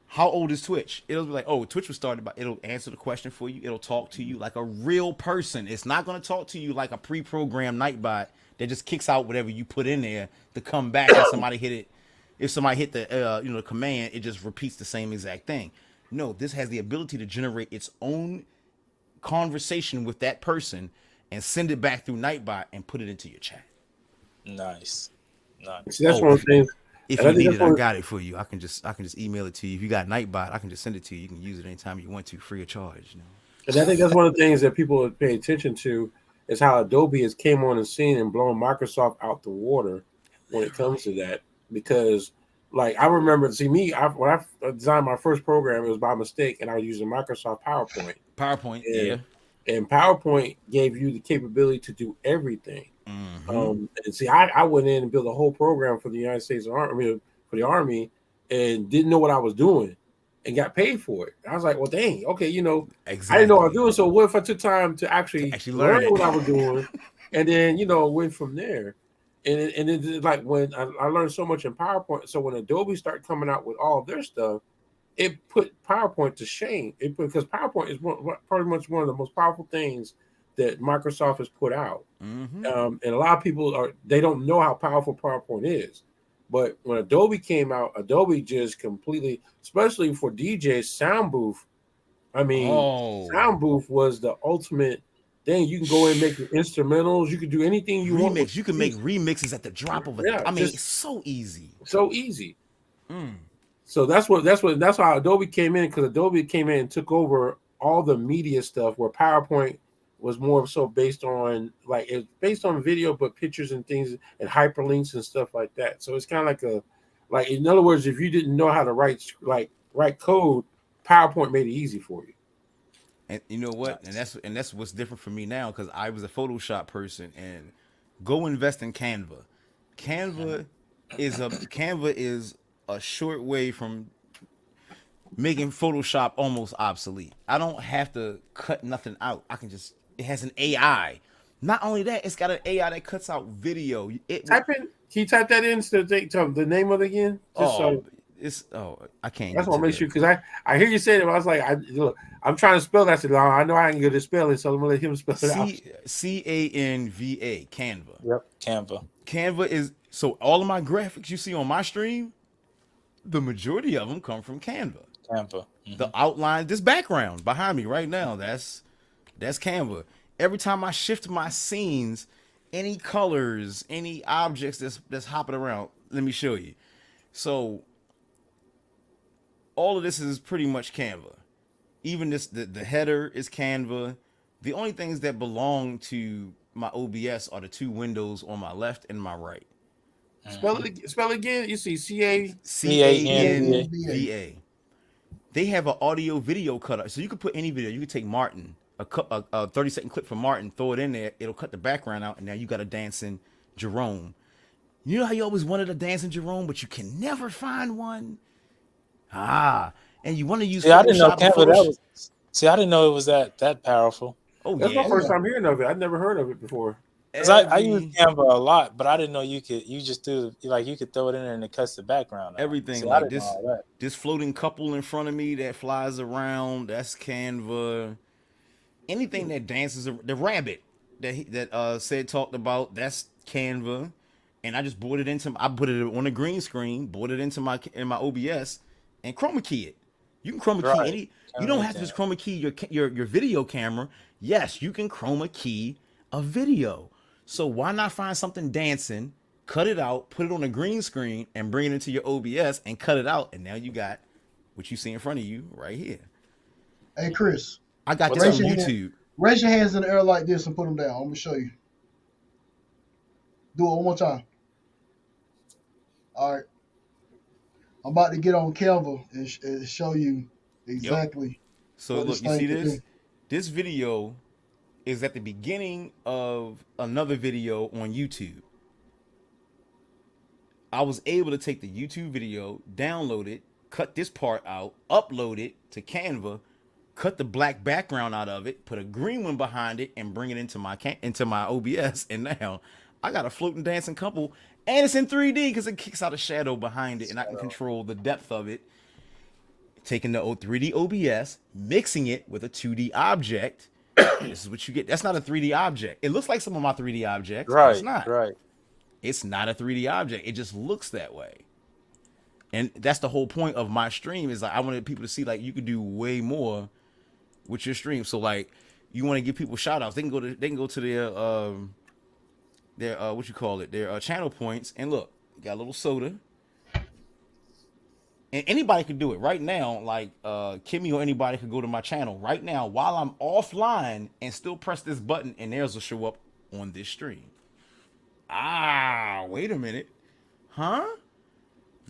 how old is Twitch? It'll be like, oh, Twitch was started by, it'll answer the question for you. It'll talk to you like a real person. It's not going to talk to you like a pre-programmed Nightbot that just kicks out whatever you put in there to come back if somebody hit it. If somebody hit the the command, it just repeats the same exact thing. No, this has the ability to generate its own conversation with that person and send it back through Nightbot and put it into your chat. Nice. see, that's one of the things. If And I you think need that's it, I one- got it for you. I can just email it to you. If you got Nightbot, I can just send it to you. You can use it anytime you want to, free of charge. And I think that's one of the things that people pay attention to is how Adobe has came on the scene and blown Microsoft out the water when it comes to that. Because, like, I remember, when I designed my first program, it was by mistake, and I was using Microsoft PowerPoint. PowerPoint, yeah. And PowerPoint gave you the capability to do everything. Mm-hmm. And see, I went in and built a whole program for the United States Army, for the Army, and didn't know what I was doing, and got paid for it. I was like, well, dang, okay, Exactly. I didn't know what I was doing. So what if I took time to actually learn it? what I was doing, and then went from there. And then like when I learned so much in PowerPoint. So when Adobe started coming out with all of their stuff, it put PowerPoint to shame. Because PowerPoint is pretty much one of the most powerful things that Microsoft has put out. Mm-hmm. And a lot of people they don't know how powerful PowerPoint is. But when Adobe came out, Adobe just completely, especially for DJs, sound booth. I mean, sound booth was the ultimate thing. You can go in and make your instrumentals. You can do anything you want. You can make remixes at the drop of a. I mean, it's so easy. So easy. So that's how Adobe came in, because Adobe came in and took over all the media stuff, where PowerPoint was more so based on video, but pictures and things and hyperlinks and stuff like that. So it's kind of like in other words, if you didn't know how to write code, PowerPoint made it easy for you. And you know what? And that's what's different for me now, because I was a Photoshop person, and go invest in Canva. Canva is a short way from making Photoshop almost obsolete. I don't have to cut nothing out. It has an AI. Not only that, it's got an AI that cuts out video. Can you type that in to the name of it again? I can't. That's what I make sure, because I hear you saying it. I was like, I'm trying to spell that. I said, I know I can get it spelling, so I'm gonna let him spell it out. Canva. Canva. Yep. Canva is, so all of my graphics you see on my stream, the majority of them come from Canva. Mm-hmm. The outline, this background behind me right now, that's Canva. Every time I shift my scenes, any colors, any objects that's hopping around, let me show you. So all of this is pretty much Canva. Even the header is Canva. The only things that belong to my OBS are the two windows on my left and my right. Spell it again. You see Canva. They have an audio video cutter, so you can put any video. You can take Martin, a 30-second clip from Martin, throw it in there. It'll cut the background out, and now you got a dancing Jerome. You know how you always wanted a dancing Jerome, but you can never find one. And you want to use. I didn't know Canva. I didn't know it was that powerful. Oh, that's my first time hearing of it. I'd never heard of it before. Cause I use Canva a lot, but I didn't know you just do like you could throw it in there and it cuts the background out. everything See, I like didn't know all that. this floating couple in front of me that flies around, that's Canva. Anything that dances, the rabbit that said talked about, that's Canva. And I just put it on a green screen, brought it into my OBS, and chroma key it. You can chroma key Right. any. You don't have to just chroma key your video camera. Yes, you can chroma key a video. So why not find something dancing, cut it out, put it on a green screen, and bring it into your OBS and cut it out, and now you got what you see in front of you right here. Hey, Chris. I got this on Raise your YouTube. hand. Raise your hands in the air like this and put them down. I'm gonna show you. Do it one more time. All right. I'm about to get on Canva and show you exactly. So what look, you see this? This video is at the beginning of another video on YouTube. I was able to take the YouTube video, download it, cut this part out, upload it to Canva, cut the black background out of it, put a green one behind it, and bring it into my OBS. And now I got a floating dancing couple, and it's in 3D because it kicks out a shadow behind it, and I can control the depth of it. Taking the 3D OBS, mixing it with a 2D object. This is what you get. That's not a 3D object. It looks like some of my 3D objects. Right. It's not. Right. It's not a 3D object. It just looks that way. And that's the whole point of my stream, is like I wanted people to see like you could do way more with your stream. So like you want to give people shout outs, they can go to their channel points, and look, you got a little soda. And anybody could do it right now. Like Kimmy or anybody could go to my channel right now while I'm offline and still press this button, and theirs will show up on this stream. Wait a minute. Huh?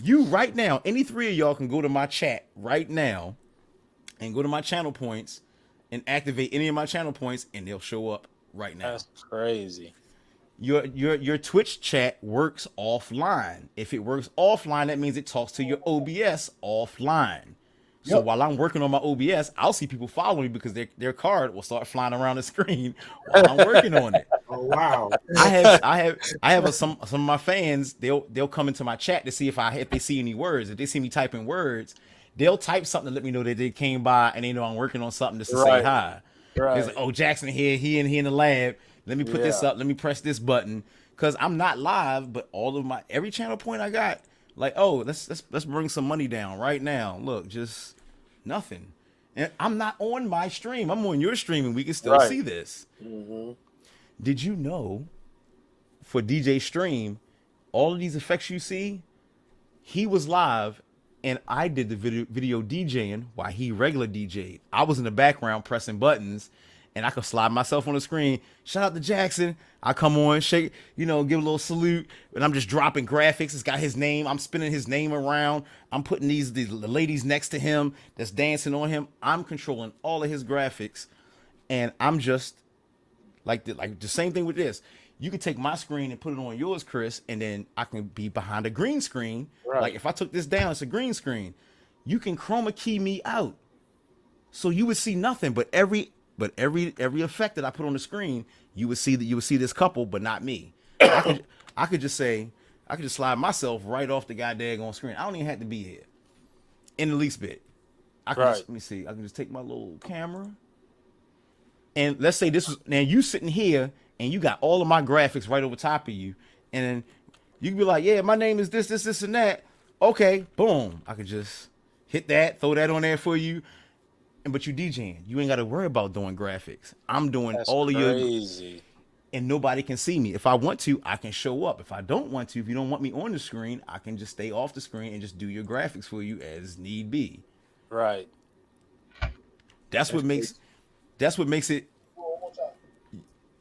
You right now, any three of y'all can go to my chat right now and go to my channel points and activate any of my channel points, and they'll show up right now. That's crazy. Your Twitch chat works offline. If it works offline, that means it talks to your OBS offline. So while I'm working on my OBS, I'll see people following me because their card will start flying around the screen while I'm working on it. Oh wow! I have some of my fans. They'll come into my chat to see if they see any words. If they see me typing words, they'll type something to let me know that they came by and they know I'm working on something just to say hi. Right. It's like, oh, Jackson here, he in the lab. Let me put this up. Let me press this button because I'm not live, but all of every channel point I got, like, oh, let's bring some money down right now. Look, just nothing. And I'm not on my stream. I'm on your stream, and we can still see this. Mm-hmm. Did you know for DJ Stream, all of these effects you see, he was live and I did the video DJing while he regular DJ'd. I was in the background pressing buttons, and I could slide myself on the screen. Shout out to Jackson. I come on, shake, give a little salute, and I'm just dropping graphics. It's got his name. I'm spinning his name around. I'm putting the ladies next to him that's dancing on him. I'm controlling all of his graphics, and I'm just like the same thing with this. You can take my screen and put it on yours, Chris, and then I can be behind a green screen. Right. Like if I took this down, it's a green screen. You can chroma key me out, so you would see nothing. But every effect that I put on the screen, you would see this couple, but not me. I could just slide myself right off the goddamn screen. I don't even have to be here in the least bit. Let me see. I can just take my little camera. And let's say this was, now you sitting here and you got all of my graphics right over top of you. And then you can be like, yeah, my name is this, and that. Okay, boom. I could just hit that, throw that on there for you. But you DJing. You ain't got to worry about doing graphics. I'm doing all of your, and nobody can see me. If I want to, I can show up. If I don't want to, if you don't want me on the screen, I can just stay off the screen and just do your graphics for you as need be. Right. That's what makes it.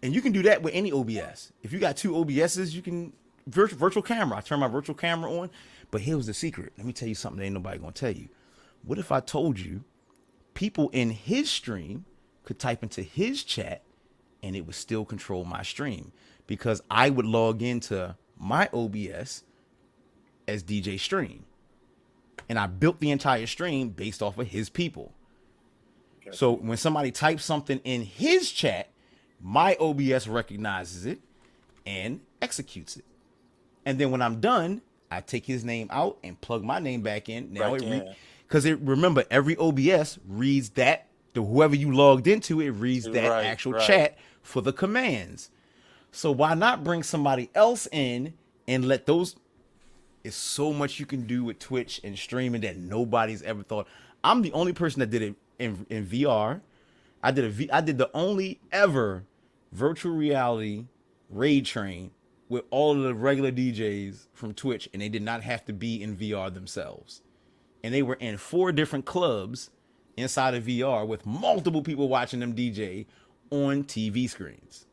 And you can do that with any OBS. If you got two OBSs, you can virtual camera. I turn my virtual camera on. But here's the secret. Let me tell you something that ain't nobody gonna tell you. What if I told you people in his stream could type into his chat and it would still control my stream? Because I would log into my OBS as DJ Stream. And I built the entire stream based off of his people. Okay. So when somebody types something in his chat, my OBS recognizes it, and executes it. And then when I'm done, I take his name out and plug my name back in. Now because remember, every OBS reads that, whoever you logged into, it reads that actual chat for the commands. So why not bring somebody else in and let those? It's so much you can do with Twitch and streaming that nobody's ever thought. I'm the only person that did it in VR. I did the only ever virtual reality raid train with all of the regular DJs from Twitch, and they did not have to be in VR themselves. And they were in 4 different clubs inside of VR with multiple people watching them DJ on TV screens.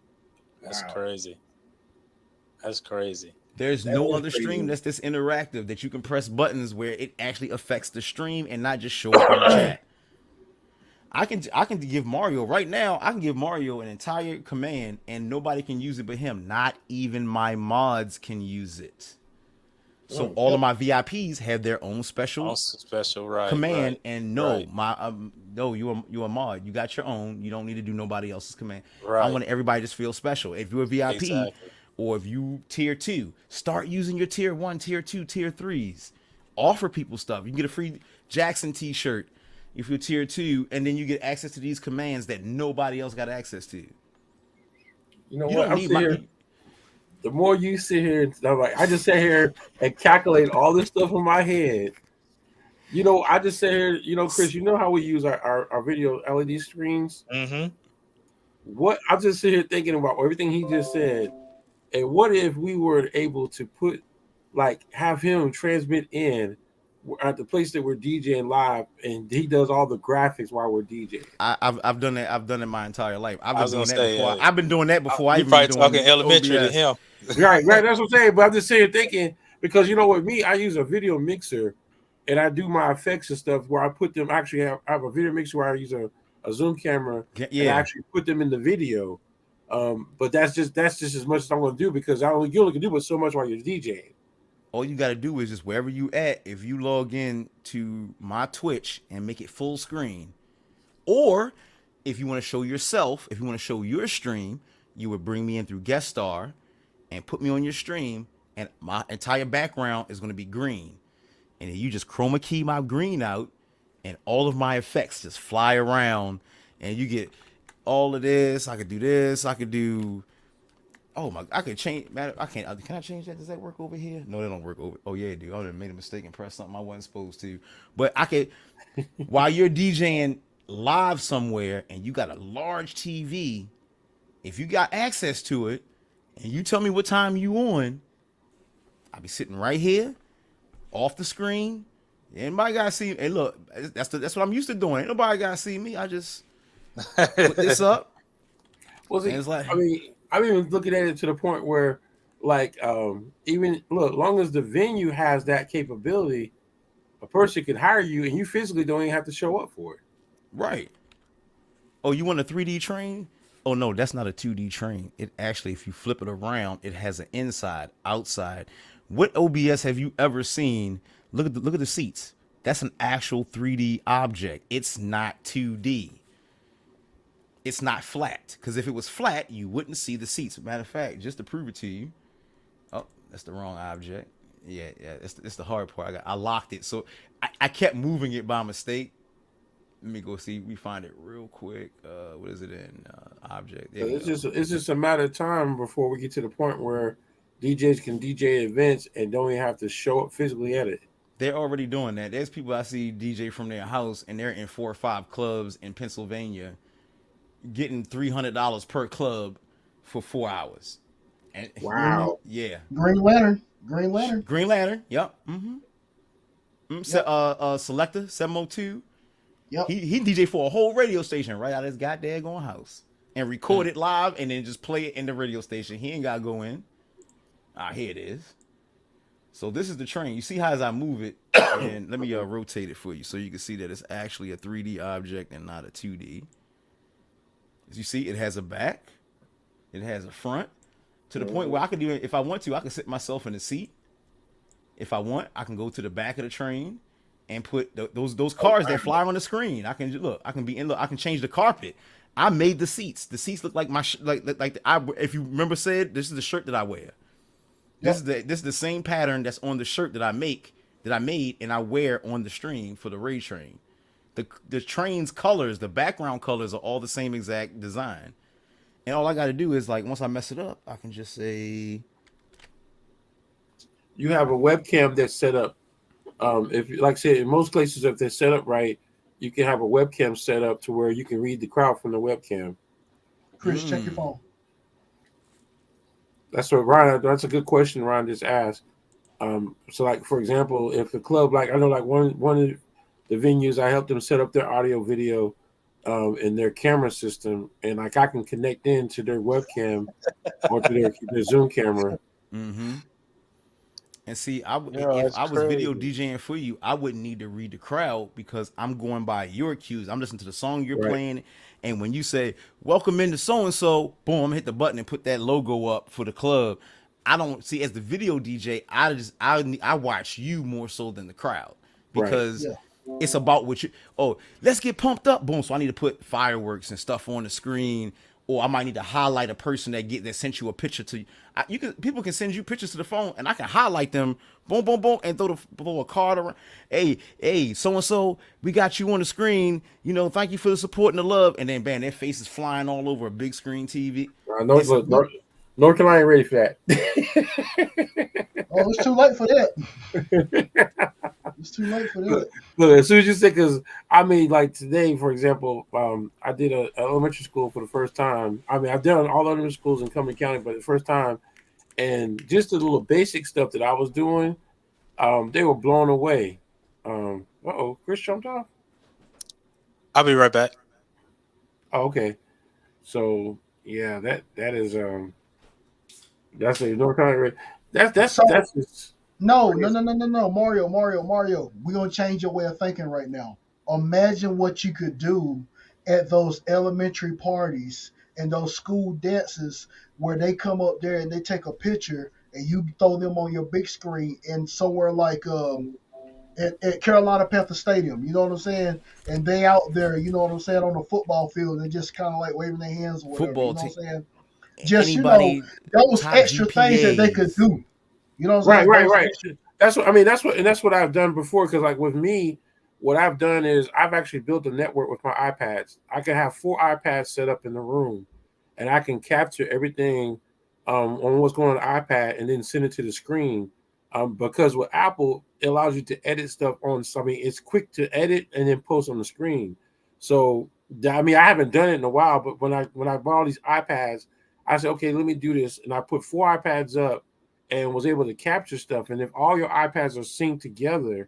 That's crazy. That's crazy. There's no other stream that's this interactive that you can press buttons where it actually affects the stream and not just show up in the chat. I can give Mario right now. I can give Mario an entire command and nobody can use it but him. Not even my mods can use it. So all of my VIPs have their own special command. And no, you're a mod. You got your own. You don't need to do nobody else's command. I want everybody to just feel special. If you're a VIP or if you tier 2, start using your tier 1, tier 2, tier 3s. Offer people stuff. You can get a free Jackson t-shirt if you're tier 2, and then you get access to these commands that nobody else got access to. You know what? The more you sit here, and I'm like, I just sit here and calculate all this stuff in my head. You know, I just sit here, you know, Chris, you know how we use our video LED screens? Mm-hmm. What I just sit here thinking about everything he just said, and what if we were able to have him transmit in at the place that we're DJing live, and he does all the graphics while we're DJing. I've done that. I've done it my entire life. I've been doing that before. You're probably talking elementary to him. Right. That's what I'm saying. But I'm just saying, thinking, because you know what, me, I use a video mixer, and I do my effects and stuff where I put them. Actually, I have a video mixer where I use a zoom camera and I actually put them in the video. But that's just as much as I'm going to do, because you only can do but so much while you're DJing. All you got to do is just wherever you at, if you log in to my Twitch and make it full screen, or if you want to show yourself, if you want to show your stream, you would bring me in through guest star and put me on your stream, and my entire background is going to be green. And then you just chroma key my green out, and all of my effects just fly around, and you get all of this. I could do this. I could do... Oh my! I could change. Man, I can't. Can I change that? Does that work over here? No, they don't work over. Oh yeah, dude. I made a mistake and pressed something I wasn't supposed to. But I could. While you're DJing live somewhere and you got a large TV, if you got access to it, and you tell me what time you on, I'll be sitting right here, off the screen. Anybody gotta see? And look, that's what I'm used to doing. Ain't nobody gotta see me. I just put this up. Well, see, it's like, I mean, I'm even looking at it to the point where, like, even look, long as the venue has that capability, a person could hire you, and you physically don't even have to show up for it. Right. Oh, you want a 3D train? Oh no, that's not a 2D train. It actually, if you flip it around, it has an inside, outside. What OBS have you ever seen? Look at the seats. That's an actual 3D object. It's not 2D. It's not flat, because if it was flat, you wouldn't see the seats. Matter of fact, just to prove it to you, oh, that's the wrong object. Yeah, it's the hard part. I locked it, so I kept moving it by mistake. Let me go see. We find it real quick. What is it in object? It's just a matter of time before we get to the point where DJs can DJ events and don't even have to show up physically at it. They're already doing that. There's people I see DJ from their house, and they're in 4 or 5 clubs in Pennsylvania, getting $300 per club for 4 hours. And wow. Yeah. Green Lantern. Yep. Selector 702. Yep. He DJ for a whole radio station right out of his goddamn house and record it live and then just play it in the radio station. He ain't gotta go in. Here it is. So this is the train. You see how as I move it, and let me rotate it for you so you can see that it's actually a 3D object and not a 2D. As you see, it has a back, it has a front, to the point where I could even, if I want to, I can sit myself in the seat. If I want, I can go to the back of the train and put those cars that fly on the screen. I can look. I can change the carpet. I made the seats. The seats look like my I. If you remember, said this is the shirt that I wear. Yep. This is the same pattern that's on the shirt that I made and I wear on the stream for the raid train. The train's colors, the background colors are all the same exact design. And all I got to do is like once I mess it up, I can just say You have a webcam that's set up. If like I said, in most places, if they're set up right, you can have a webcam set up to where you can read the crowd from the webcam. Chris, check your phone. That's what Ryan. That's a good question Ryan just asked. So like for example, if the club, like I know, like one of the venues, I helped them set up their audio, video, and their camera system, and like I can connect into their webcam or to their Zoom camera. mm-hmm. And see, Yo, if that's I was video crazy. DJing for you, I wouldn't need to read the crowd because I'm going by your cues. I'm listening to the song you're Right. playing, and when you say "Welcome into so and so," boom, I'm gonna hit the button and put that logo up for the club. I don't see as the video DJ. I watch you more so than the crowd Right. because Yeah. it's about what you. Oh, let's get pumped up, boom. So I need to put fireworks and stuff on the screen, or I might need to highlight a person that sent you a picture to you. People can send you pictures to the phone, and I can highlight them, boom, boom, boom, and throw a card around. Hey, so and so, we got you on the screen. You know, thank you for the support and the love. And then, bam, their face is flying all over a big screen TV. North, It's a North Carolina ain't ready for that. Oh, it's too late for that. It's too late for that. Look, as soon as you say, because I mean, like today, for example, I did a elementary school for the first time. I mean, I've done all elementary schools in Cumberland County, but the first time, and just the little basic stuff that I was doing, they were blown away. Chris jumped off. I'll be right back. Oh, okay. So yeah, that is that's a North Carolina. So That's just, no, no, no, no, no, no, Mario. We're gonna change your way of thinking right now. Imagine what you could do at those elementary parties and those school dances where they come up there and they take a picture and you throw them on your big screen and somewhere like at Carolina Panther Stadium, you know what I'm saying? And they out there, you know what I'm saying, on the football field and just kind of like waving their hands or whatever, you football know team. what I'm saying? Just Anybody those top extra things that they could GPAs. do. You know what I'm saying? Those right. extra. That's what I mean. That's what I've done before. Because like with me, what I've done is I've actually built a network with my iPads. I can have 4 iPads set up in the room, and I can capture everything on what's going on the iPad and then send it to the screen. Because with Apple, it allows you to edit stuff on. So I mean, it's quick to edit and then post on the screen. So I mean, I haven't done it in a while, but when I bought all these iPads, I said, okay, let me do this, and I put 4 iPads up and was able to capture stuff. And if all your iPads are synced together,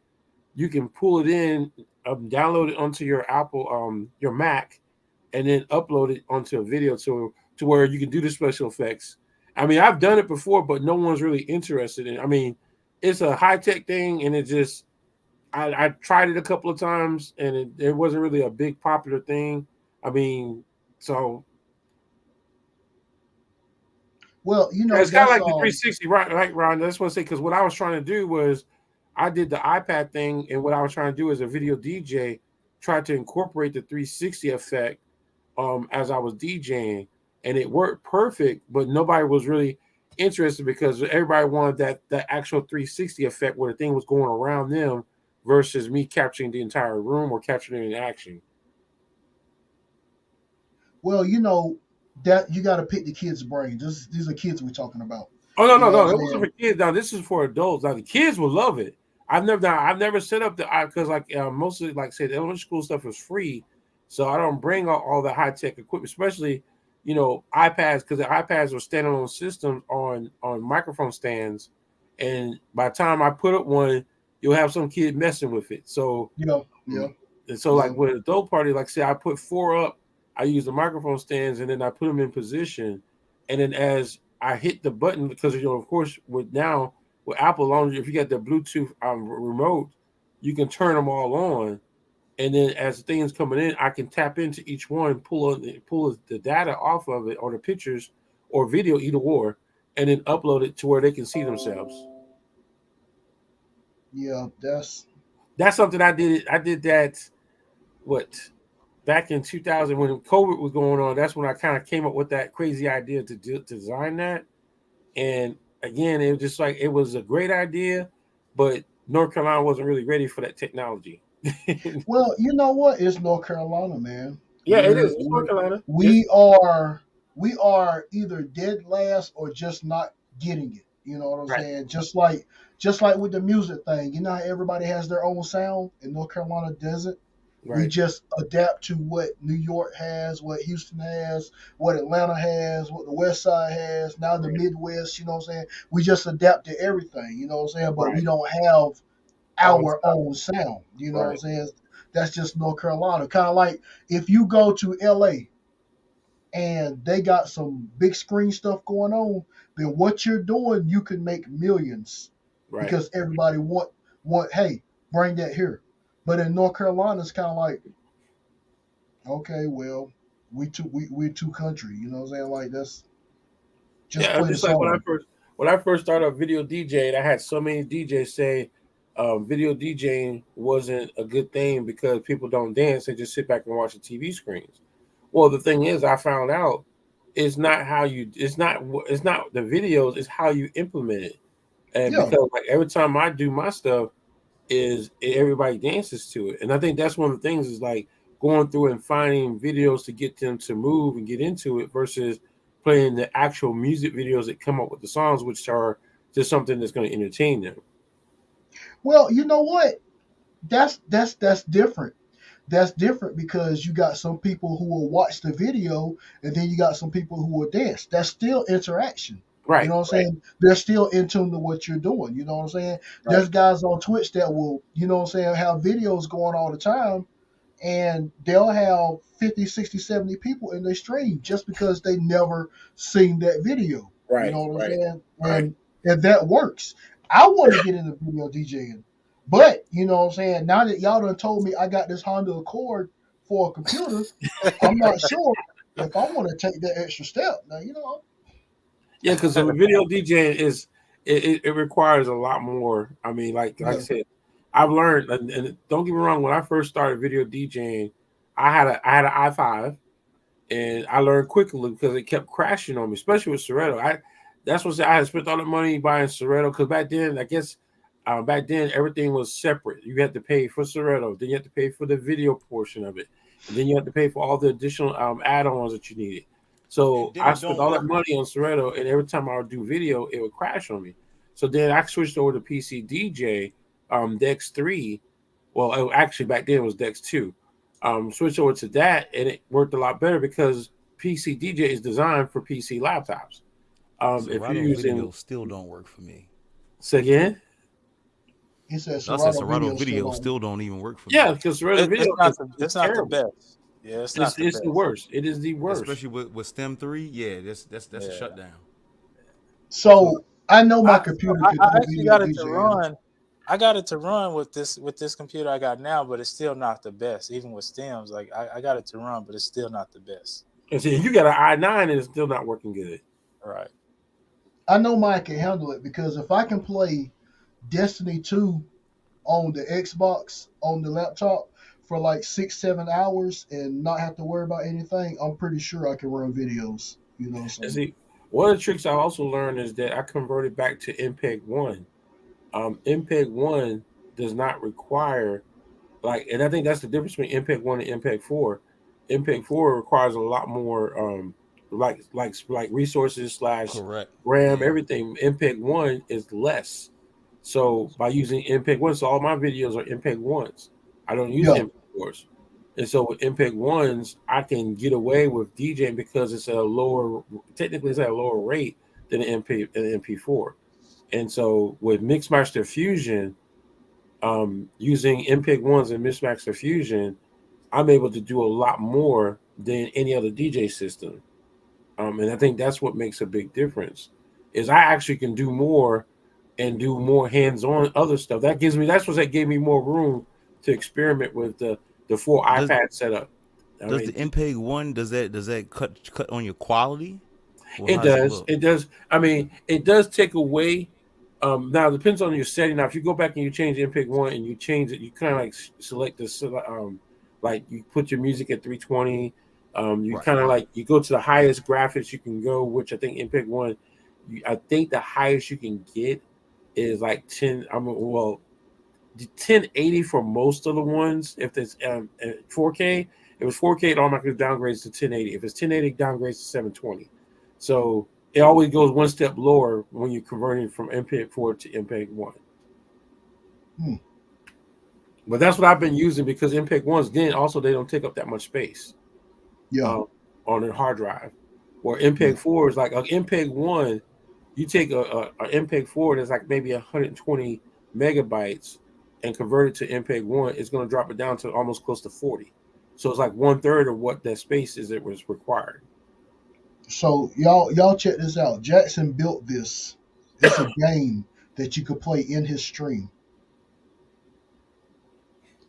you can pull it in, download it onto your Apple, your Mac, and then upload it onto a video to where you can do the special effects. I mean, I've done it before, but no one's really interested in it. I mean, it's a high tech thing, and it just I tried it a couple of times, and it wasn't really a big popular thing. I mean, so Well, it's kind of that's like the 360, right, Ron? That's what I say, because what I was trying to do was I did the iPad thing, and what I was trying to do as a video DJ, try to incorporate the 360 effect as I was DJing, and it worked perfect, but nobody was really interested because everybody wanted that actual 360 effect where the thing was going around them versus me capturing the entire room or capturing it in action. well, that you got to pick the kids' brains. These are kids we're talking about. Oh no, You no, know what no! I'm It wasn't saying? for kids. Now this is for adults. Now the kids will love it. I've never set up the because like mostly like I said, the elementary school stuff is free, so I don't bring all the high tech equipment, especially iPads, because the iPads are standalone systems on microphone stands, and by the time I put up one, you'll have some kid messing with it. So Yeah, yeah, mm, and so yeah. like with adult party, like say I put 4 up, I use the microphone stands and then I put them in position, and then as I hit the button because of course with Apple, long if you got the Bluetooth remote, you can turn them all on, and then as the things coming in, I can tap into each one, pull the data off of it or the pictures or video either or, and then upload it to where they can see themselves. Yeah, that's That's something I did. I did that. What? back in 2000 when COVID was going on, that's when I kind of came up with that crazy idea to design that. And again, it was just like it was a great idea, but North Carolina wasn't really ready for that technology. Well, you know what? It's North Carolina, man. Yeah, it is. It's North Carolina. We are we are either dead last or just not getting it. You know what I'm Right, saying? Just like with the music thing. You know how everybody has their own sound and North Carolina doesn't? We right, just adapt to what New York has, what Houston has, what Atlanta has, what the West Side has, now the right, Midwest, you know what I'm saying? We just adapt to everything, you know what I'm saying? But we right. don't have On our top. own sound, you know what I'm Right, saying? That's just North Carolina. Kind of like if you go to LA and they got some big screen stuff going on, then what you're doing, you can make millions right. because everybody want hey, bring that here. But in North Carolina, it's kind of like, okay, well, we're two country, you know what I'm saying? Like that's just Yeah, play the just like song. when I first started video DJing, I had so many DJs say video DJing wasn't a good thing because people don't dance; they just sit back and watch the TV screens. Well, the thing is, I found out it's not how you, it's not the videos, it's how you implement it. And Yeah. because like every time I do my stuff, is everybody dances to it. And I think that's one of the things is like going through and finding videos to get them to move and get into it versus playing the actual music videos that come up with the songs, which are just something that's going to entertain them. Well, you know what? That's different. That's different because you got some people who will watch the video and then you got some people who will dance. That's still interaction. You Right, know what I'm right, saying? They're still in tune to what you're doing. You know what I'm saying? right, There's guys on Twitch that will, you know what I'm saying, have videos going all the time and they'll have 50, 60, 70 people in their stream just because they never seen that video. You right, know what I'm right, saying? right. And that works. I want to get into video DJing, but you know what I'm saying? Now that y'all done told me I got this Honda Accord for a computer, I'm not sure if I want to take that extra step. Now, you know, Yeah, because the video DJing is it requires a lot more. I mean, like I yeah, said, I've learned, and don't get me wrong. When I first started video DJing, I had an i5, and I learned quickly because it kept crashing on me, especially with Serato. That's what I had spent all the money buying Serato because back then, I guess, back then everything was separate. You had to pay for Serato, then you had to pay for the video portion of it, and then you had to pay for all the additional add-ons that you needed. And So then I it spent don't all that work. money on Serato, and every time I would do video, it would crash on me. So then I switched over to PC DJ, Dex 3. Well, actually back then it was Dex 2. Switched over to that, and it worked a lot better because PC DJ is designed for PC laptops. If you're Serato using, video still don't work for me. say again, he said I said Serato Serato video still video on. still don't even work for me. yeah, because Red It's Video not is it's not the terrible. best. Yeah, it's not the It's the best. worst. It is the worst. Especially with Stem 3, yeah, that's a Yeah. shutdown. So So I know my So computer could I do actually video got it to DJing. run. I got it to run with this computer I got now, but it's still not the best. Even with stems, like I got it to run, but it's still not the best. and see, you got an i9 and it's still not working good. Right. I know mine can handle it because if I can play Destiny 2 on the Xbox on the laptop for like 6, 7 hours and not have to worry about anything, I'm pretty sure I can run videos. You know, so And see, one of the tricks I also learned is that I converted back to MPEG 1. MPEG 1 does not require like, and I think that's the difference between MPEG 1 and MPEG 4. MPEG 4 requires a lot more like resources slash Correct. RAM, Yeah. everything. MPEG 1 is less. So by using MPEG 1, so all my videos are MPEG 1s. I don't use yeah, MPEG 4s. And so with MPEG 1s, I can get away with DJing because it's technically it's at a lower rate than an MP4. And so with Mixmaster Fusion, using MPEG 1s and Mixmaster Fusion, I'm able to do a lot more than any other DJ system. And I think that's what makes a big difference. Is I actually can do more and do more hands-on other stuff. That gave me more room to experiment with the full Does iPad setup. I does the mean, MPEG 1 does that cut on your quality? Or it how does it does. look? It does. I mean, it does take away. Now it depends on your setting. Now, if you go back and you change MPEG 1 and you change it, you kind of like select Like you put your music at 320. You Right. kind of like you go to the highest graphics you can go, which I think MPEG one. I think the highest you can get is like 10. I mean, well, 1080 for most of the ones. If it's 4K, if it's 4K, it automatically downgrades to 1080. If it's 1080, it downgrades to 720. So it always goes one step lower when you're converting from MPEG 4 to MPEG 1. Hmm. But that's what I've been using because MPEG 1s, then also they don't take up that much space Yeah. on a hard drive. Where Yeah. MPEG 4 is like MPEG 1, you take a MPEG 4 that's like maybe 120 megabytes and convert it to MPEG 1, it's going to drop it down to almost close to 40. So it's like 1/3 of what that space is that was required. So y'all check this out. Jackson built this. It's a game that you could play in his stream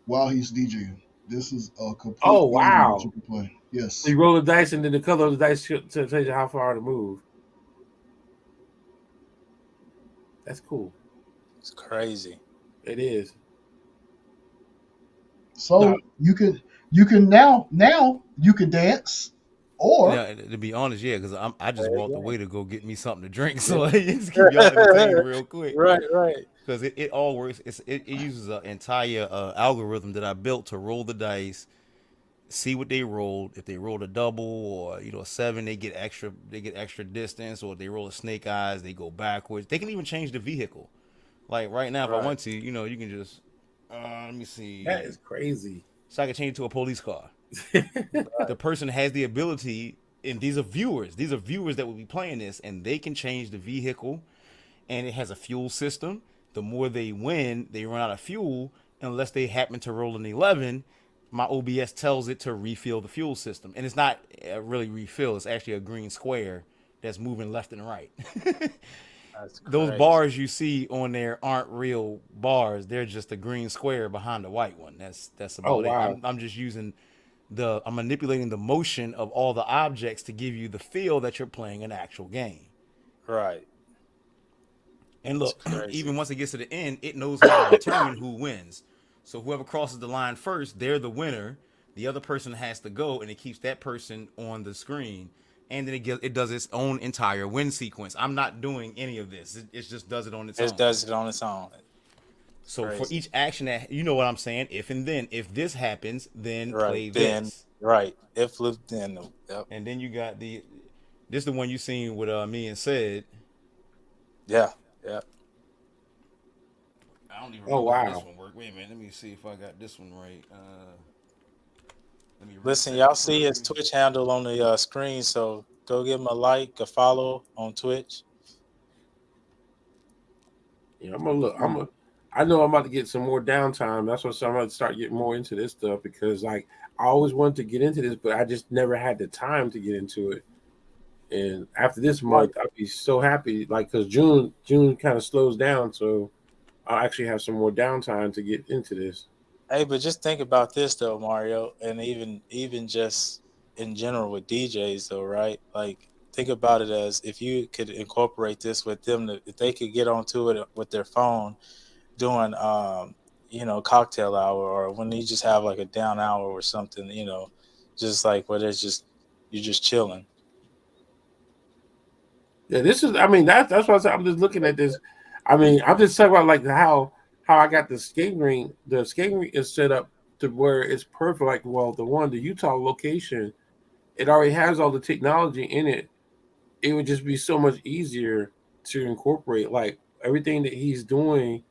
while he's DJing. This is a Oh, complete game that you wow. can play. So Yes. you roll the dice and then the color of the dice to tell you how far to move. That's cool. It's crazy. It is. No, So you can now you can dance or Now, to be honest, yeah, because I just walked away to go get me something to drink, so just keep y'all entertained real quick. Right, right. Because it all works. It uses an entire algorithm that I built to roll the dice, see what they rolled. If they rolled a double or a seven, they get extra. They get extra distance. Or if they roll a snake eyes, they go backwards. They can even change the vehicle. Like right now, if I Right. want to, you can just let me see. that is crazy. So I can change it to a police car. The person has the ability, and these are viewers. These are viewers that will be playing this, and they can change the vehicle, and it has a fuel system. The more they win, they run out of fuel unless they happen to roll an 11. My OBS tells it to refill the fuel system, and it's not really refill. It's actually a green square that's moving left and right. That's Those crazy. bars you see on there aren't real bars. They're just a green square behind the white one. That's Oh, about it. wow. I'm just using I'm manipulating the motion of all the objects to give you the feel that you're playing an actual game. Right. And It's look, crazy. even once it gets to the end, it knows how to determine who wins. So whoever crosses the line first, they're the winner. The other person has to go, and it keeps that person on the screen. And then it does its own entire win sequence. I'm not doing any of this. It just does it on its It own. does it on its own. It's So for crazy. each action that you know what I'm saying, if and then, if this happens, then Right. play Then this. right. If loop then yep. And then you got this is the one you seen with me and said. Yeah. Yeah. I don't even Oh, remember how this wow. one worked. Wait a minute, let me see if I got this one right. Let me Listen, reset y'all the see his screen. Twitch handle on the screen, so go give him a like, a follow on Twitch. Yeah, I'm gonna look. I know I'm about to get some more downtime. That's what I'm going to start getting more into this stuff because, like, I always wanted to get into this, but I just never had the time to get into it. And after this Right. month, I'll be so happy, like, because June kind of slows down, so I'll actually have some more downtime to get into this. Hey, but just think about this though, Mario, and even just in general with DJs though, right? Like think about it as if you could incorporate this with them, if they could get onto it with their phone doing cocktail hour, or when you just have like a down hour or something, just like where there's just you're just chilling. Yeah, this is. I mean, that's what I'm just looking at this. I mean, I'm just talking about like how I got the skating ring. The skating ring is set up to where it's perfect. Like, well, the Utah location, it already has all the technology in it. It would just be so much easier to incorporate. Like everything that he's doing,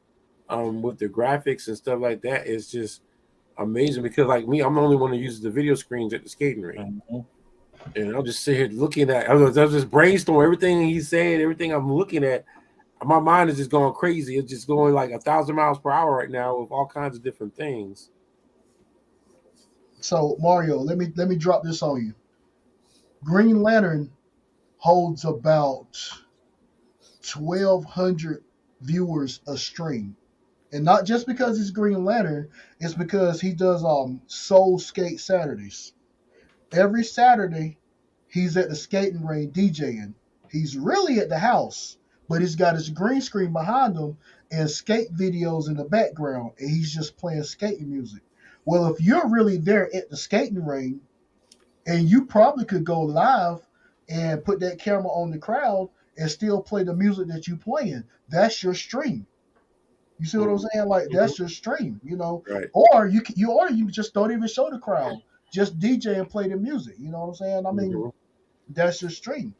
with the graphics and stuff like that is just amazing. Because like me, I'm the only one who uses the video screens at the skating ring. Mhm. And I'll just sit here looking at. I was just brainstorm everything he's saying, everything I'm looking at. My mind is just going crazy. It's just going like 1,000 miles per hour right now with all kinds of different things. so Mario, let me drop this on you. Green Lantern holds about 1,200 viewers a stream, and not just because he's Green Lantern, it's because he does Soul Skate Saturdays. Every Saturday, he's at the skating ring DJing. He's really at the house, but he's got his green screen behind him and skate videos in the background, and he's just playing skating music. Well, if you're really there at the skating ring, and you probably could go live and put that camera on the crowd and still play the music that you playing. That's your stream. You see what I'm saying? Like that's your stream, you know. Right. Or you just don't even show the crowd, just DJ and play the music. You know what I'm saying? I mean, that's your stream.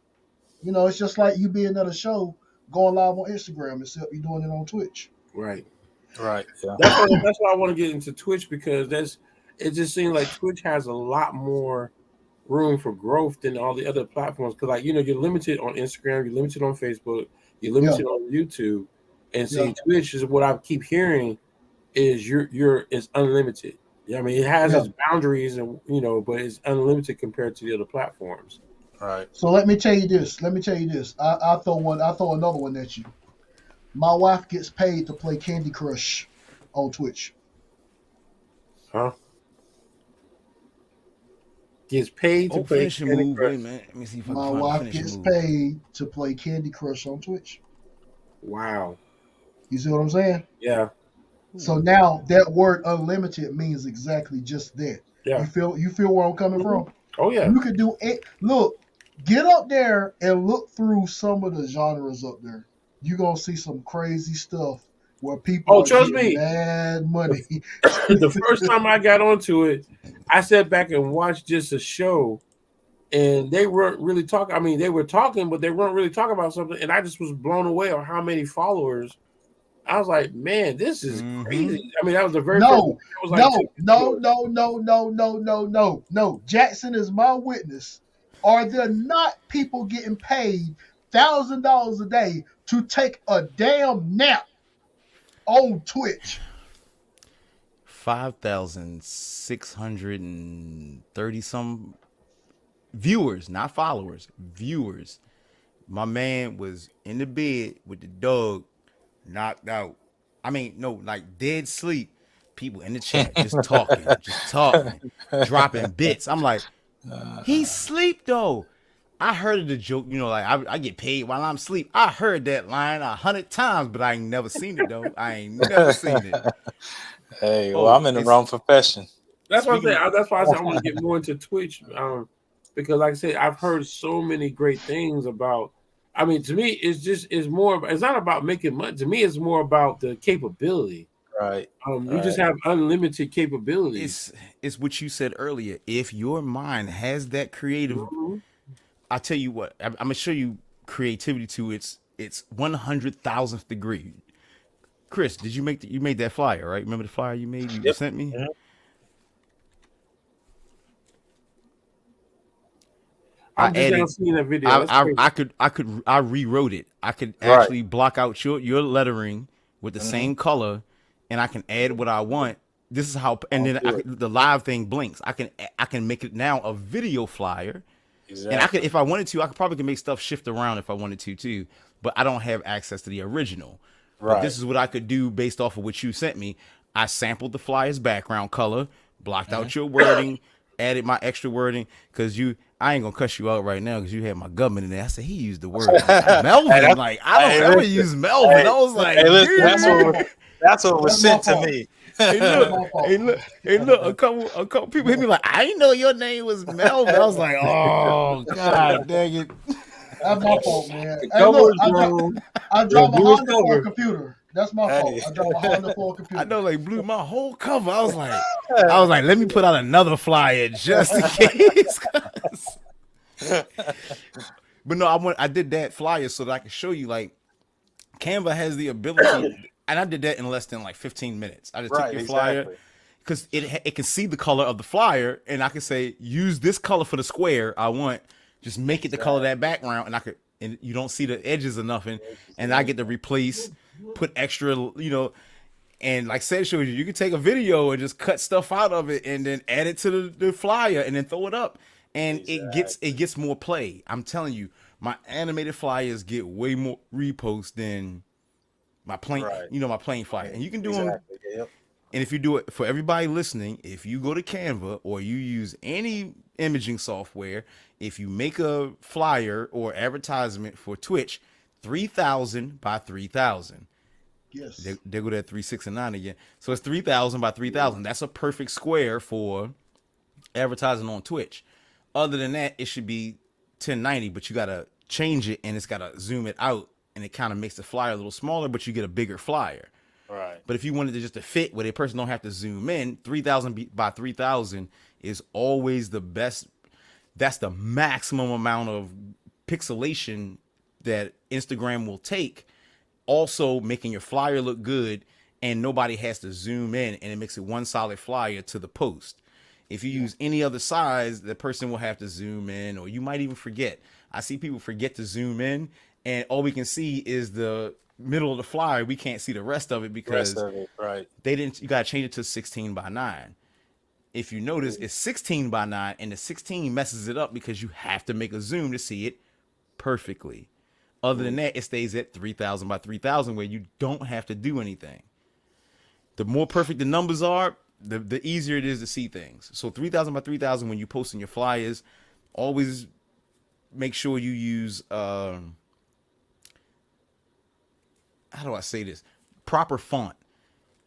You know, it's just like you being at a show going live on Instagram, except you're doing it on Twitch. Right. Right. Yeah. That's why I want to get into Twitch, because it just seems like Twitch has a lot more room for growth than all the other platforms. Because like, you know, you're limited on Instagram, you're limited on Facebook, you're limited on YouTube, and see Twitch is what I keep hearing is it's unlimited. Yeah, I mean it has its boundaries, and you know, but it's unlimited compared to the other platforms. Right. So let me tell you this. I'll throw another one at you. My wife gets paid to play Candy Crush on Twitch. Huh? Gets paid to play Candy Crush. Wait a minute. Let me see if I My can wife find gets paid to play Candy Crush on Twitch. Wow. You see what I'm saying? Yeah. So now that word unlimited means exactly just that. Yeah. You feel where I'm coming from? Oh yeah. You could do it. Look, get up there and look through some of the genres up there. You're gonna see some crazy stuff where people are trust getting me, mad money. The first time I got onto it, I sat back and watched just a show, and they weren't really talking. I mean, they were talking, but they weren't really talking about something. And I just was blown away on how many followers. I was like, man, this is crazy. I mean, that was the very first one. It was like No. Jackson is my witness. Are there not people getting paid $1,000 a day to take a damn nap on Twitch? 5,630 some viewers, not followers, viewers. My man was in the bed with the dog, knocked out. I mean, no, like dead sleep. People in the chat just talking, dropping bits. I'm like, he sleep though. I heard the joke, you know, like I get paid while I'm asleep. I heard that line 100 times, but I ain't never seen it though. I ain't never seen it. Hey, well, I'm in the wrong profession. That's what I'm saying. That's why I said I want to get more into Twitch, because, like I said, I've heard so many great things about. I mean, to me, it's not about making money. To me, it's more about the capability. Right. You just have unlimited capabilities. It's what you said earlier. If your mind has that creative, I tell you what, I'm gonna show you creativity to its 100,000th degree. Chris, did you made that flyer, right? Remember the flyer you made? You sent me? Yeah. I'm just now seeing that video. I rewrote it. I could actually block out your lettering with the same color, and I can add what I want. This is how, and then the live thing blinks. I can make it now a video flyer. Exactly. And I could, if I wanted to, I could probably make stuff shift around if I wanted to too. But I don't have access to the original. Right. But this is what I could do based off of what you sent me. I sampled the flyer's background color, blocked out your wording, added my extra wording, because I ain't gonna cuss you out right now because you had my government in there. I said he used the word Melvin. Like I don't ever use Melvin. I was like, that's what was sent to me. Hey look! A couple people hit me like, I didn't know your name was Melvin. I was like, oh god, dang it! That's my fault, man. Hey, look, I dropped my Honda for a computer. That's my fault. I dropped my Honda for a computer. I know, like blew my whole cover. I was like, let me put out another flyer just in case. But no, I did that flyer so that I could show you, like, Canva has the ability. And I did that in less than like 15 minutes. I just took your flyer because it can see the color of the flyer, and I can say, use this color for the square I want. Just make it the color of that background, and you don't see the edges or nothing. And I get to replace, put extra, and like said, shows you can take a video and just cut stuff out of it and then add it to the flyer and then throw it up, and it gets more play. I'm telling you, my animated flyers get way more reposts than my plain, my plain flyer. And you can do them. Yep. And if you do it for everybody listening, if you go to Canva or you use any imaging software, if you make a flyer or advertisement for Twitch, 3,000 by 3,000, Yes. They go that 369 again. So it's 3,000 by 3,000. That's a perfect square for advertising on Twitch. Other than that, it should be 1090, but you gotta change it and it's gotta zoom it out, and it kind of makes the flyer a little smaller, but you get a bigger flyer. Right. But if you wanted to just to fit where the person don't have to zoom in, 3,000 by 3,000 is always the best. That's the maximum amount of pixelation that Instagram will take. Also making your flyer look good, and nobody has to zoom in, and it makes it one solid flyer to the post. If you use any other size, the person will have to zoom in, or you might even forget. I see people forget to zoom in, and all we can see is the middle of the flyer. We can't see the rest of it because Right. they didn't. You gotta change it to 16 by 9. If you notice, it's 16 by 9, and the 16 messes it up because you have to make a zoom to see it perfectly. Other than that, it stays at 3,000 by 3,000 where you don't have to do anything. The more perfect the numbers are, the easier it is to see things. So 3,000 by 3,000 when you post in your flyers, always make sure you use how do I say this? Proper font.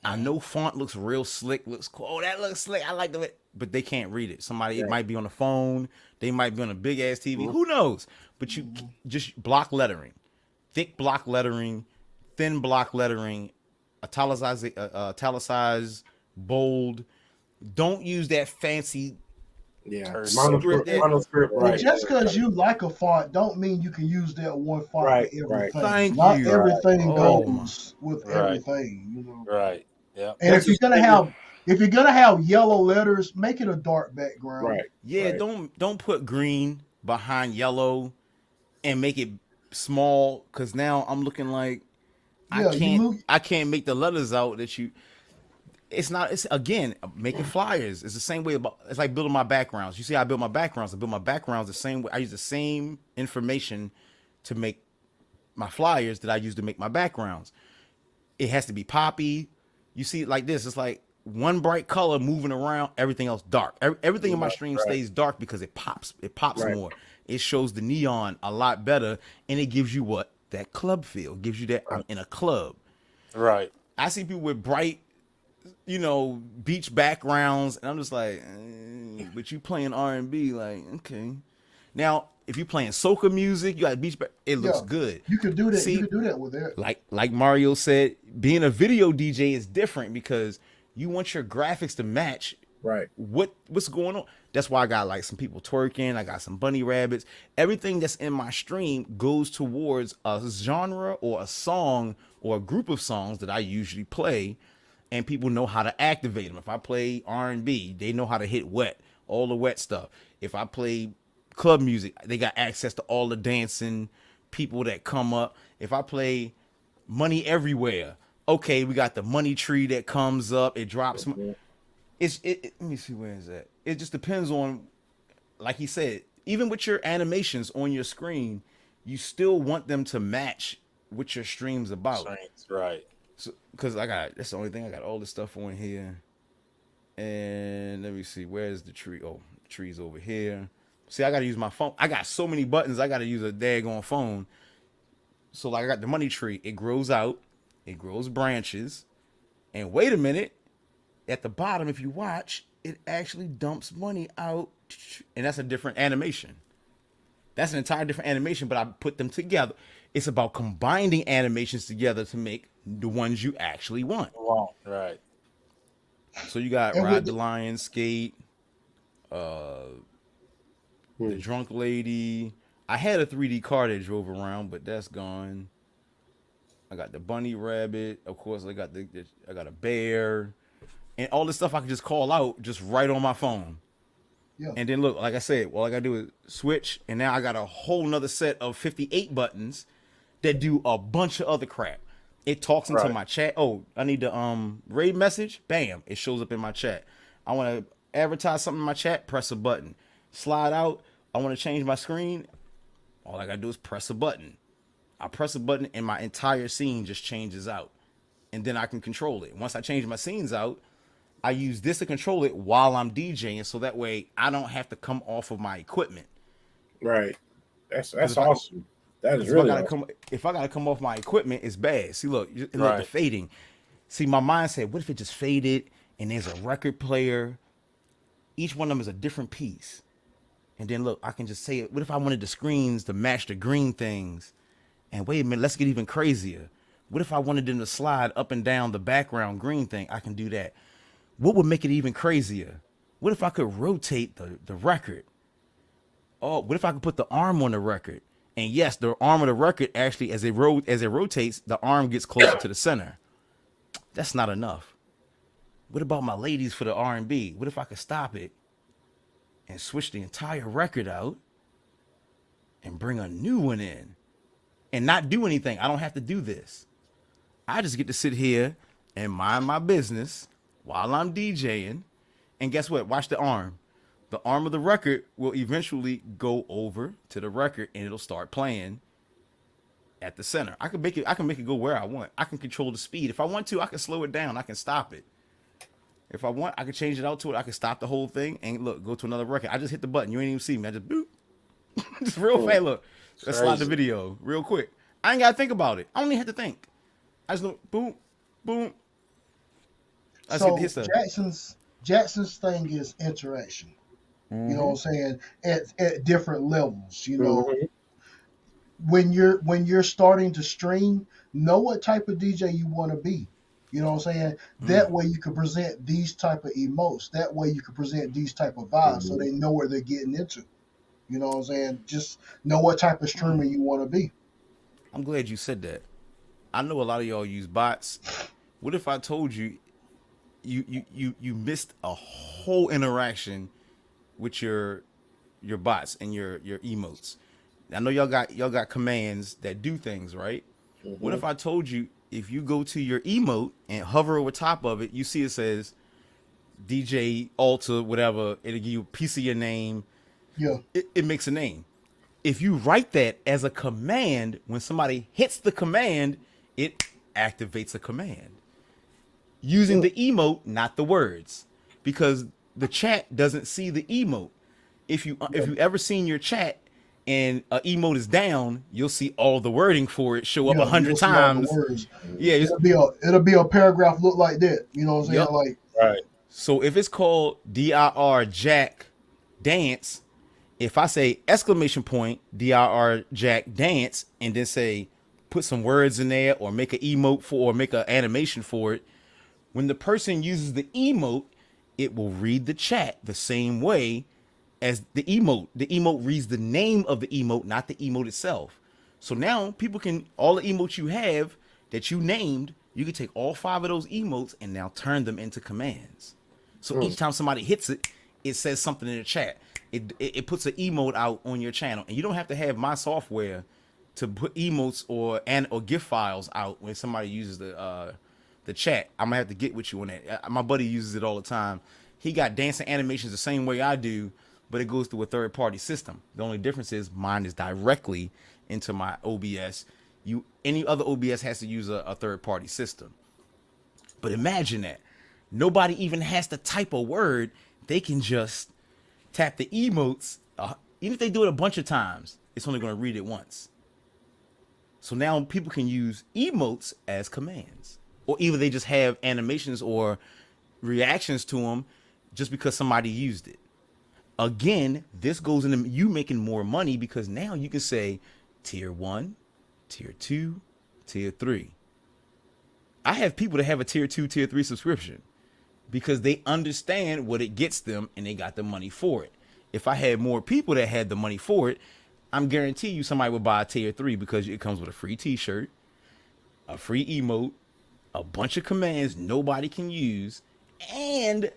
I know font looks real slick, looks cool. Oh, that looks slick. I like the way, but they can't read it. Somebody, it might be on the phone. They might be on a big ass TV. Who knows? But you just block lettering, thick block lettering, thin block lettering, italicized, bold. Don't use that fancy. Monoscript, But right. just because you like a font, don't mean you can use that one font Right, for right. everything. Thank Not you. everything Oh, goes with Right. everything. You know. Right. Yeah. And if you're gonna have yellow letters, make it a dark background. Right. Yeah, right. don't put green behind yellow and make it small, because now I'm looking like Yeah, I can't make the letters out that you. It's not. It's again making flyers. It's the same way about. It's like building my backgrounds. You see, I build my backgrounds. I build my backgrounds the same way. I use the same information to make my flyers that I use to make my backgrounds. It has to be poppy. You see it like this. It's like one bright color moving around, everything else dark. Everything in my stream stays dark because it pops. It pops more. It shows the neon a lot better, and it gives you what? That club feel. It gives you that I'm in a club. Right. I see people with bright, beach backgrounds, and I'm just like, but you playing R&B, like, okay. Now, if you're playing soca music, you got beach back, it looks good. You can do that. See, you can do that with that. Like Mario said, being a video DJ is different because you want your graphics to match what's going on. That's why I got like some people twerking. I got some bunny rabbits. Everything that's in my stream goes towards a genre or a song or a group of songs that I usually play, and people know how to activate them. If I play R&B, they know how to hit wet, all the wet stuff. If I play club music, they got access to all the dancing people that come up. If I play Money Everywhere, okay, we got the money tree that comes up. It drops. Let me see, where is that? It just depends on, like he said, even with your animations on your screen, you still want them to match what your stream's about. Right. So, because that's the only thing, I got all this stuff on here. And let me see, where's the tree? Oh, the tree's over here. See, I got to use my phone. I got so many buttons, I got to use a daggone phone. So, like, I got the money tree. It grows out. It grows branches. And wait a minute. At the bottom, if you watch, it actually dumps money out. And that's a different animation. That's an entire different animation, but I put them together. It's about combining animations together to make the ones you actually want. Right. So you got Ride the Lion, Skate, the Drunk Lady. I had a 3D car that drove around, but that's gone. I got the bunny rabbit. Of course, I got a bear. And all this stuff I can just call out just right on my phone. Yeah. And then look, like I said, all I gotta do is switch, and now I got a whole nother set of 58 buttons that do a bunch of other crap. It talks into my chat. Oh, I need the raid message. Bam, it shows up in my chat. I want to advertise something in my chat. Press a button. Slide out. I want to change my screen. All I gotta do is press a button. I press a button, and my entire scene just changes out, and then I can control it. Once I change my scenes out, I use this to control it while I'm DJing, so that way I don't have to come off of my equipment. Right. That's awesome. That is If really I gotta awesome. come off my equipment, it's bad. See, look, the Right. fading. See, my mind said, what if it just faded and there's a record player? Each one of them is a different piece. And then look, I can just say it. What if I wanted the screens to match the green things? And wait a minute, let's get even crazier. What if I wanted them to slide up and down the background green thing? I can do that. What would make it even crazier? What if I could rotate the record? Oh, what if I could put the arm on the record? And yes, the arm of the record actually, as it rotates, the arm gets closer to the center. That's not enough. What about my ladies for the R&B? What if I could stop it and switch the entire record out and bring a new one in and not do anything? I don't have to do this. I just get to sit here and mind my business while I'm DJing. And guess what? Watch the arm. The arm of the record will eventually go over to the record and it'll start playing at the center. I can make it go where I want. I can control the speed. If I want to, I can slow it down. I can stop it. If I want, I can change it out to it. I can stop the whole thing and look, go to another record. I just hit the button. You ain't even see me. I just boop. Just real fast. Look, let's slide the video real quick. I ain't gotta think about it. I don't even have to think. I just look, boom, boom. I So hit the Jackson's thing is interaction. Mm-hmm. You know what I'm saying? At different levels. You know, when you're starting to stream, know what type of DJ you want to be. You know what I'm saying? That way you can present these type of emotes. That way you can present these type of vibes, so they know where they're getting into. You know what I'm saying? Just know what type of streamer you want to be. I'm glad you said that. I know a lot of y'all use bots. What if I told you you missed a whole interaction with your bots and your emotes? I know y'all got commands that do things, right? What if I told you, if you go to your emote and hover over top of it, you see it says DJ Alta, whatever, it'll give you a piece of your name. Yeah. It makes a name. If you write that as a command, when somebody hits the command, it activates a command. Using the emote, not the words. Because the chat doesn't see the emote. If you ever seen your chat and an emote is down, you'll see all the wording for it show up 100 times. Yeah, it'll be a paragraph look like that. You know what I'm saying? Yep. Like, Right. So if it's called DIR Jack Dance, if I say exclamation point DIR Jack Dance and then say put some words in there or make an emote for or make an animation for it, when the person uses the emote, it will read the chat the same way as the emote. The emote reads the name of the emote, not the emote itself. So now people can, all the emotes you have that you named, you can take all 5 of those emotes and now turn them into commands. So each time somebody hits it, it says something in the chat. It puts an emote out on your channel, and you don't have to have my software to put emotes or GIF files out when somebody uses the chat. I'm gonna have to get with you on that. My buddy uses it all the time. He got dancing animations the same way I do, but it goes through a third-party system. The only difference is mine is directly into my OBS. Any other OBS has to use a third-party system. But imagine that. Nobody even has to type a word. They can just tap the emotes. Even if they do it a bunch of times, it's only going to read it once. So now people can use emotes as commands. Or either they just have animations or reactions to them just because somebody used it. Again, this goes into you making more money because now you can say tier 1, tier 2, tier 3. I have people that have a tier 2, tier 3 subscription because they understand what it gets them and they got the money for it. If I had more people that had the money for it, I'm guarantee you somebody would buy a tier 3 because it comes with a free t-shirt, a free emote, a bunch of commands nobody can use, and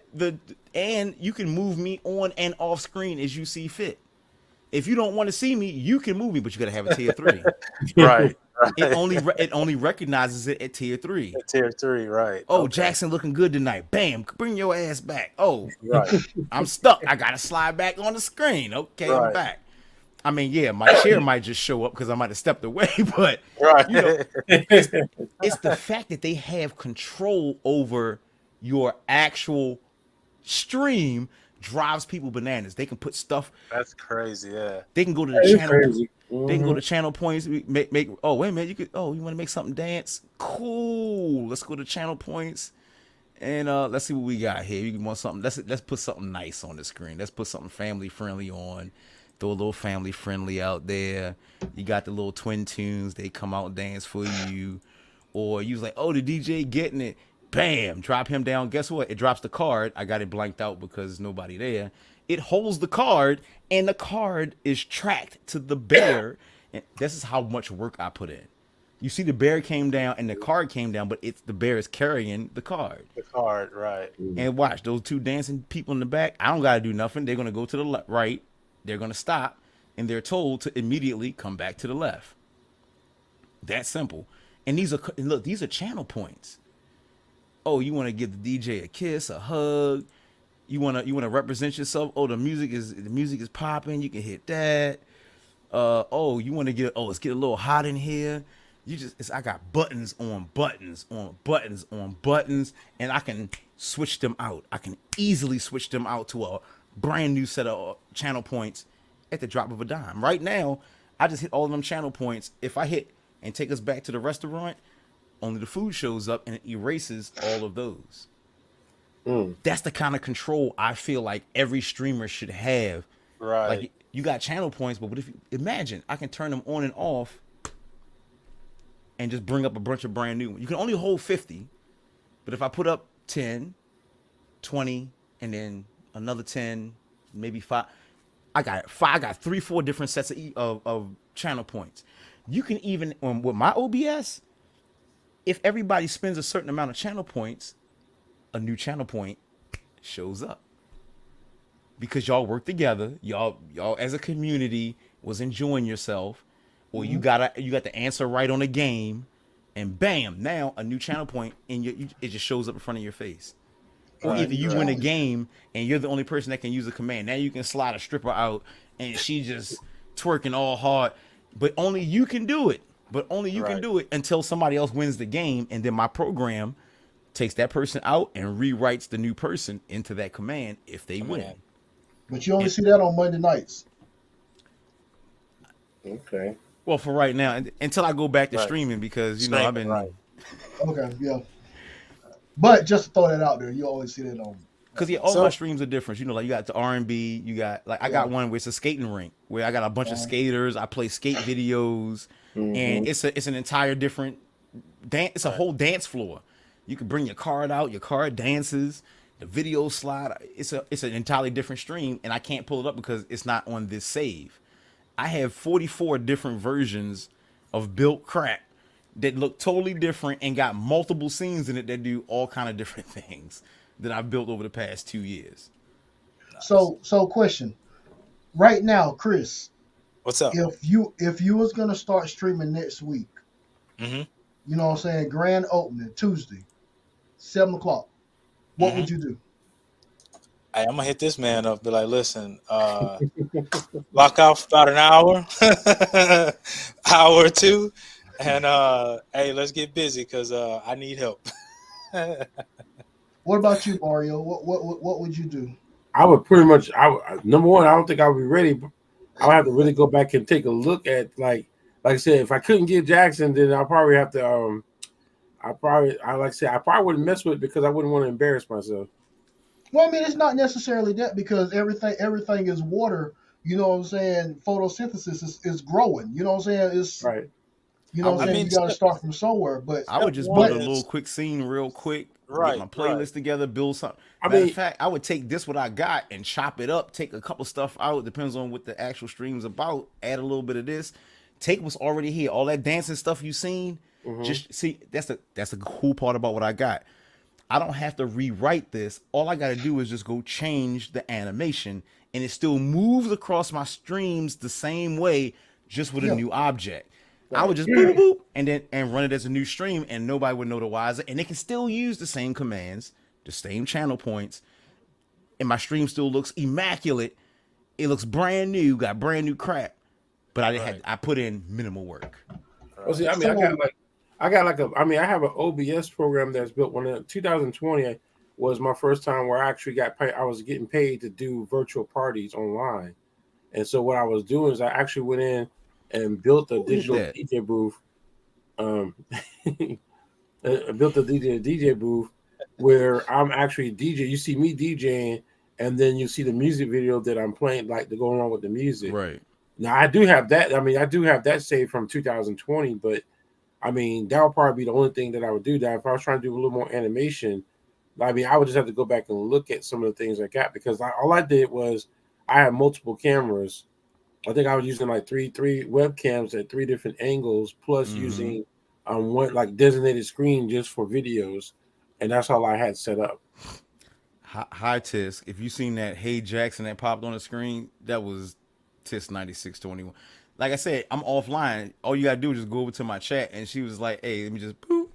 you can move me on and off screen as you see fit. If you don't want to see me, you can move me, but you gotta have a tier 3. Right. It only recognizes it at tier 3. Tier 3, right. Oh, Okay. Jackson looking good tonight. Bam, bring your ass back. Oh, Right. I'm stuck. I gotta slide back on the screen. Okay, Right. I'm back. I mean, yeah, my chair might just show up because I might have stepped away, but Right. you know, it's the fact that they have control over your actual stream drives people bananas. They can put stuff. That's crazy. Yeah. They can go to the That is channel. crazy. They can go to channel points. Make. Oh wait a minute. You could. Oh, you want to make something dance? Cool. Let's go to channel points. And let's see what we got here. You want something? Let's put something nice on the screen. Let's put something family friendly on. Throw a little family friendly out there. You got the little twin tunes. They come out and dance for you. Or you was like, oh, the DJ getting it. Bam, drop him down. Guess what? It drops the card. I got it blanked out because there's nobody there. It holds the card, and the card is tracked to the bear. And this is how much work I put in. You see the bear came down and the card came down, but it's the bear is carrying the card. The card, right. And watch, those two dancing people in the back, I don't got to do nothing. They're going to go to the right. They're going to stop, and they're told to immediately come back to the left. That simple. And these are channel points. Oh, you want to give the DJ a kiss, a hug. You want to represent yourself. Oh, the music is popping. You can hit that. You want to let's get a little hot in here. I got buttons on buttons on buttons on buttons, and I can switch them out. I can easily switch them out to a brand new set of channel points at the drop of a dime. Right now, I just hit all of them channel points. If I hit and take us back to the restaurant, only the food shows up and it erases all of those. That's the kind of control I feel like every streamer should have. Right. Like, you got channel points, but what if you imagine I can turn them on and off and just bring up a bunch of brand new ones. You can only hold 50, but if I put up 10, 20, and then another 10, maybe 5, I got 3-4 different sets of channel points. You can even, with my OBS, if everybody spends a certain amount of channel points, a new channel point shows up. Because y'all work together, y'all as a community was enjoying yourself, or you got the answer right on a game, and bam, now a new channel point it just shows up in front of your face. Or either you win a game and you're the only person that can use a command. Now you can slide a stripper out and she just twerking all hard, but only you can do it. But only you can do it until somebody else wins the game, and then my program takes that person out and rewrites the new person into that command if they win. But you only see that on Monday nights. Okay. Well, for right now, until I go back to streaming, because I've been Okay, yeah. But just to throw that out there, you always see that on. Because all my streams are different. Like you got the R&B, you got I got one where it's a skating rink where I got a bunch of skaters. I play skate videos, and it's an entire different dance. It's a whole dance floor. You can bring your card out. Your card dances. The video slide. It's an entirely different stream, and I can't pull it up because it's not on this save. I have 44 different versions of built crap that look totally different and got multiple scenes in it that do all kind of different things that I've built over the past 2 years. So question. Right now, Chris, what's up? If you was gonna start streaming next week, you know what I'm saying, grand opening Tuesday, 7:00, what would you do? Hey, I'm gonna hit this man up. Be like, listen, lock out for about an hour, hour or two, and hey, let's get busy because I need help. What about you, Mario? What would you do? I would pretty much. Number one, I don't think I would be ready. But I would have to really go back and take a look at like I said, if I couldn't get Jackson, then I'll probably have to. I probably wouldn't mess with it because I wouldn't want to embarrass myself. Well, I mean, it's not necessarily that because everything is water. You know what I'm saying? Photosynthesis is growing. You know what I'm saying? It's right. You know what I'm saying? You got to start from somewhere. But I would just build a little quick scene real quick. Get my playlist together, build something. Matter of fact, I would take what I got and chop it up, take a couple stuff out, depends on what the actual stream's about, add a little bit of this, take what's already here, all that dancing stuff you've seen, just see, that's the cool part about what I got. I don't have to rewrite this. All I got to do is just go change the animation, and it still moves across my streams the same way, just with a new object. I would just boop, boop, and run it as a new stream, and nobody would know the wiser. And they can still use the same commands, the same channel points, and my stream still looks immaculate. It looks brand new, got brand new crap, but I put in minimal work. Well, see, I mean, I have an OBS program that's built when in 2020 was my first time where I actually got paid. I was getting paid to do virtual parties online. And so what I was doing is I actually went in and built a Who did digital that? DJ booth. I built a DJ booth where I'm actually DJ. You see me DJing, and then you see the music video that I'm playing, like the going on with the music. Right. Now I do have that. I mean, I do have that saved from 2020, but I mean that would probably be the only thing that I would do. That if I was trying to do a little more animation, I mean, I would just have to go back and look at some of the things I got because all I did was I had multiple cameras. I think I was using like three webcams at 3 different angles, plus using one like designated screen just for videos, and that's all I had set up. Hi Tisk. If you seen that Hey Jackson that popped on the screen, that was Tisk 9621. Like I said, I'm offline. All you gotta do is just go over to my chat, and she was like, "Hey, let me just boop."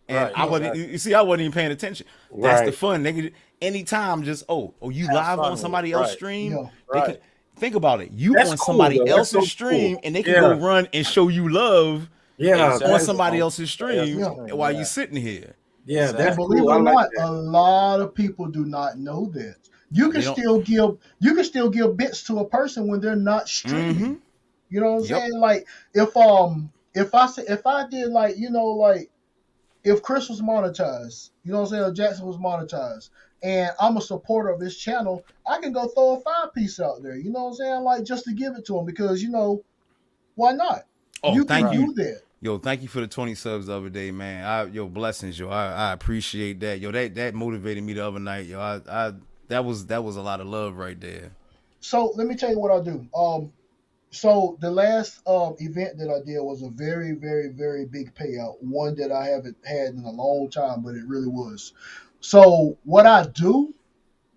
And Right, I wasn't. exactly. You see, I wasn't even paying attention. That's the Right. fun. They could anytime just you Have live fun on with it. somebody else's Right. stream. Yeah. They Right. can think about it. You That's on cool, somebody though. That's else's so stream, cool. and they can Yeah. go run and show you love Yeah, Exactly. on that's somebody On else's somebody else's stream Yeah. while yeah. you sitting here. yeah, And that's Exactly. believe cool. it I or like not, that. a lot of people do not know that. You can They don't. still give bits to a person when they're not streaming. Mm-hmm. You know what I'm Yep. saying? Like if I did like like if Chris was monetized, you know what I'm saying, or Jackson was monetized, and I'm a supporter of his channel, I can go throw a 5-piece out there. You know what I'm saying? Like just to give it to him because why not? Oh, You can thank Right. you. do that. Yo, thank you for the 20 subs the other day, man. Blessings, yo. I appreciate that. Yo, that motivated me the other night, yo. That was a lot of love right there. So let me tell you what I do. So the last event that I did was a very, very, very big payout. One that I haven't had in a long time, but it really was. So what I do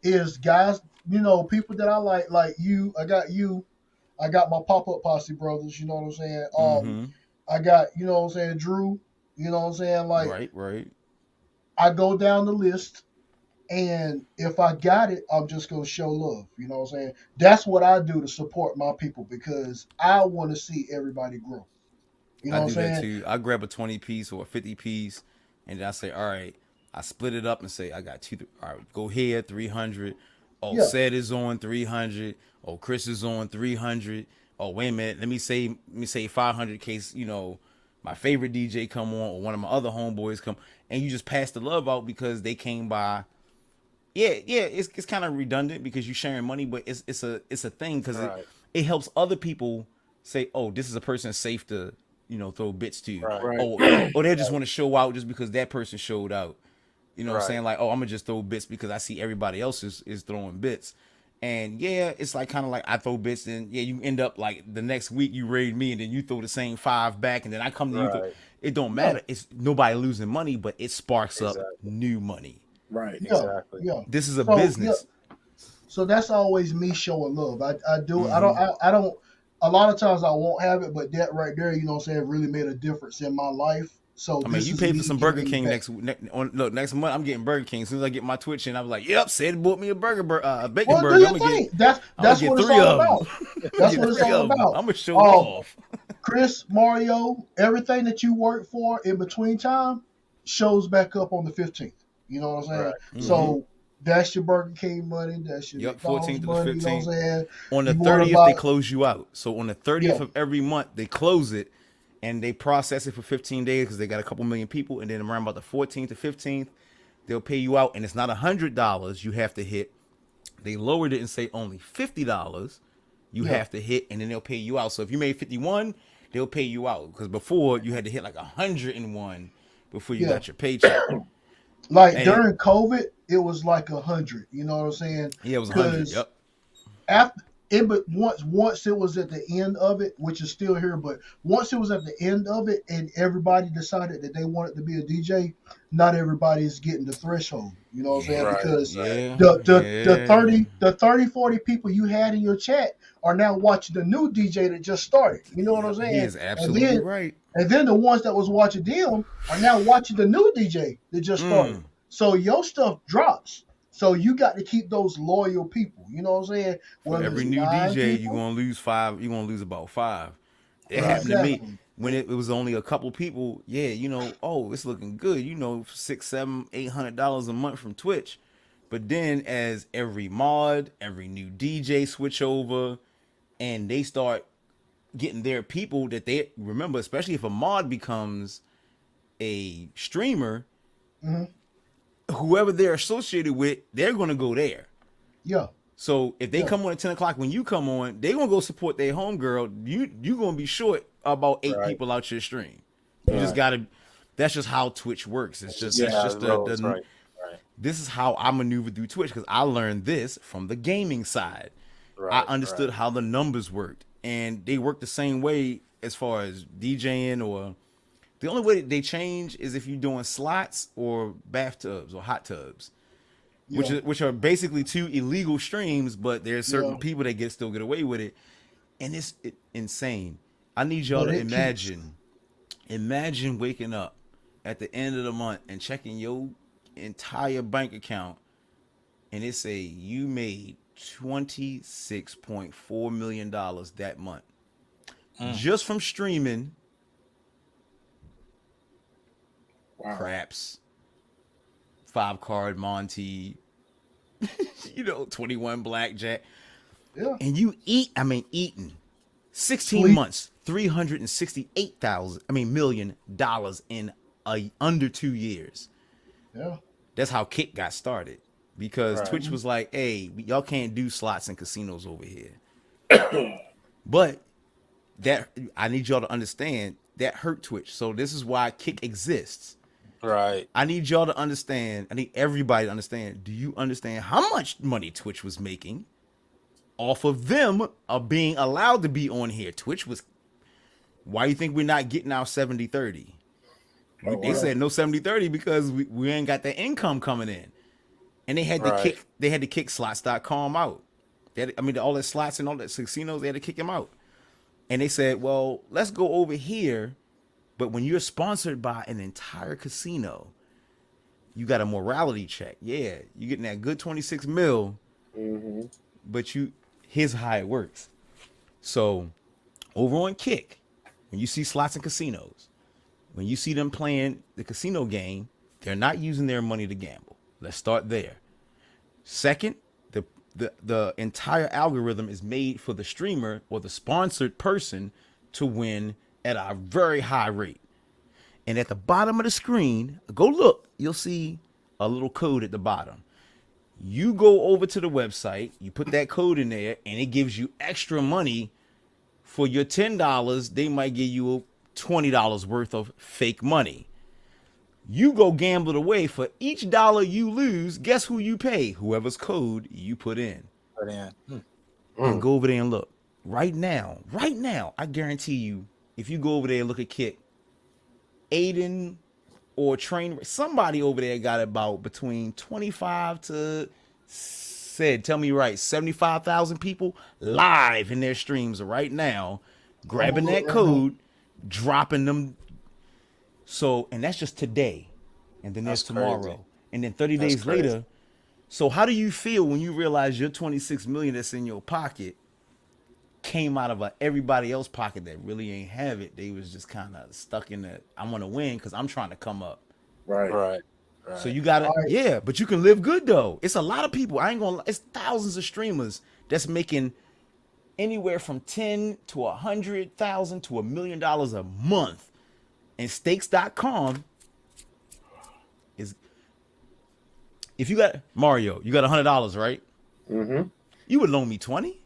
is, guys, people that I like you. I got my pop up posse brothers. You know what I'm saying? Mm-hmm. I got what I'm saying, Drew. You know what I'm saying? Like Right. I go down the list. And if I got it, I'm just gonna show love. You know what I'm saying? That's what I do to support my people because I want to see everybody grow. You know I what I'm do that saying? too. I grab a 20 piece or a 50 piece, and then I say, all right, I split it up and say, I got two. All right, go here, 300. Oh, Yeah, Seth is on 300. Oh, Chris is on 300. Oh, wait a minute. Let me say 500 in case, my favorite DJ come on or one of my other homeboys come. And you just pass the love out because they came by. Yeah, it's kind of redundant because you're sharing money, but it's a thing because Right. it helps other people say, oh, this is a person safe to throw bits to. Right. Right. Or they just want to show out just because that person showed out. You know what I'm Right. saying? Like, oh, I'm gonna just throw bits because I see everybody else is throwing bits. And yeah, it's like kind of like I throw bits, and yeah, you end up like the next week you raid me, and then you throw the same 5 back, and then I come to you. Right. It don't yeah, matter. It's nobody losing money, but it sparks up Exactly. new money. Right. yeah, Exactly. yeah. This is a So business. so that's always me showing love. I do. Mm-hmm. I don't. A lot of times I won't have it, but that right there, you know what I'm saying, really made a difference in my life. So I mean, this you is pay me for some Burger giving King back. next month. I'm getting Burger King. As soon as I get my Twitch in, I'm like, yep, said bought me a bacon Well, do burger. your I'm gonna thing. get That's what it's all about. That's what it's all I'm about. gonna show Um, off. Chris, Mario, everything that you work for in between time shows back up on the 15th. You know what I'm saying? Right. So that's your Burger King money. That's your Yep, McDonald's 14th to the money. You know what 15th. I'm saying? On the You want to 30th, they buy, close you out. So on the 30th yeah, of every month, they close it and they process it for 15 days because they got a couple million people. And then around about the 14th to 15th, they'll pay you out. And it's not $100 you have to hit. They lowered it and say only $50 you yeah, have to hit, and then they'll pay you out. So if you made 51, they'll pay you out because before you had to hit like 101 before you yeah. got your paycheck. Like And during COVID, it was like 100. You know what I'm saying? yeah, it was 100. Because Yep. after it, but once it was at the end of it, which is still here, but once it was at the end of it, and everybody decided that they wanted to be a DJ, not everybody's getting the threshold. You know what I'm saying? Right. Because Yeah. the Yeah. 30 40 people you had in your chat are now watching the new DJ that just started. You know what I'm Yep. He saying? is And absolutely then right. the ones that was watching them are now watching the new DJ that just started. Mm. So your stuff drops. So you got to keep those loyal people. You know what I'm saying? For Whether every it's new 9 DJ, you're people, gonna lose 5. You're gonna lose about 5. It Right. happened to me exactly. when it was only a couple people. Yeah, oh, it's looking good. $6, $7, $800 a month from Twitch. But then as every mod, every new DJ switch over, and they start getting their people that they remember, especially if a mod becomes a streamer, whoever they're associated with, they're gonna go there. Yeah. So if they come on at 10 o'clock when you come on, they're gonna go support their homegirl. You gonna be short about 8 people out your stream. You just gotta. That's just how Twitch works. It's just Right. This is how I maneuver through Twitch because I learned this from the gaming side. I understood how the numbers worked, and they work the same way as far as DJing. Or the only way that they change is if you're doing slots or bathtubs or hot tubs. Which are basically 2 illegal streams, but there's certain people that still get away with it, and it's insane. I need y'all to imagine waking up at the end of the month and checking your entire bank account, and it say you made $26.4 million that month just from streaming. Wow. Craps, 5-card Monty, 21 blackjack. Yeah. And you eating 16 months, $368 million in under 2 years. Yeah. That's how Kick got started, because Twitch was like, hey, y'all can't do slots and casinos over here. But that, I need y'all to understand, that hurt Twitch. So this is why Kick exists. Right. I need y'all to understand. I need everybody to understand. Do you understand how much money Twitch was making off of them of being allowed to be on here? Twitch was. Why you think we're not getting our 70-30? They said no 70-30 because we ain't got that income coming in, and they had to kick. They had to kick slots.com out. All the slots and all the casinos, they had to kick them out. And they said, well, let's go over here. But when you're sponsored by an entire casino, you got a morality check. Yeah, you're getting that good 26 mil. But here's how it works. So over on Kick, when you see slots and casinos, when you see them playing the casino game, they're not using their money to gamble. Let's start there. Second, the entire algorithm is made for the streamer or the sponsored person to win at a very high rate. And at the bottom of the screen, go look, you'll see a little code at the bottom. You go over to the website, you put that code in there, and it gives you extra money. For your $10, they might give you $20 worth of fake money. You go gamble it away. For each dollar you lose, guess who you pay? Whoever's code you put in. And go over there and look. Right now, I guarantee you, if you go over there and look at Kick, Aiden or Train, somebody over there got about between 25 to, tell me right, 75,000 people live in their streams right now, grabbing that code, dropping them. So, and that's just today. And then there's tomorrow. Crazy. And then 30 days later. So how do you feel when you realize your 26 million that's in your pocket came out of everybody else's pocket that really ain't have it? They was just kind of stuck in the, I want to win because I'm trying to come up. Right. So you gotta, but you can live good though. It's a lot of people. I ain't gonna. It's thousands of streamers that's making anywhere from 10 to 100,000 to $1 million a month. And stakes.com is, if you got Mario, you got $100, right? You would loan me 20.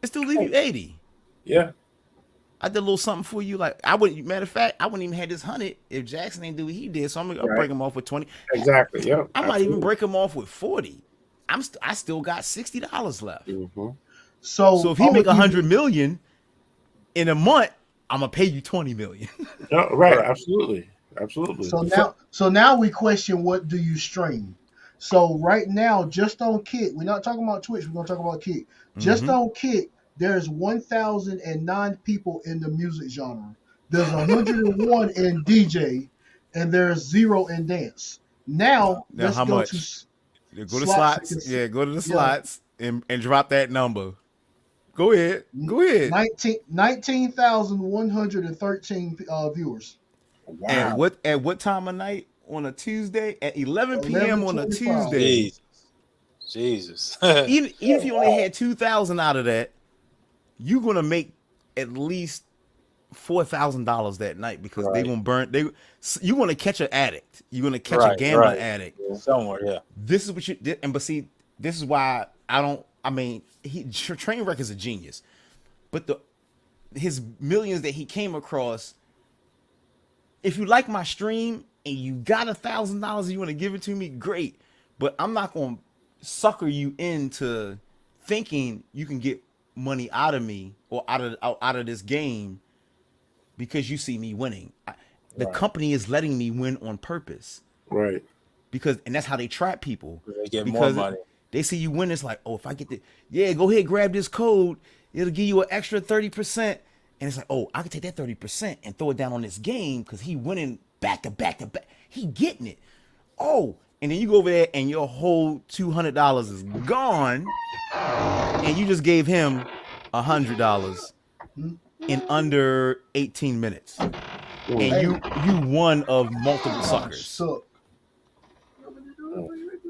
It still leave you 80. Yeah. I did a little something for you. Like I wouldn't. Matter of fact, I wouldn't even have this 100 if Jackson ain't do what he did. So I'm gonna break him off with 20. Exactly. Yeah. I might even break him off with 40. I still got $60 left. So if he make 100 million in a month, I'm gonna pay you 20 million. No, right. Absolutely. So now we question, what do you stream? So right now, just on Kick, we're not talking about Twitch. We're gonna talk about Kick. Just on Kick, there's 1,009 people in the music genre. There's 101 in DJ, and there's 0 in dance. Now let's how go much? to Go to slots. Yeah, go to the slots and drop that number. Go ahead. 19,113 viewers. Wow. At what time of night on a Tuesday? At 11 p.m. on a 11:25. Tuesday. Jesus. Even if you only had 2,000 out of that, you're gonna make at least $4,000 that night because they're Right. gonna burn. You want to catch an addict. You're gonna catch a Right, gambling right. addict. Somewhere, yeah. This is what you did, and but see, this is why I don't. I mean, Trainwreck is a genius, but his millions that he came across. If you like my stream and you got $1,000 and you want to give it to me, great. But I'm not gonna sucker you into thinking you can get money out of me or out of this game because you see me winning. The Right. company is letting me win on purpose Right. and that's how they trap people. They get Because more money. they see you win. It's like, oh, if I get go ahead, grab this code. It'll give you an extra 30%. And it's like, oh, I can take that 30% and throw it down on this game because he winning back to back to back. He getting it. Oh, and then you go over there and your whole $200 is gone, and you just gave him $100 in under 18 minutes, and you one of multiple suckers. So,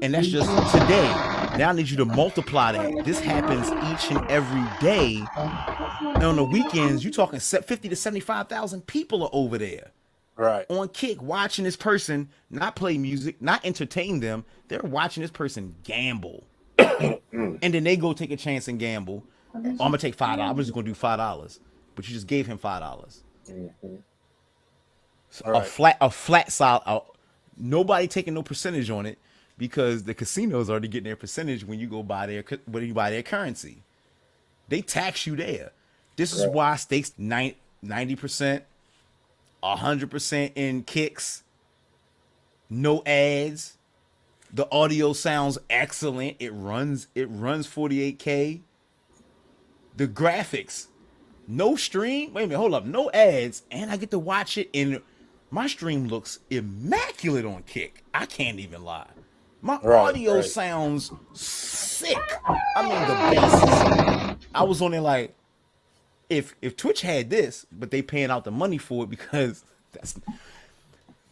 And that's just today. Now I need you to multiply that. This happens each and every day. And on the weekends, you talking 50 to 75,000 people are over there Right. on Kick watching this person not play music, not entertain them. They're watching this person gamble. And then they go take a chance and gamble. Oh, I'm gonna take $5. I'm just gonna do $5. But you just gave him $5. So Right. a flat solid. Nobody taking no percentage on it because the casinos already getting their percentage when you go buy their currency. They tax you there. This is why stakes 90%, 100% in kicks, no ads. The audio sounds excellent. It runs 48K. The graphics, no stream. Wait a minute, hold up. No ads, and I get to watch it in. My stream looks immaculate on Kick. I can't even lie. My audio sounds sick. I mean, the bass. I was on there like, if Twitch had this, but they paying out the money for it because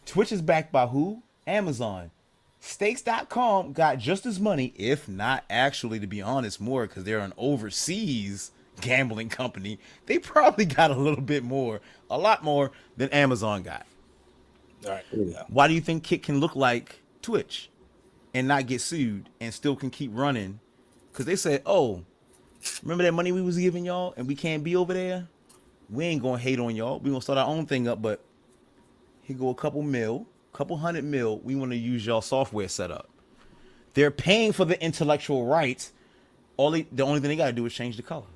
Twitch is backed by who? Amazon. Stakes.com got just as money, if not actually, to be honest, more because they're an overseas gambling company. They probably got a little bit more, a lot more than Amazon got. Right. Yeah. Why do you think Kick can look like Twitch and not get sued and still can keep running? Because they said, oh, remember that money we was giving y'all and we can't be over there? We ain't going to hate on y'all. We going to start our own thing up, but here go a couple $100 million. We want to use y'all software setup. They're paying for the intellectual rights. The only thing they got to do is change the color.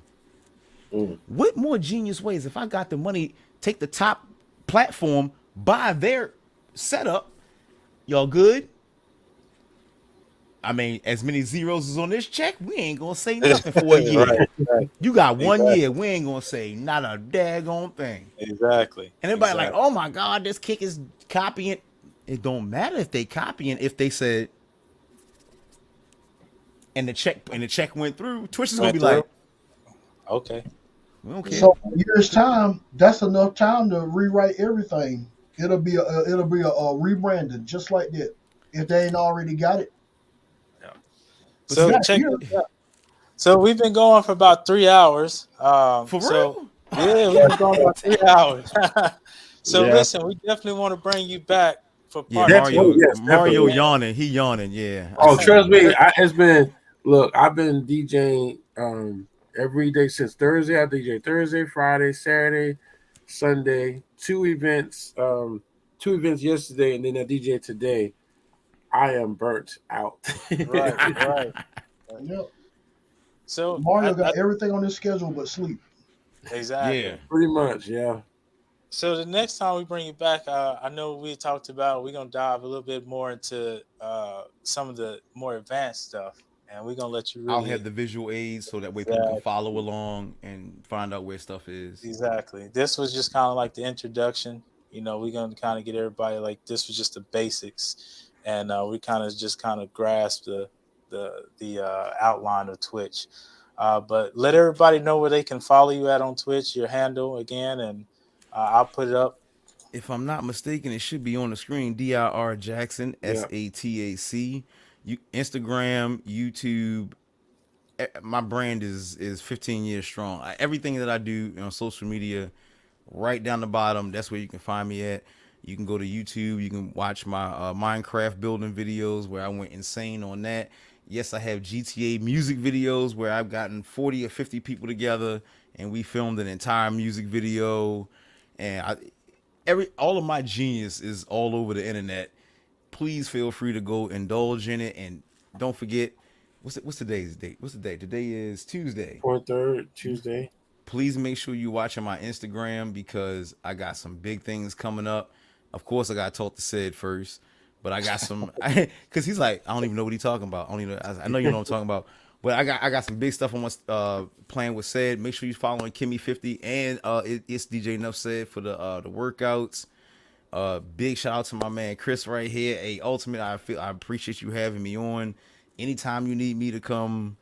What more genius ways? If I got the money, take the top platform, buy their setup, y'all good? I mean, as many zeros as on this check, we ain't gonna say nothing for a year. Right. You got 1 year, we ain't gonna say not a daggone thing. Exactly. And everybody like, oh my God, this Kick is copying. It don't matter if they copying. If they said, and the check went through, Twitch is gonna be like, okay, we don't care. So years time, that's enough time to rewrite everything. It'll be a rebranding just like that. If they ain't already got it. So Yeah, check. yeah. So we've been going for about 3 hours. For so, real? Yeah, we've been going about 3 hours. So Yeah. listen, we definitely want to bring you back for Yeah, part Mario- two. yes, Mario definitely. yawning. He yawning. Yeah. Oh, trust me, it's been. Look, I've been DJing every day since Thursday. I DJ Thursday, Friday, Saturday, Sunday. Two events yesterday, and then I DJ today. I am burnt out. Right. Yep. So Mario got everything on his schedule but sleep. exactly. Yeah. Pretty much, yeah. So the next time we bring you back, I know we talked about we're gonna dive a little bit more into some of the more advanced stuff, and we're gonna let you really I'll have the visual aids so that way people can follow along and find out where stuff is. Exactly. This was just kind of like the introduction. You know, we're gonna kind of get everybody like this was just the basics, and we kind of grasp the outline of Twitch. But let everybody know where they can follow you at on Twitch, your handle again, and I'll put it up. If I'm not mistaken, it should be on the screen. DIR Jackson, Yeah. SATAC. Instagram, YouTube. My brand is 15 years strong. Everything that I do on social media, right down the bottom, that's where you can find me at. You can go to YouTube. You can watch my Minecraft building videos where I went insane on that. Yes, I have GTA music videos where I've gotten 40 or 50 people together and we filmed an entire music video. And all of my genius is all over the internet. Please feel free to go indulge in it, and don't forget, what's today's date? What's the date? Today is Tuesday. 23rd Tuesday. Please make sure you watching my Instagram because I got some big things coming up. Of course, I got to talk to Sid first, but I got some because he's like, I don't even know what he's talking about. I know you know what I'm talking about, but I got some big stuff on my playing with Sid. Make sure you following Kimmy50 and it's DJ Nuff Said for the workouts. Big shout out to my man Chris right here. Hey, Ultimate, I appreciate you having me on. Anytime you need me to come,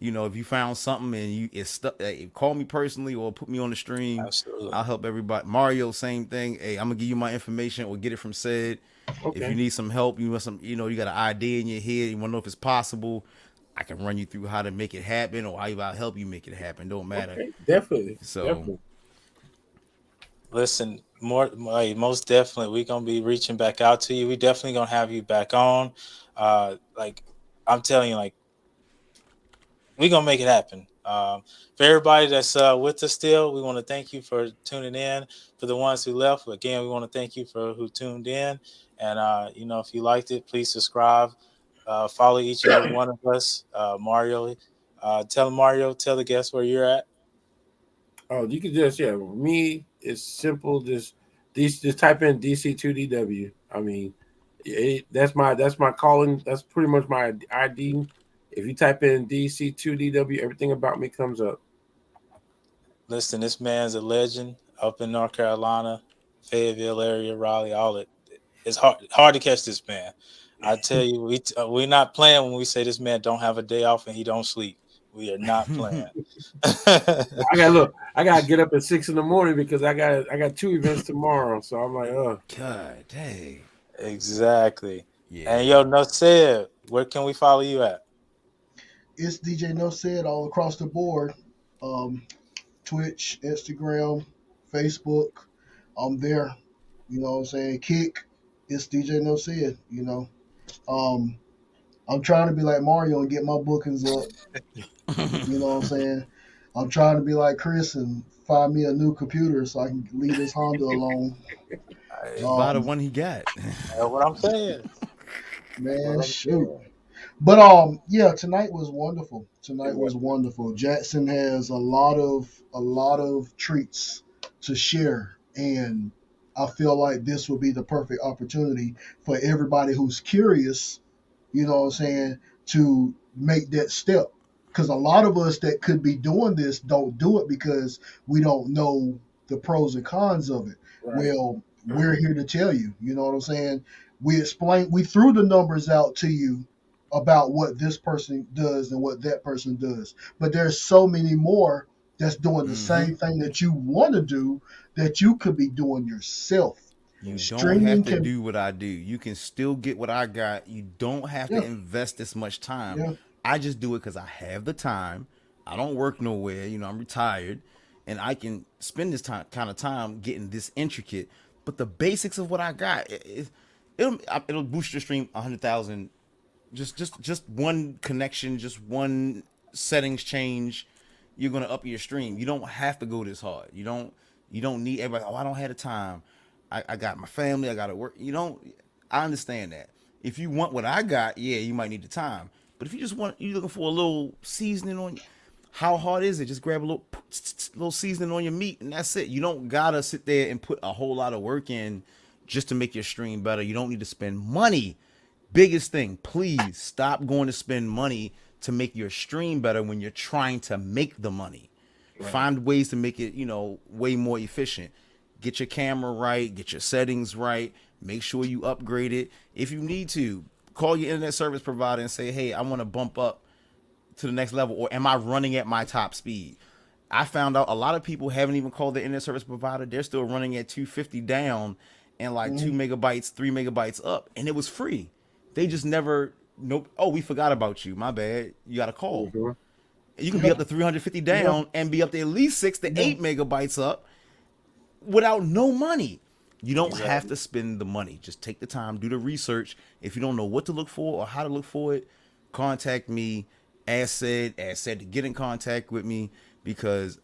if you found something and it's stuck, hey, call me personally or put me on the stream. Absolutely. I'll help everybody. Mario, same thing. Hey, I'm gonna give you my information or get it from Sid. Okay. If you need some help, you want some, you got an idea in your head, you want to know if it's possible, I can run you through how to make it happen or I'll help you make it happen. Don't matter. Okay. Definitely. So, definitely. Listen, most definitely, we're gonna be reaching back out to you. We definitely gonna have you back on. Like I'm telling you, like we're gonna make it happen. For everybody that's with us still, we want to thank you for tuning in. For the ones who left, again, we want to thank you for who tuned in. And if you liked it, please subscribe. Follow each and every one of us. Mario, tell the guests where you're at. Oh, you can just me. It's simple. Just type in DC2DW. I mean, that's my calling. That's pretty much my ID. If you type in DC2DW, everything about me comes up. Listen, this man's a legend up in North Carolina, Fayetteville area, Raleigh. It's hard to catch this man. I tell you, we're not playing when we say this man don't have a day off and he don't sleep. We are not playing. I gotta get up at 6 a.m. because I got 2 events tomorrow. So I'm like, God dang. Exactly. Yeah. And No Said, where can we follow you at? It's DJ No Said all across the board. Twitch, Instagram, Facebook. I'm there. You know what I'm saying? Kick. It's DJ No Said. I'm trying to be like Mario and get my bookings up. You know what I'm saying? I'm trying to be like Chris and find me a new computer so I can leave this Honda alone. Buy the one he got. That's what I'm saying. Man, shoot. But yeah, tonight was wonderful. Jackson has a lot of treats to share, and I feel like this will be the perfect opportunity for everybody who's curious, you know what I'm saying, to make that step. Because a lot of us that could be doing this don't do it because we don't know the pros and cons of it. Right. Well, we're here to tell you, you know what I'm saying? We threw the numbers out to you about what this person does and what that person does. But there's so many more that's doing the same thing that you want to do that you could be doing yourself. You don't have to do what I do. You can still get what I got. You don't have to invest this much time. Yeah. I just do it because I have the time. I don't work nowhere. I'm retired, and I can spend this kind of time getting this intricate. But the basics of what I got, it'll boost your stream 100,000. Just one connection, just one settings change, you're gonna up your stream. You don't have to go this hard. You don't need everybody. Oh, I don't have the time. I got my family. I gotta work. I understand that. If you want what I got, yeah, you might need the time. But if you're looking for a little seasoning on, how hard is it? Just grab a little seasoning on your meat and that's it. You don't gotta sit there and put a whole lot of work in just to make your stream better. You don't need to spend money. Biggest thing, please stop going to spend money to make your stream better when you're trying to make the money. Right. Find ways to make it, way more efficient. Get your camera right, get your settings right, make sure you upgrade it. If you need to, call your internet service provider and say, hey, I want to bump up to the next level, or am I running at my top speed? I found out a lot of people haven't even called the internet service provider. They're still running at 250 down and like 2 megabytes, 3 megabytes up, and it was free. They just never Nope. Oh, we forgot about you. My bad. You got to call. Mm-hmm. You can be up to 350 down and be up to at least 6 to 8 megabytes up without no money. You don't have to spend the money. Just take the time, do the research. If you don't know what to look for or how to look for it, contact me. As said to get in contact with me, because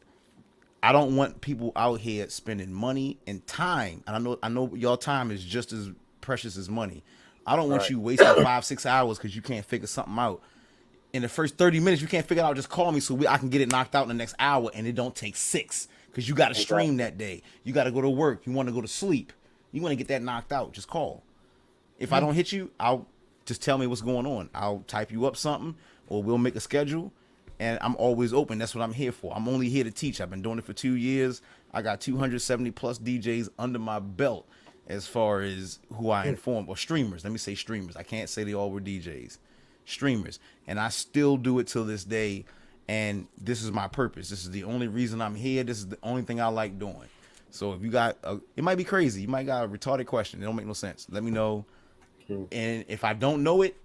I don't want people out here spending money and time. And I know y'all time is just as precious as money. I don't want you wasting 5-6 hours because you can't figure something out. In the first 30 minutes, you can't figure it out. Just call me so I can get it knocked out in the next hour, and it don't take 6 because you got to stream that day. You got to go to work. You want to go to sleep. You want to get that knocked out. Just call. If I don't hit you, I'll just tell me what's going on. I'll type you up something, or we'll make a schedule, and I'm always open. That's what I'm here for. I'm only here to teach. I've been doing it for 2 years. I got 270 plus DJs under my belt as far as who I inform, or streamers. Let me say streamers. I can't say they all were DJs. Streamers. And I still do it till this day, and this is my purpose. This is the only reason I'm here. This is the only thing I like doing. So if you got it might be crazy. You might got a retarded question. It don't make no sense. Let me know. And if I don't know it,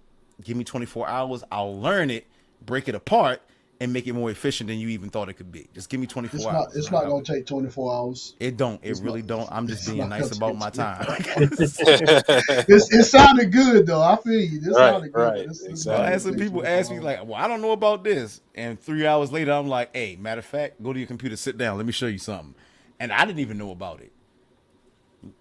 give me 24 hours. I'll learn it, break it apart, and make it more efficient than you even thought it could be. Just give me 24 hours. It's not going to take 24 hours. It don't. It really don't. I'm just being nice about my time. It sounded good, though. I feel you. This sounded good. Exactly. I had some people ask me, like, well, I don't know about this. And 3 hours later, I'm like, hey, matter of fact, go to your computer, sit down. Let me show you something. And I didn't even know about it.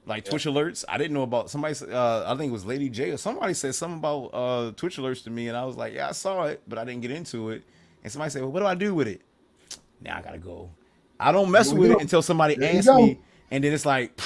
Like Twitch alerts, I didn't know about. Somebody, I think it was Lady J or somebody said something about Twitch alerts to me, and I was like, yeah, I saw it, but I didn't get into it. And somebody said, well, what do I do with it? Now I gotta go. I don't mess with it until somebody asks me, and then it's like,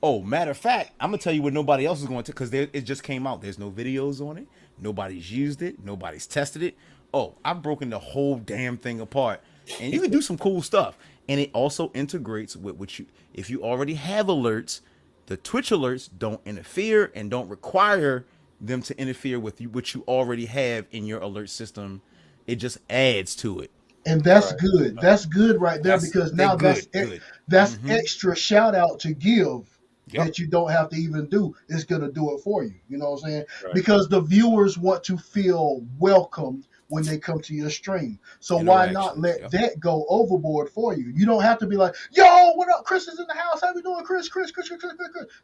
oh, matter of fact, I'm gonna tell you what nobody else is going to, because it just came out. There's no videos on it. Nobody's used it. Nobody's tested it. Oh, I've broken the whole damn thing apart, and you can do some cool stuff. And it also integrates with what you, if you already have alerts, the Twitch alerts don't interfere and don't require them to interfere with what you already have in your alert system. It just adds to it. And that's good. That's good right there, because now that's extra shout out to give that you don't have to even do. It's going to do it for you. You know what I'm saying? Right. Because the viewers want to feel welcomed when they come to your stream. So why not let that go overboard for you? You don't have to be like, yo, what up? Chris is in the house. How we doing, Chris? Chris.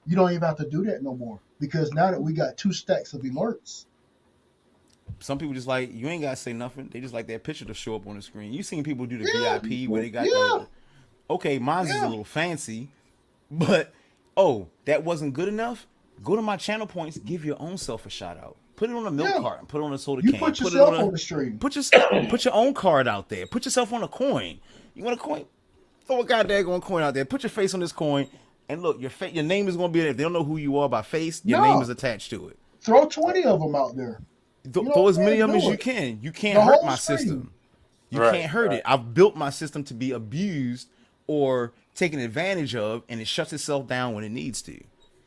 You don't even have to do that no more, because now that we got 2 stacks of alerts. Some people just like, you ain't got to say nothing. They just like that picture to show up on the screen. You seen people do the VIP where they got that. Okay, mine's is a little fancy, but, that wasn't good enough? Go to my channel points, give your own self a shout out. Put it on a milk cart, put it on a soda can. Put yourself on the stream. Put your own card out there. Put yourself on a coin. You want a coin? Throw a goddamn coin out there. Put your face on this coin, and look, your name is going to be there. If they don't know who you are by face, your name is attached to it. Throw 20 of them out there. Throw as many of them as you can. You can't hurt my system. You can't hurt it. I've built my system to be abused or taken advantage of, and it shuts itself down when it needs to.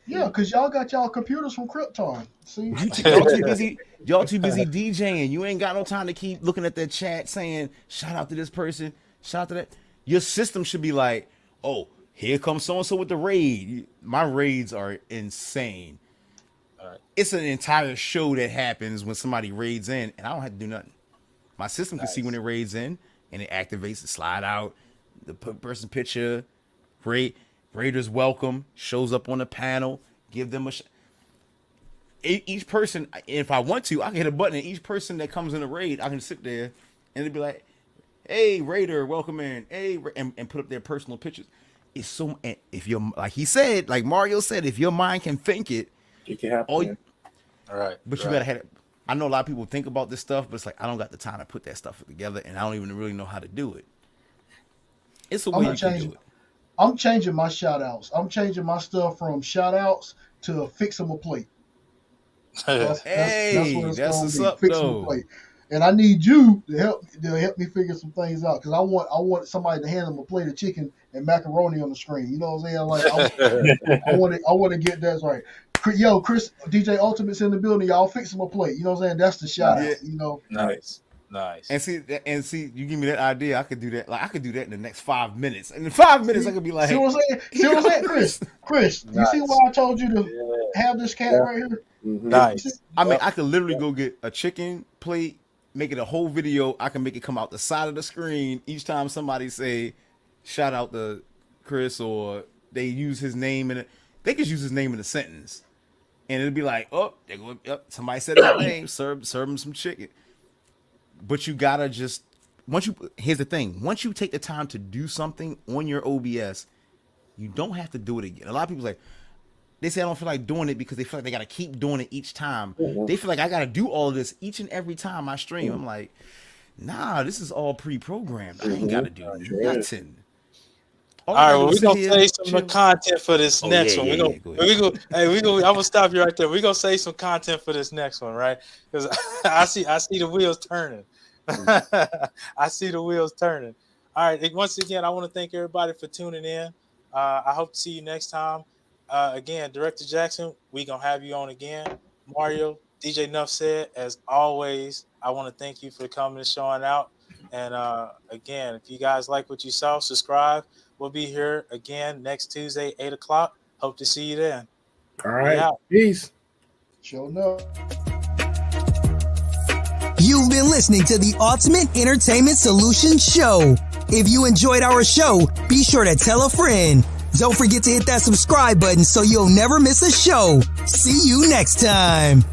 Yeah, because y'all got y'all computers from Krypton. See, y'all too busy DJing. You ain't got no time to keep looking at that chat saying, shout out to this person, shout out to that. Your system should be like, oh, here comes so-and-so with the raid. My raids are insane. All right. It's an entire show that happens when somebody raids in, and I don't have to do nothing. My system can see when it raids in, and it activates, it slide out, the person picture, Raiders welcome, shows up on the panel, give them each person, if I want to, I can hit a button, and each person that comes in a raid, I can sit there and it'd be like, hey, Raider, welcome in, hey, and put up their personal pictures. It's so, and if you're, like he said, like Mario said, if your mind can think it can happen. All right. But you gotta have it. I know a lot of people think about this stuff, but it's like, I don't got the time to put that stuff together, and I don't even really know how to do it. It's a way you can do it. I'm changing my shout outs. I'm changing my stuff from shout outs to fix them a plate. That's what's up, fix them a plate. And I need you to help me figure some things out, because I want somebody to hand them a plate of chicken and macaroni on the screen. You know what I'm saying? Like I want to get that right. Yo, Chris, DJ Ultimate's in the building. Y'all fix him a plate. You know what I'm saying? That's the shout out. You know. Nice. Nice. And see, you give me that idea, I could do that. Like I could do that in the next 5 minutes. And in 5 minutes, I could be like, see what I'm saying? See what I'm saying, Chris? You see why I told you to have this cat right here? Mhm. Nice. I mean, I could literally go get a chicken plate, make it a whole video. I can make it come out the side of the screen each time somebody say, shout out to Chris, or they use his name in it. They could use his name in a sentence. And it'd be like, oh, they go, yep, somebody said his name, serve him some chicken. But you gotta just here's the thing. Once you take the time to do something on your OBS, you don't have to do it again. A lot of people they say I don't feel like doing it because they feel like they gotta keep doing it each time. They feel like I gotta do all of this each and every time I stream. I'm like, nah, this is all pre-programmed. I ain't gotta do nothing. All right, well, we're gonna save some content for this next one. I'm gonna stop you right there. We're gonna save some content for this next one, right? Because I see the wheels turning. I see the wheels turning. All right. Once again, I want to thank everybody for tuning in. I hope to see you next time. Again, Director Jackson, we gonna have you on again. Mario, DJ Nuff said, as always, I want to thank you for coming and showing out. And again, if you guys like what you saw, subscribe. We'll be here again next Tuesday, 8 o'clock. Hope to see you then. All right. Peace. Sure enough. You've been listening to the Ultimate Entertainment Solutions Show. If you enjoyed our show, be sure to tell a friend. Don't forget to hit that subscribe button so you'll never miss a show. See you next time.